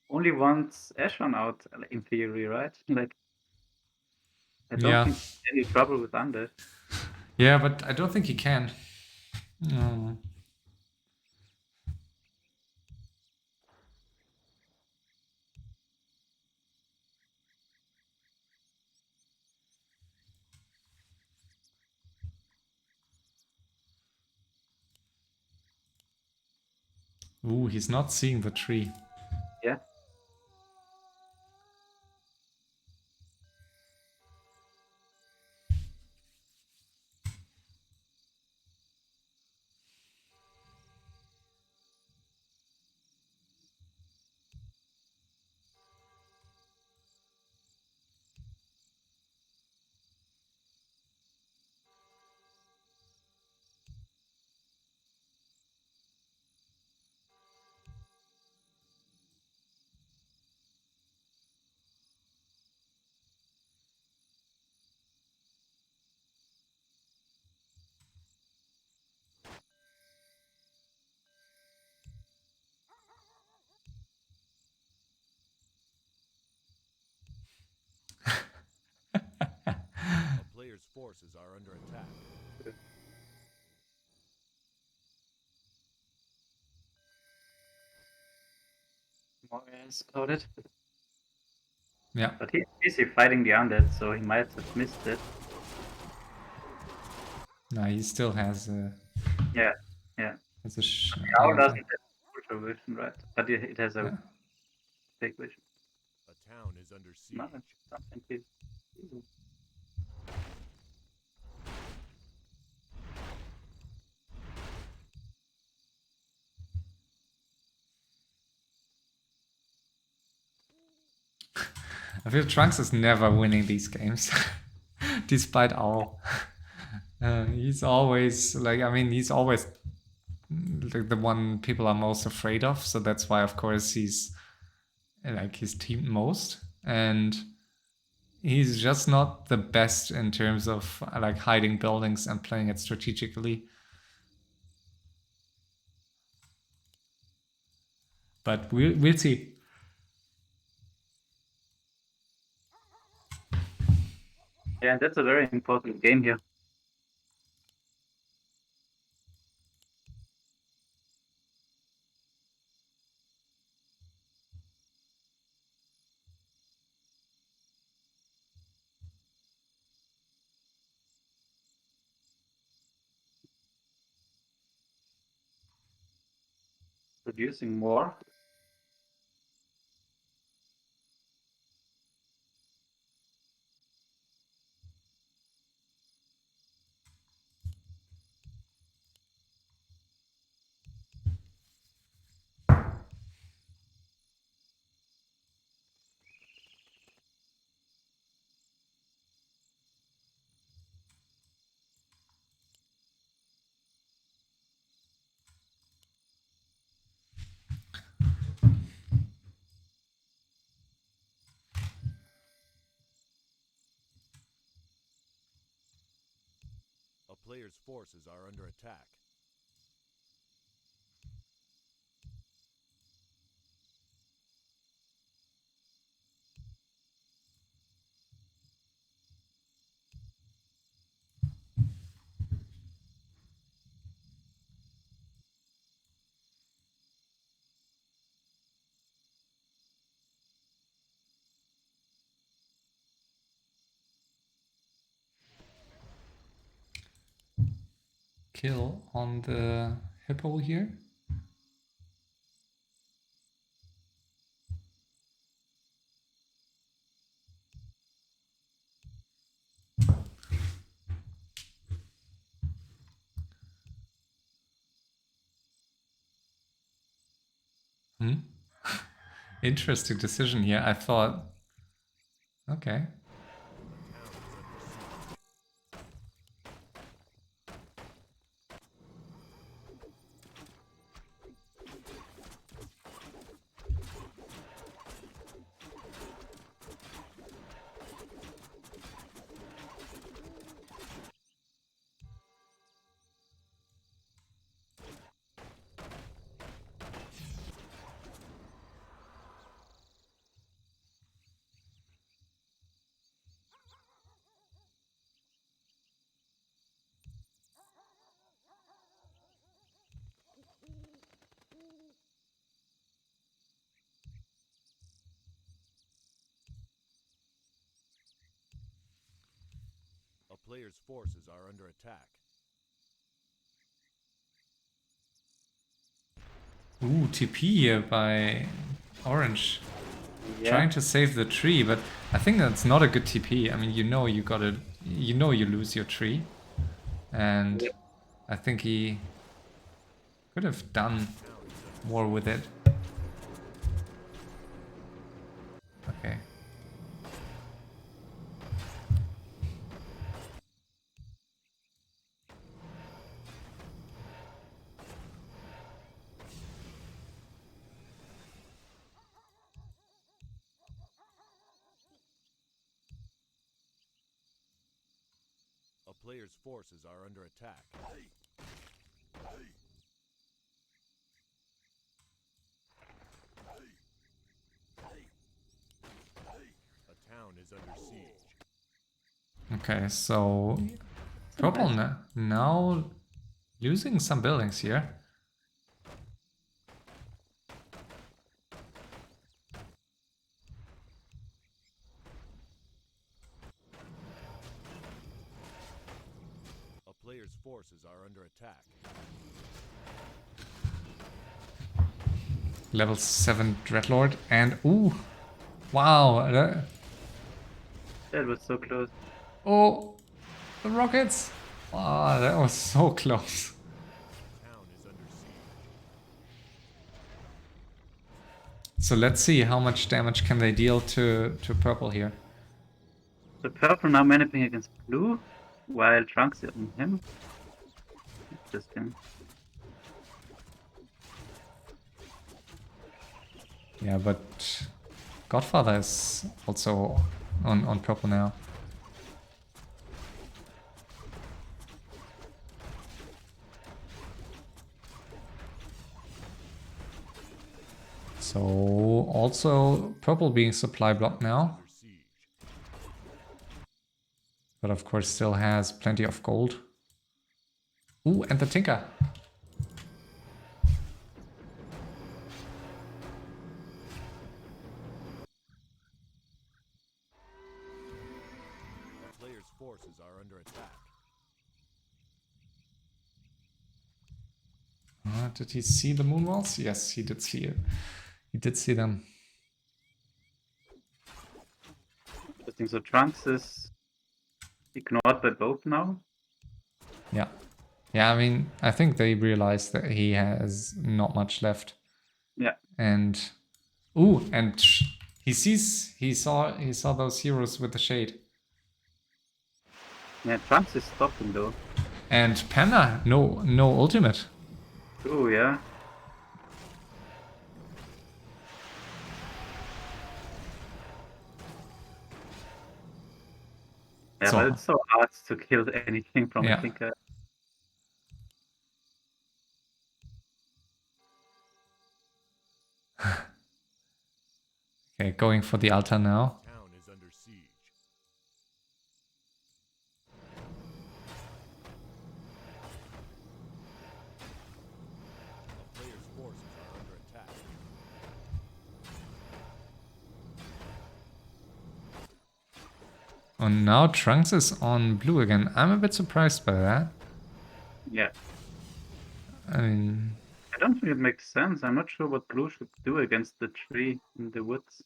only wants Eshan out in theory, right? Like, I don't Yeah. think there's any trouble with Undead. Yeah, but I don't think he can. Ooh, he's not seeing the tree. Yeah. A player's forces are under attack. Moria is scouted. Yeah. But he's busy fighting the Undead, so he might have missed it. No, he still has a. Yeah. Yeah. Has a The owl yeah, doesn't have ultra vision, right? But it has a yeah. big vision. A town is under siege. No, it's something easy. I feel Trunks is never winning these games, despite all. He's always like, I mean, he's always like the one people are most afraid of. So that's why, of course, he's like his team most, and he's just not the best in terms of like hiding buildings and playing it strategically. But we'll see. Yeah, and that's a very important game here. Producing more. A player's forces are under attack. Kill on the hippo here. Hmm? Interesting decision here. I thought, okay. A player's forces are under attack. Ooh, TP here by Orange. Yeah. Trying to save the tree, but I think that's not a good TP. I mean, you know you gotta, you know you lose your tree. And Yeah. I think he could have done more with it. Okay. A player's forces are under attack. A town is under siege. Okay, so purple now losing some buildings here. A player's forces are under attack. Level 7 Dreadlord and ooh, wow, That was so close. oh, the rockets. Wow, that was so close. Town is under siege. So let's see how much damage can they deal to purple here. So purple now managing against blue, while Trunks is on him. Interesting. Yeah, but Godfather is also on purple now. So also purple being supply blocked now, Under siege. but of course still has plenty of gold. Ooh, and the Tinker. A player's forces are under attack. Did he see the moon walls? Yes, he did see it. He did see them. Interesting. So Trunks is ignored by both now. Yeah. Yeah, I mean, I think they realized that he has not much left. Yeah. And ooh, and he saw those heroes with the shade. Yeah, Trunks is stopping though. And Panda, no ultimate. Oh yeah. Yeah, So but it's so hard to kill anything from yeah. a Tinker. Okay, going for the altar now. Town is under siege. A player's forces are under attack. And now Trunks is on blue again. I'm a bit surprised by that. Yeah. I mean, I don't think it makes sense. I'm not sure what blue should do against the tree in the woods.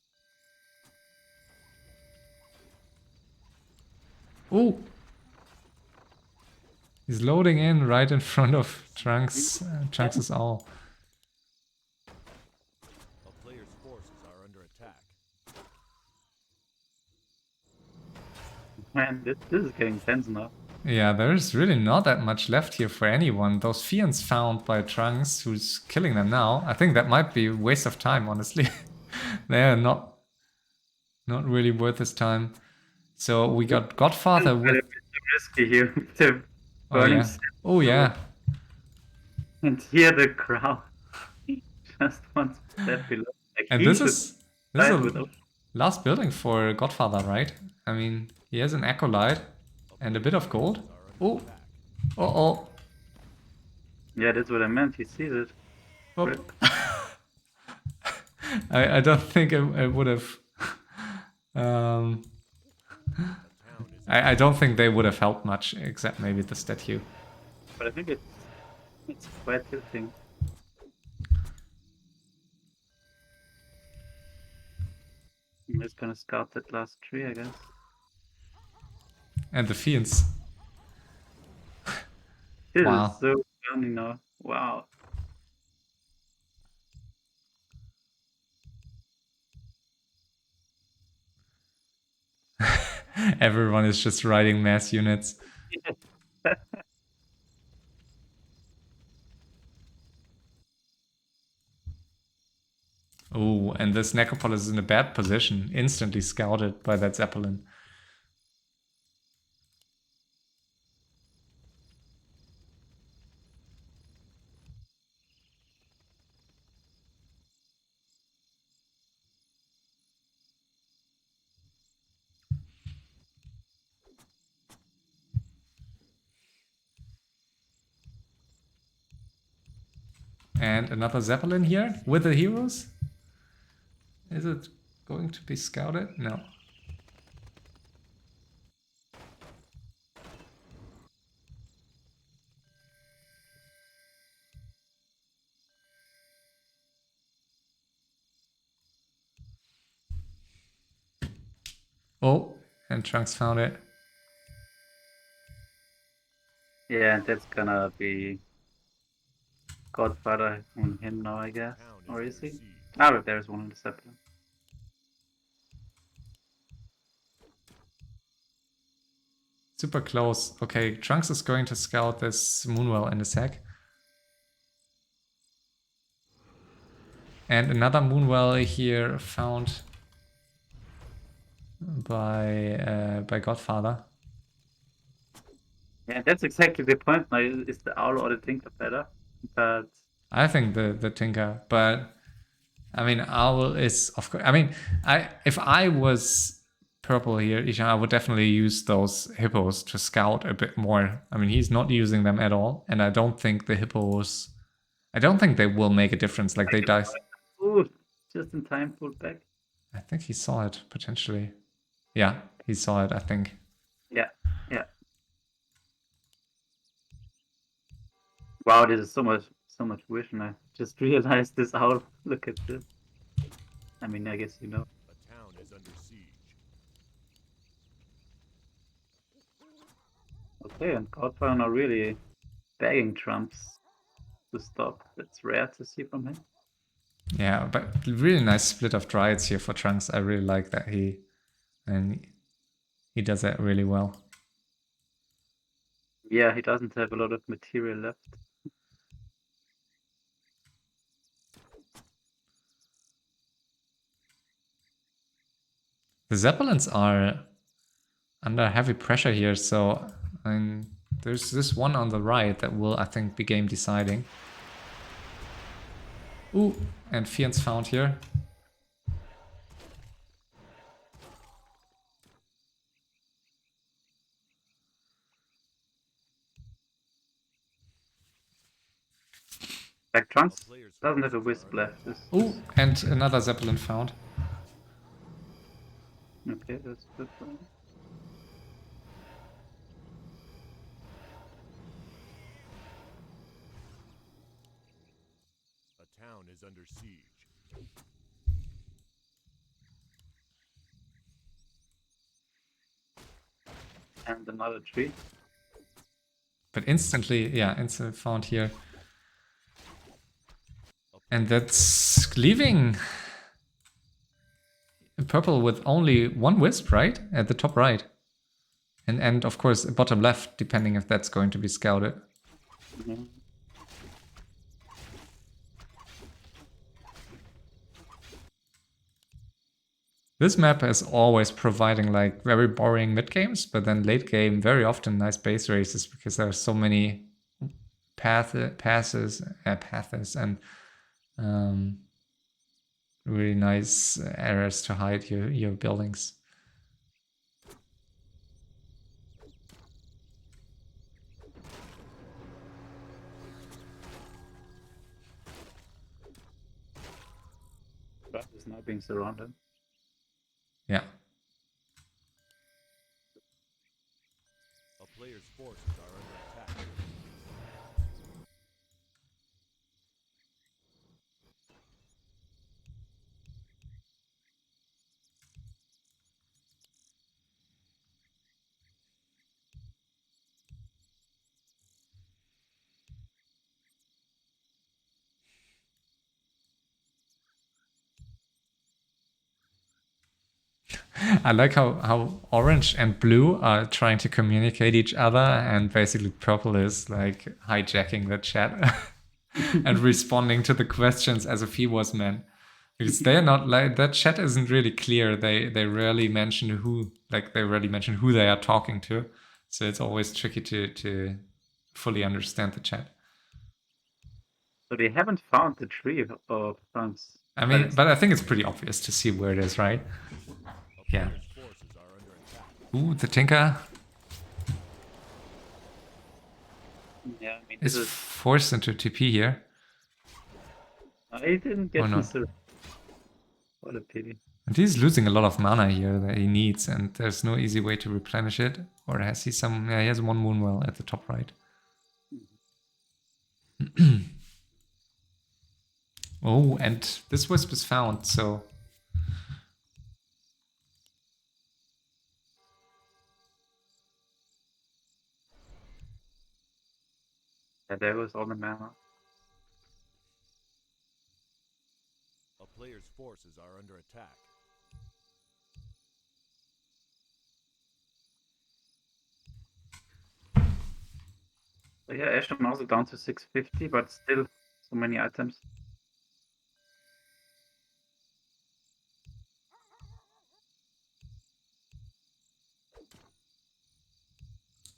oh, he's loading in right in front of Trunks. Trunks' owl. Man, this is getting tense now. Yeah, there's really not that much left here for anyone. Those fiends found by Trunks, who's killing them now. I think that might be a waste of time, honestly. They're not really worth his time. So we got Godfather It's with... a bit risky here with the Oh burning yeah. sands. Oh yeah. And here the crowd just wants to step below. Like And he this should is side a with Ocean. last building for Godfather, right? I mean, he has an acolyte and a bit of gold. Oh, oh, Yeah, that's what I meant. He sees it. oh. Rip. I don't think it would have. I don't think they would have helped much, except maybe the statue. But I think it's quite tilting. I'm just gonna scout that last tree, I guess. And the fiends. This Wow. is so funny now. Wow. Everyone is just riding mass units. Oh, and this necropolis is in a bad position, instantly scouted by that Zeppelin. And another Zeppelin here with the heroes. Is it going to be scouted? No. Oh, and Trunks found it. Yeah, that's gonna be Godfather on him now, I guess. Or is he? Oh, there's one on the Zeppelin. Super close. Okay, Trunks is going to scout this Moonwell in a sec. And another Moonwell here found by Godfather. Yeah, that's exactly the point now. Is the Owl or the Tinker better? But I think the Tinker, but I mean Owl is of course. I mean, if I was purple here, Eshan, I would definitely use those hippos to scout a bit more. I mean, he's not using them at all, and I don't think the hippos. I don't think they will make a difference. Like they die. ooh, just in time, pulled back. I think he saw it potentially. Yeah, he saw it. I think. Yeah, yeah. Wow, this is so much vision. I just realized this Owl. Look at this. I mean, I guess you know. A town is under siege. Okay, and Godfather now really begging Trumps to stop. That's rare to see from him. Yeah, but really nice split of Dryads here for Trunks. I really like that he does that really well. Yeah, he doesn't have a lot of material left. The Zeppelins are under heavy pressure here, so I mean, there's this one on the right that will, I think, be game deciding. Ooh, and Fiends found here. Like Trunks doesn't have a wisp left. Ooh, and another Zeppelin found. Okay, that's good for him. A town is under siege. And another tree. But instantly, yeah, instantly found here. And that's leaving purple with only one wisp, right? At the top right. And of course, bottom left, depending if that's going to be scouted. Mhm. This map is always providing like very boring mid games, but then late game, very often nice base races because there are so many paths and really nice areas to hide your buildings. But is now being surrounded. Yeah. A player's forces are under attack. I like how orange and blue are trying to communicate each other, and basically purple is like hijacking the chat and responding to the questions as if he was man. Because they're not like that chat isn't really clear. They rarely mention who they are talking to. So it's always tricky to fully understand the chat. So they haven't found the tree of France. I mean, but I think it's pretty obvious to see where it is, right? A Yeah. player's forces are under attack. Ooh, the Tinker Yeah, I mean, is this is. forced into TP here. I didn't Or get not. this. What a pity. And he's losing a lot of mana here that he needs, and there's no easy way to replenish it. Or has he some... Yeah, he has one Moonwell at the top right. Oh, and this Wisp is found, so... Yeah, there was all the mana. A player's forces are under attack. So yeah, Eshan also down to 650, but still so many items.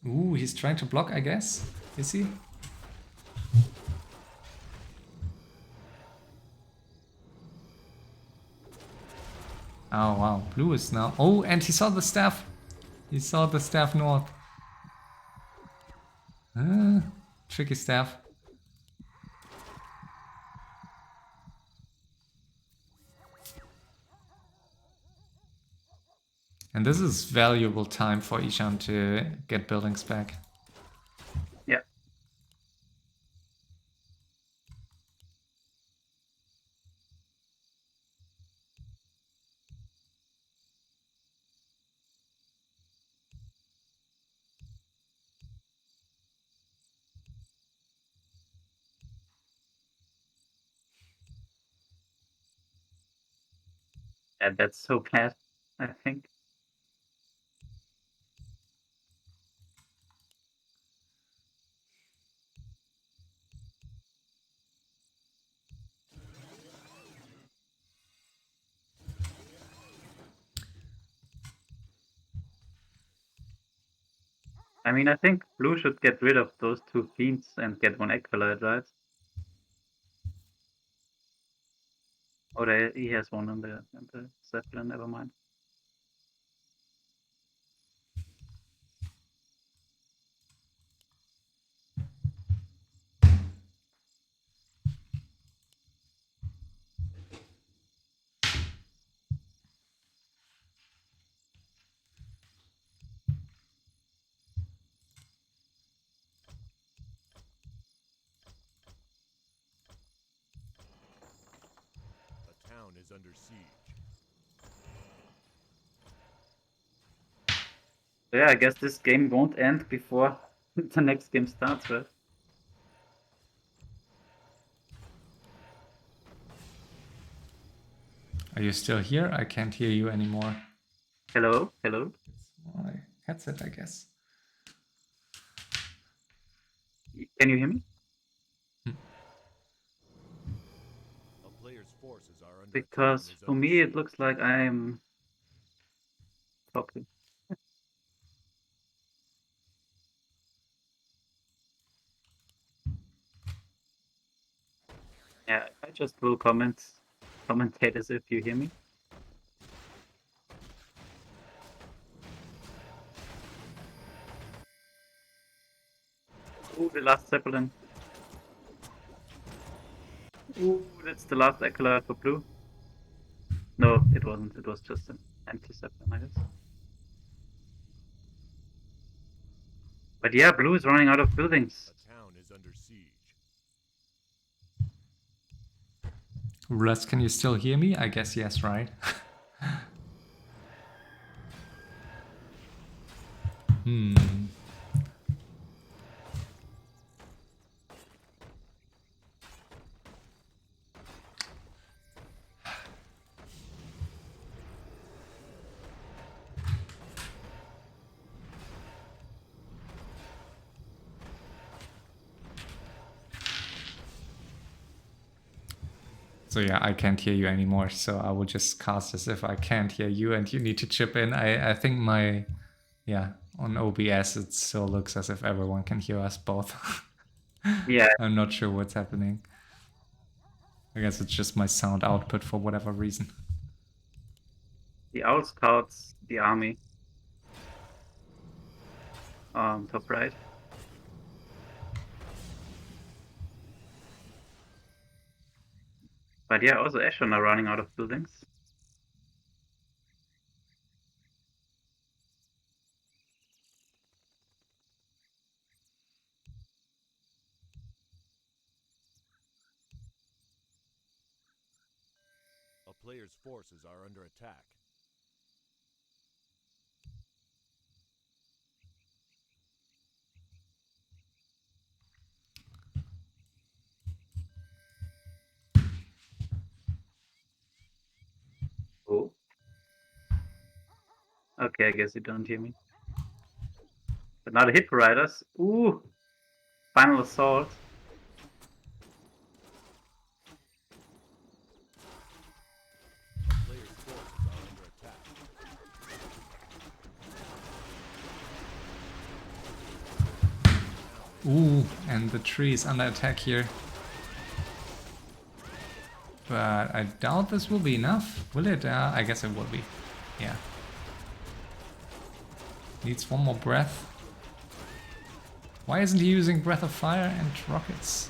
Ooh, he's trying to block, I guess. Is he? Oh, wow. Blue is now... Oh, and he saw the staff. He saw the staff north. Tricky staff. And this is valuable time for Eshan to get buildings back. Yeah. Yeah, that's so bad, I think. I mean, I think blue should get rid of those two fiends and get one Equalite, right? Or he has one on the Zeppelin, never mind. A town is under siege. So yeah, I guess this game won't end before the next game starts, right? Are you still here? I can't hear you anymore. Hello? Hello? headset, I guess. Can you hear me? A player's forces are under Because attack and for is me under it looks like I'm talking. Yeah, I just will commentate as if you hear me. Ooh, the last Zeppelin. Ooh, that's the last acolyte for blue. No, it wasn't. It was just an anti-Zeppelin, I guess. But yeah, blue is running out of buildings. a town is under siege. Russ, can you still hear me? I guess yes, right? So yeah, I can't hear you anymore, so I will just cast as if I can't hear you and you need to chip in. I think my, yeah, on OBS it still looks as if everyone can hear us both. Yeah, I'm not sure what's happening. I guess it's just my sound output for whatever reason. the owl scouts the army. Top right. But yeah, also Eshan are running out of buildings. A player's forces are under attack. Oh. Okay, I guess you don't hear me. But now the hit riders. Ooh, final assault. A player's forces are under attack. Ooh, and the tree is under attack here. But I doubt this will be enough. Will it? I guess it will be. Yeah. Needs one more breath. Why isn't he using Breath of Fire and rockets?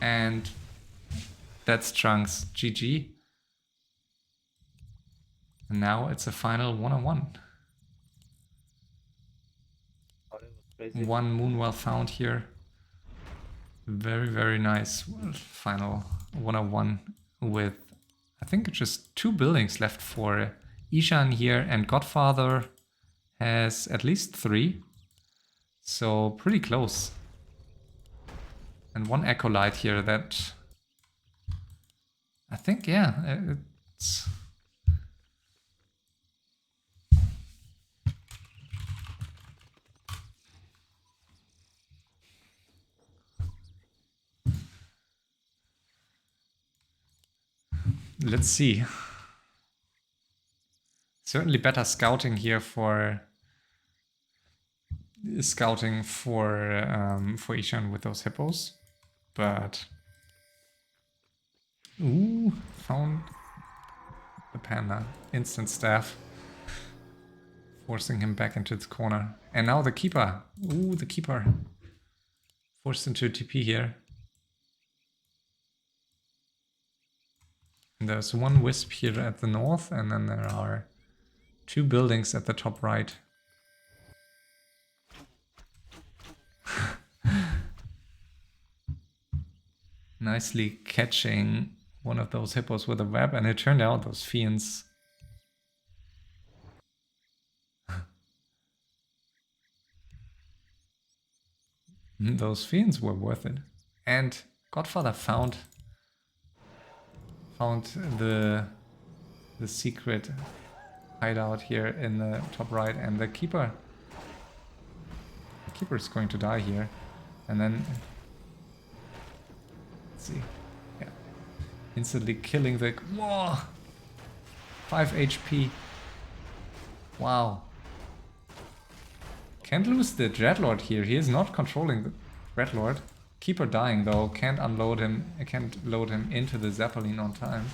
And that's Trunks. GG. And now it's a final 1-on-1. Oh, that was crazy. One moon well found here. Very, very nice final 1-on-1 with, I think, just 2 buildings left for Eshan here, and Godfather has at least 3. So pretty close. And 1 acolyte here that I think, yeah, it's... Let's see. Certainly better scouting here for Eshan with those hippos, but ooh, found the panda, instant staff, forcing him back into the corner, and now the keeper. Ooh, the keeper forced into a TP here. And there's 1 wisp here at the north, and then there are 2 buildings at the top right. Nicely catching one of those hippos with a web, and it turned out those fiends. Those fiends were worth it. And Godfather found the secret hideout here in the top right, and the keeper is going to die here. And then let's see. Yeah. Instantly killing the whoa! 5 HP. Wow. Can't lose the Dreadlord here. He is not controlling the Dreadlord. Keeper dying though, can't unload him, can't load him into the Zeppelin on time.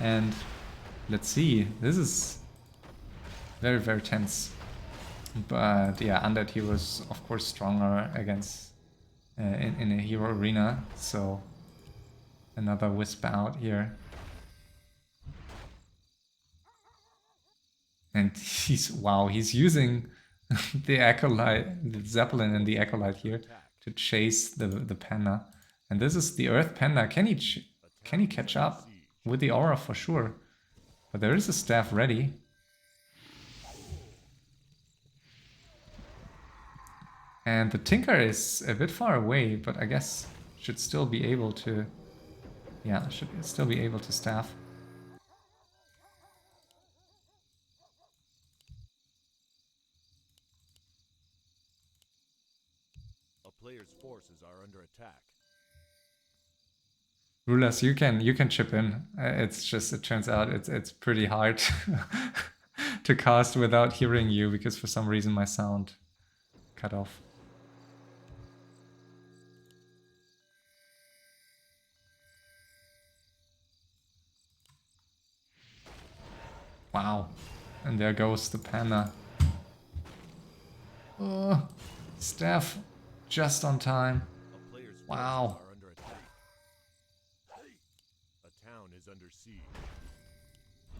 And let's see, this is very, very tense. But yeah, Undead Hero is of course stronger against in a hero arena, so another wisp out here. And he's using the Acolyte, the Zeppelin and the Acolyte here to chase the Panda. And this is the Earth Panda. Can he catch up with the aura for sure? But there is a staff ready. And the Tinker is a bit far away, but I guess should still be able to... Yeah, should still be able to staff. A player's forces are under attack. Rulers, you can chip in. It's just, it turns out it's pretty hard to cast without hearing you, because for some reason my sound cut off. Wow. And there goes the Panda. Oh, staff just on time. A player's forces Wow. are under attack. A town is under siege.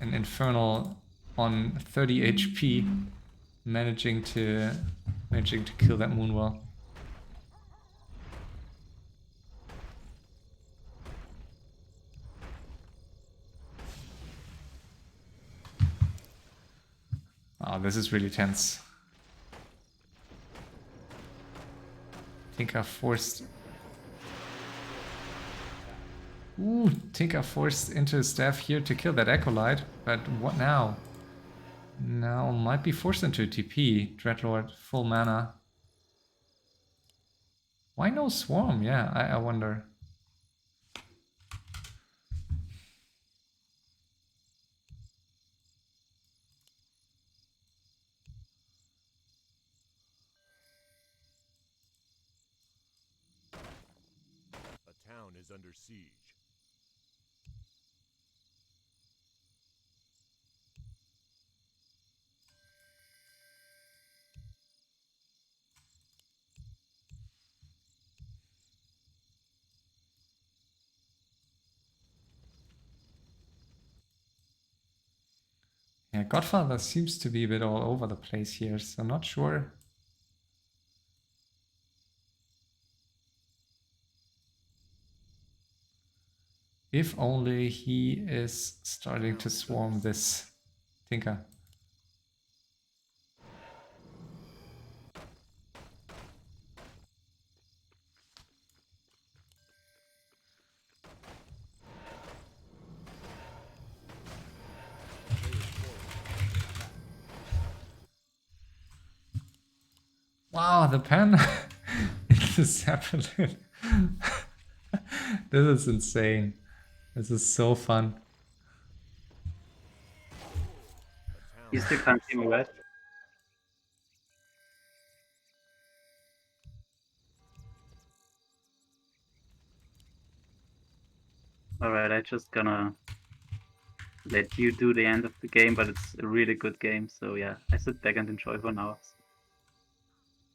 An Infernal on 30 HP, managing to kill that Moonwell. Oh, this is really tense. Tinker forced. Ooh, Tinker forced into staff here to kill that Acolyte, but what now? Now might be forced into a TP. Dreadlord, full mana. Why no Swarm? Yeah, I wonder. A town is under siege. Yeah, Godfather seems to be a bit all over the place here, so not sure. If only he is starting to swarm this Tinker. Wow, the pen into Zeppelin. This is insane. This is so fun. You still can't see me, right? Alright, I just gonna let you do the end of the game, but it's a really good game, so yeah, I sit back and enjoy for now.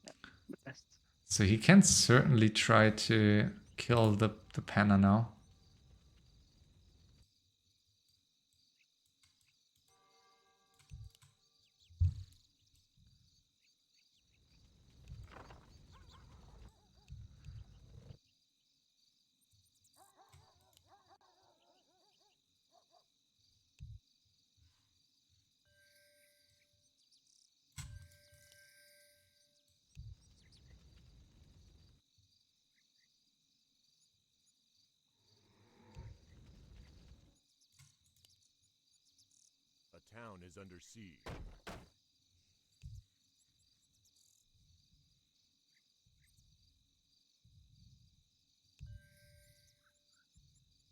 Yeah, the best. So he can certainly try to kill the Panda now. town is under siege.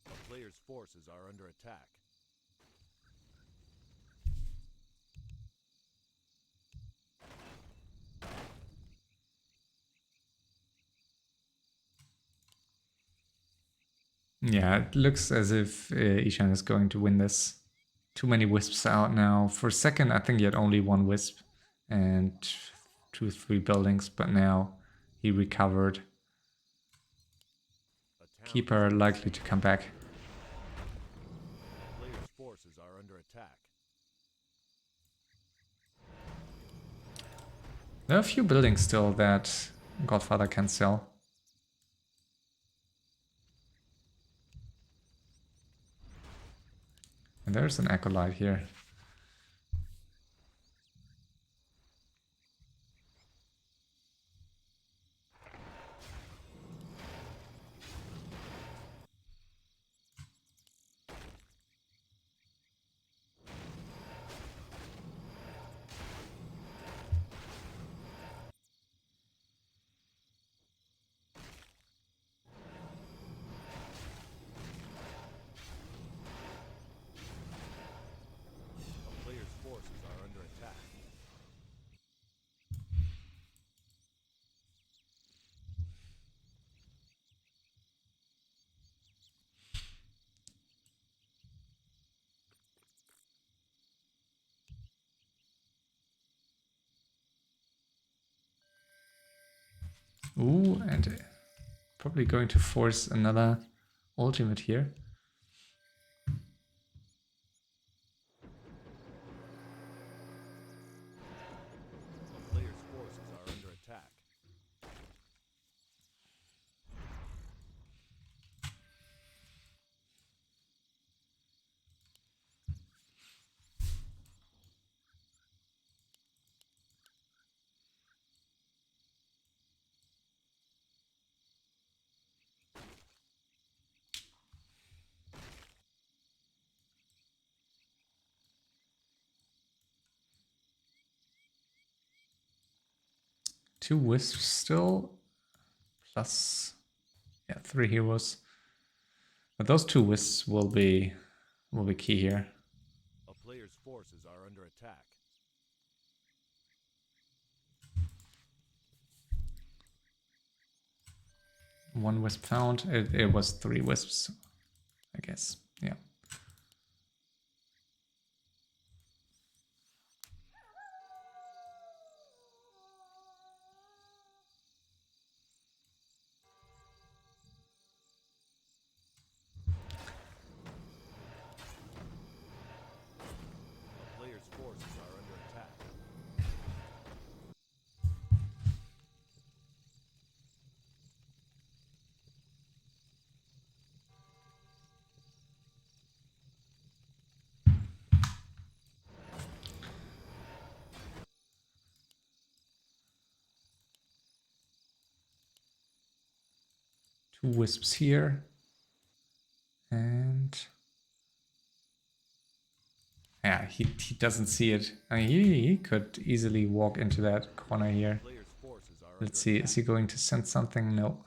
A player's forces are under attack. Yeah, it looks as if Eshan is going to win this. Too many wisps out now. For a second, I think he had only one wisp and 2-3 buildings, but now he recovered. A town Keeper is under likely siege. to come back. A player's forces are under attack. There are a few buildings still that Godfather can sell. And there's an acolyte here. A player's forces are under attack. Ooh, and probably going to force another ultimate here. A player's forces are under attack. Two wisps still, plus 3 heroes. But those two wisps will be key here. A player's forces are under attack. One wisp found. It was 3 wisps, I guess. Yeah. A player's forces are under attack. Two wisps here. And yeah, he doesn't see it. I mean, he could easily walk into that corner here. Player's forces are Let's under see, attack. is he going to send something? No.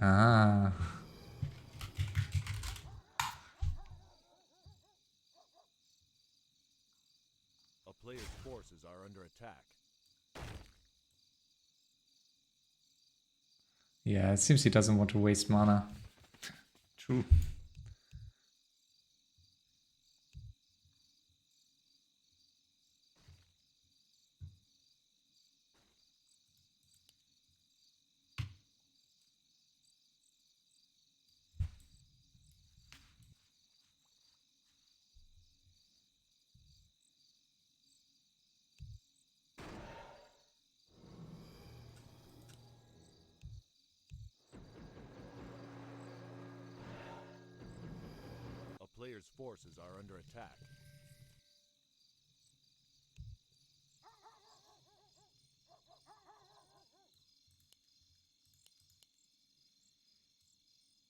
Ah. A player's forces are under attack. Yeah, it seems he doesn't want to waste mana. True. player's forces are under attack.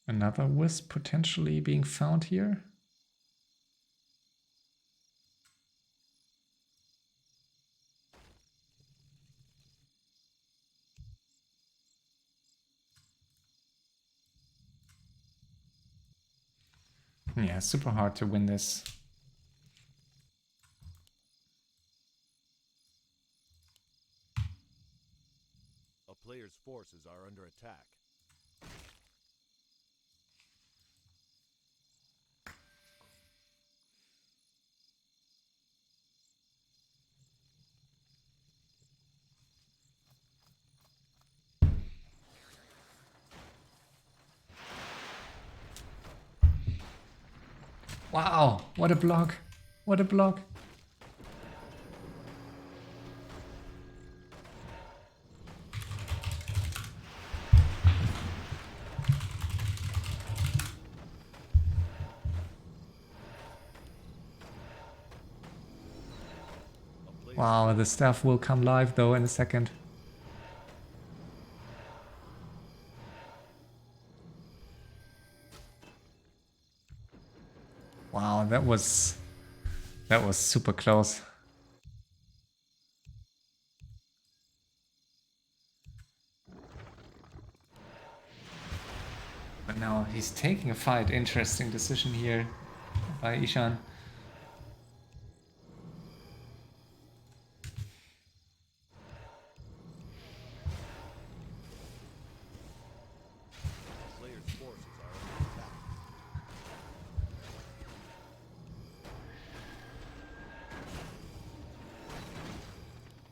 Another wisp potentially being found here. Yeah, super hard to win this. A player's forces are under attack. Wow, what a block. What a block. A player's Wow, the staff will come live though in a second. Wow, that was super close. But now he's taking a fight. Interesting decision here by Eshan. player's forces are under attack.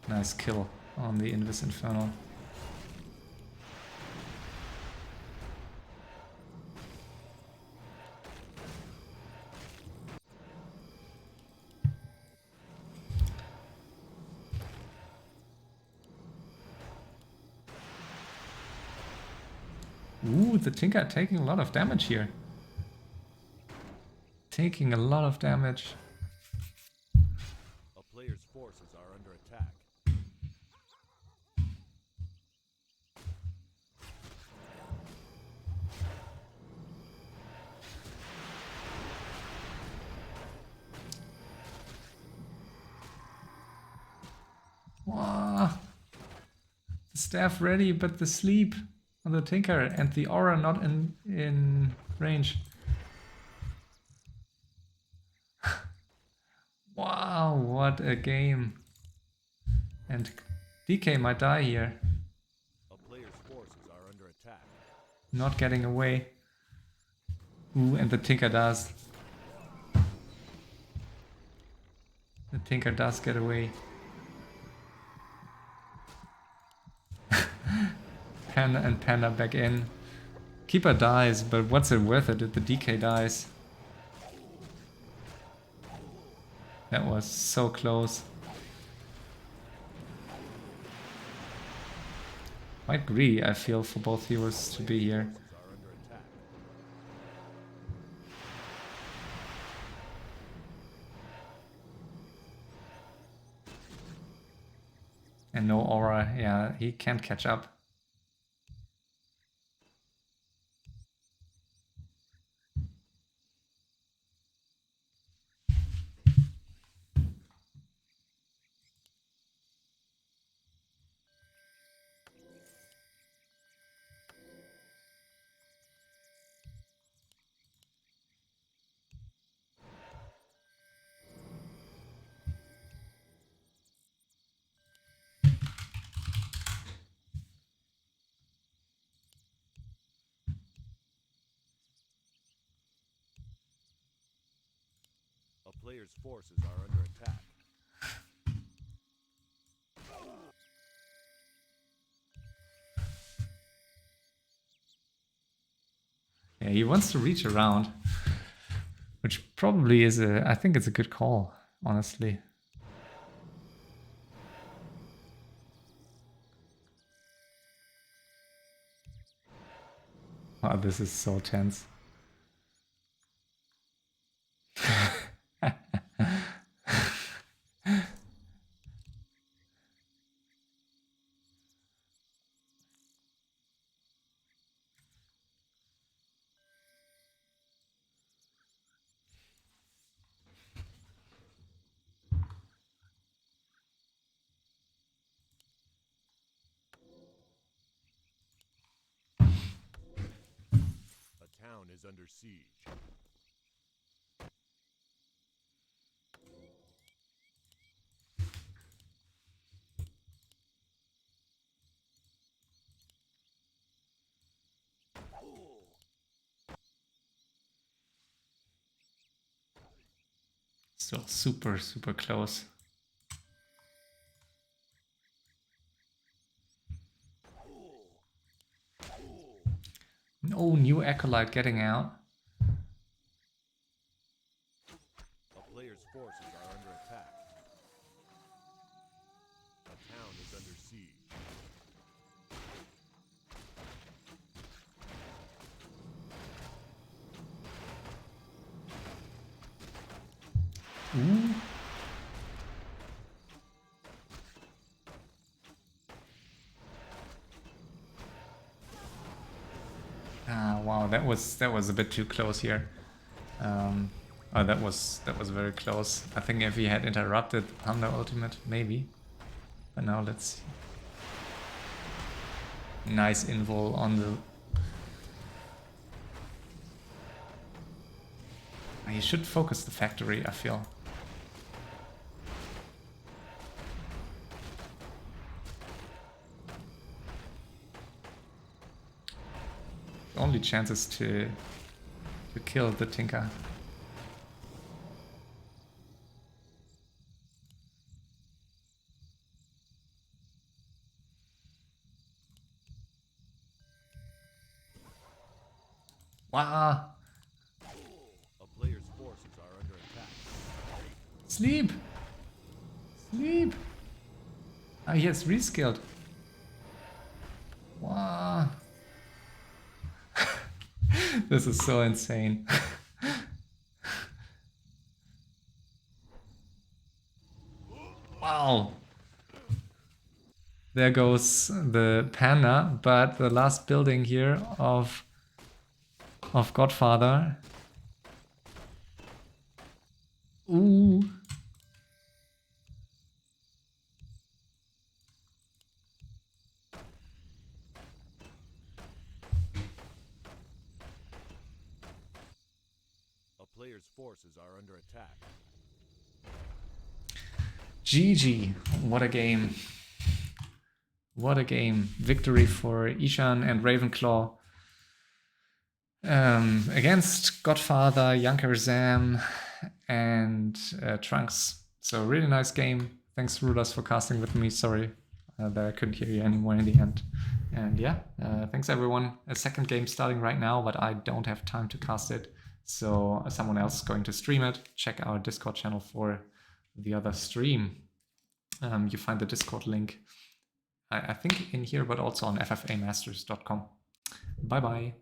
Nice kill on the Invis Infernal. Ooh, the Tinker taking a lot of damage here. Taking a lot of damage. A player's forces are under attack. Wow. The staff ready, but the sleep on the Tinker and the aura not in range. Wow, what a game. And DK might die here. A player's forces are under attack. Not getting away. Ooh, and the Tinker does. The Tinker does get away. Panda and Panda back in. Keeper dies, but what's it worth it if the DK dies? That was so close. Quite greedy, I feel, for both heroes to be here. Forces are under attack. And no aura, yeah, he can't catch up. A player's forces are under attack. Yeah, he wants to reach around. Which probably is I think it's a good call, honestly. Wow, this is so tense. town is under siege. Still super, super close. No, new Acolyte getting out. A player's forces are under attack. A town is under siege. Ooh. Ah, wow, that was a bit too close here. Oh, that was very close. I think if he had interrupted Thunder Ultimate, maybe. But now let's see. Nice invul on the... He should focus the factory, I feel. The only chance is to kill the Tinker. Wow! A player's forces are under attack. Sleep! Sleep! Ah, he has reskilled. Wow! This is so insane. Wow! There goes the panda, but the last building here of Godfather. Ooh! A player's forces are under attack. GG! What a game. What a game. Victory for Eshan and Ravenclaw. Against Godfather, Junkerzam, and Trunks. So really nice game. Thanks Rulers for casting with me. Sorry that I couldn't hear you anymore in the end. And yeah, thanks everyone. A second game starting right now, but I don't have time to cast it. So someone else is going to stream it. Check our Discord channel for the other stream. You find the Discord link, I think in here, but also on ffamasters.com. Bye bye.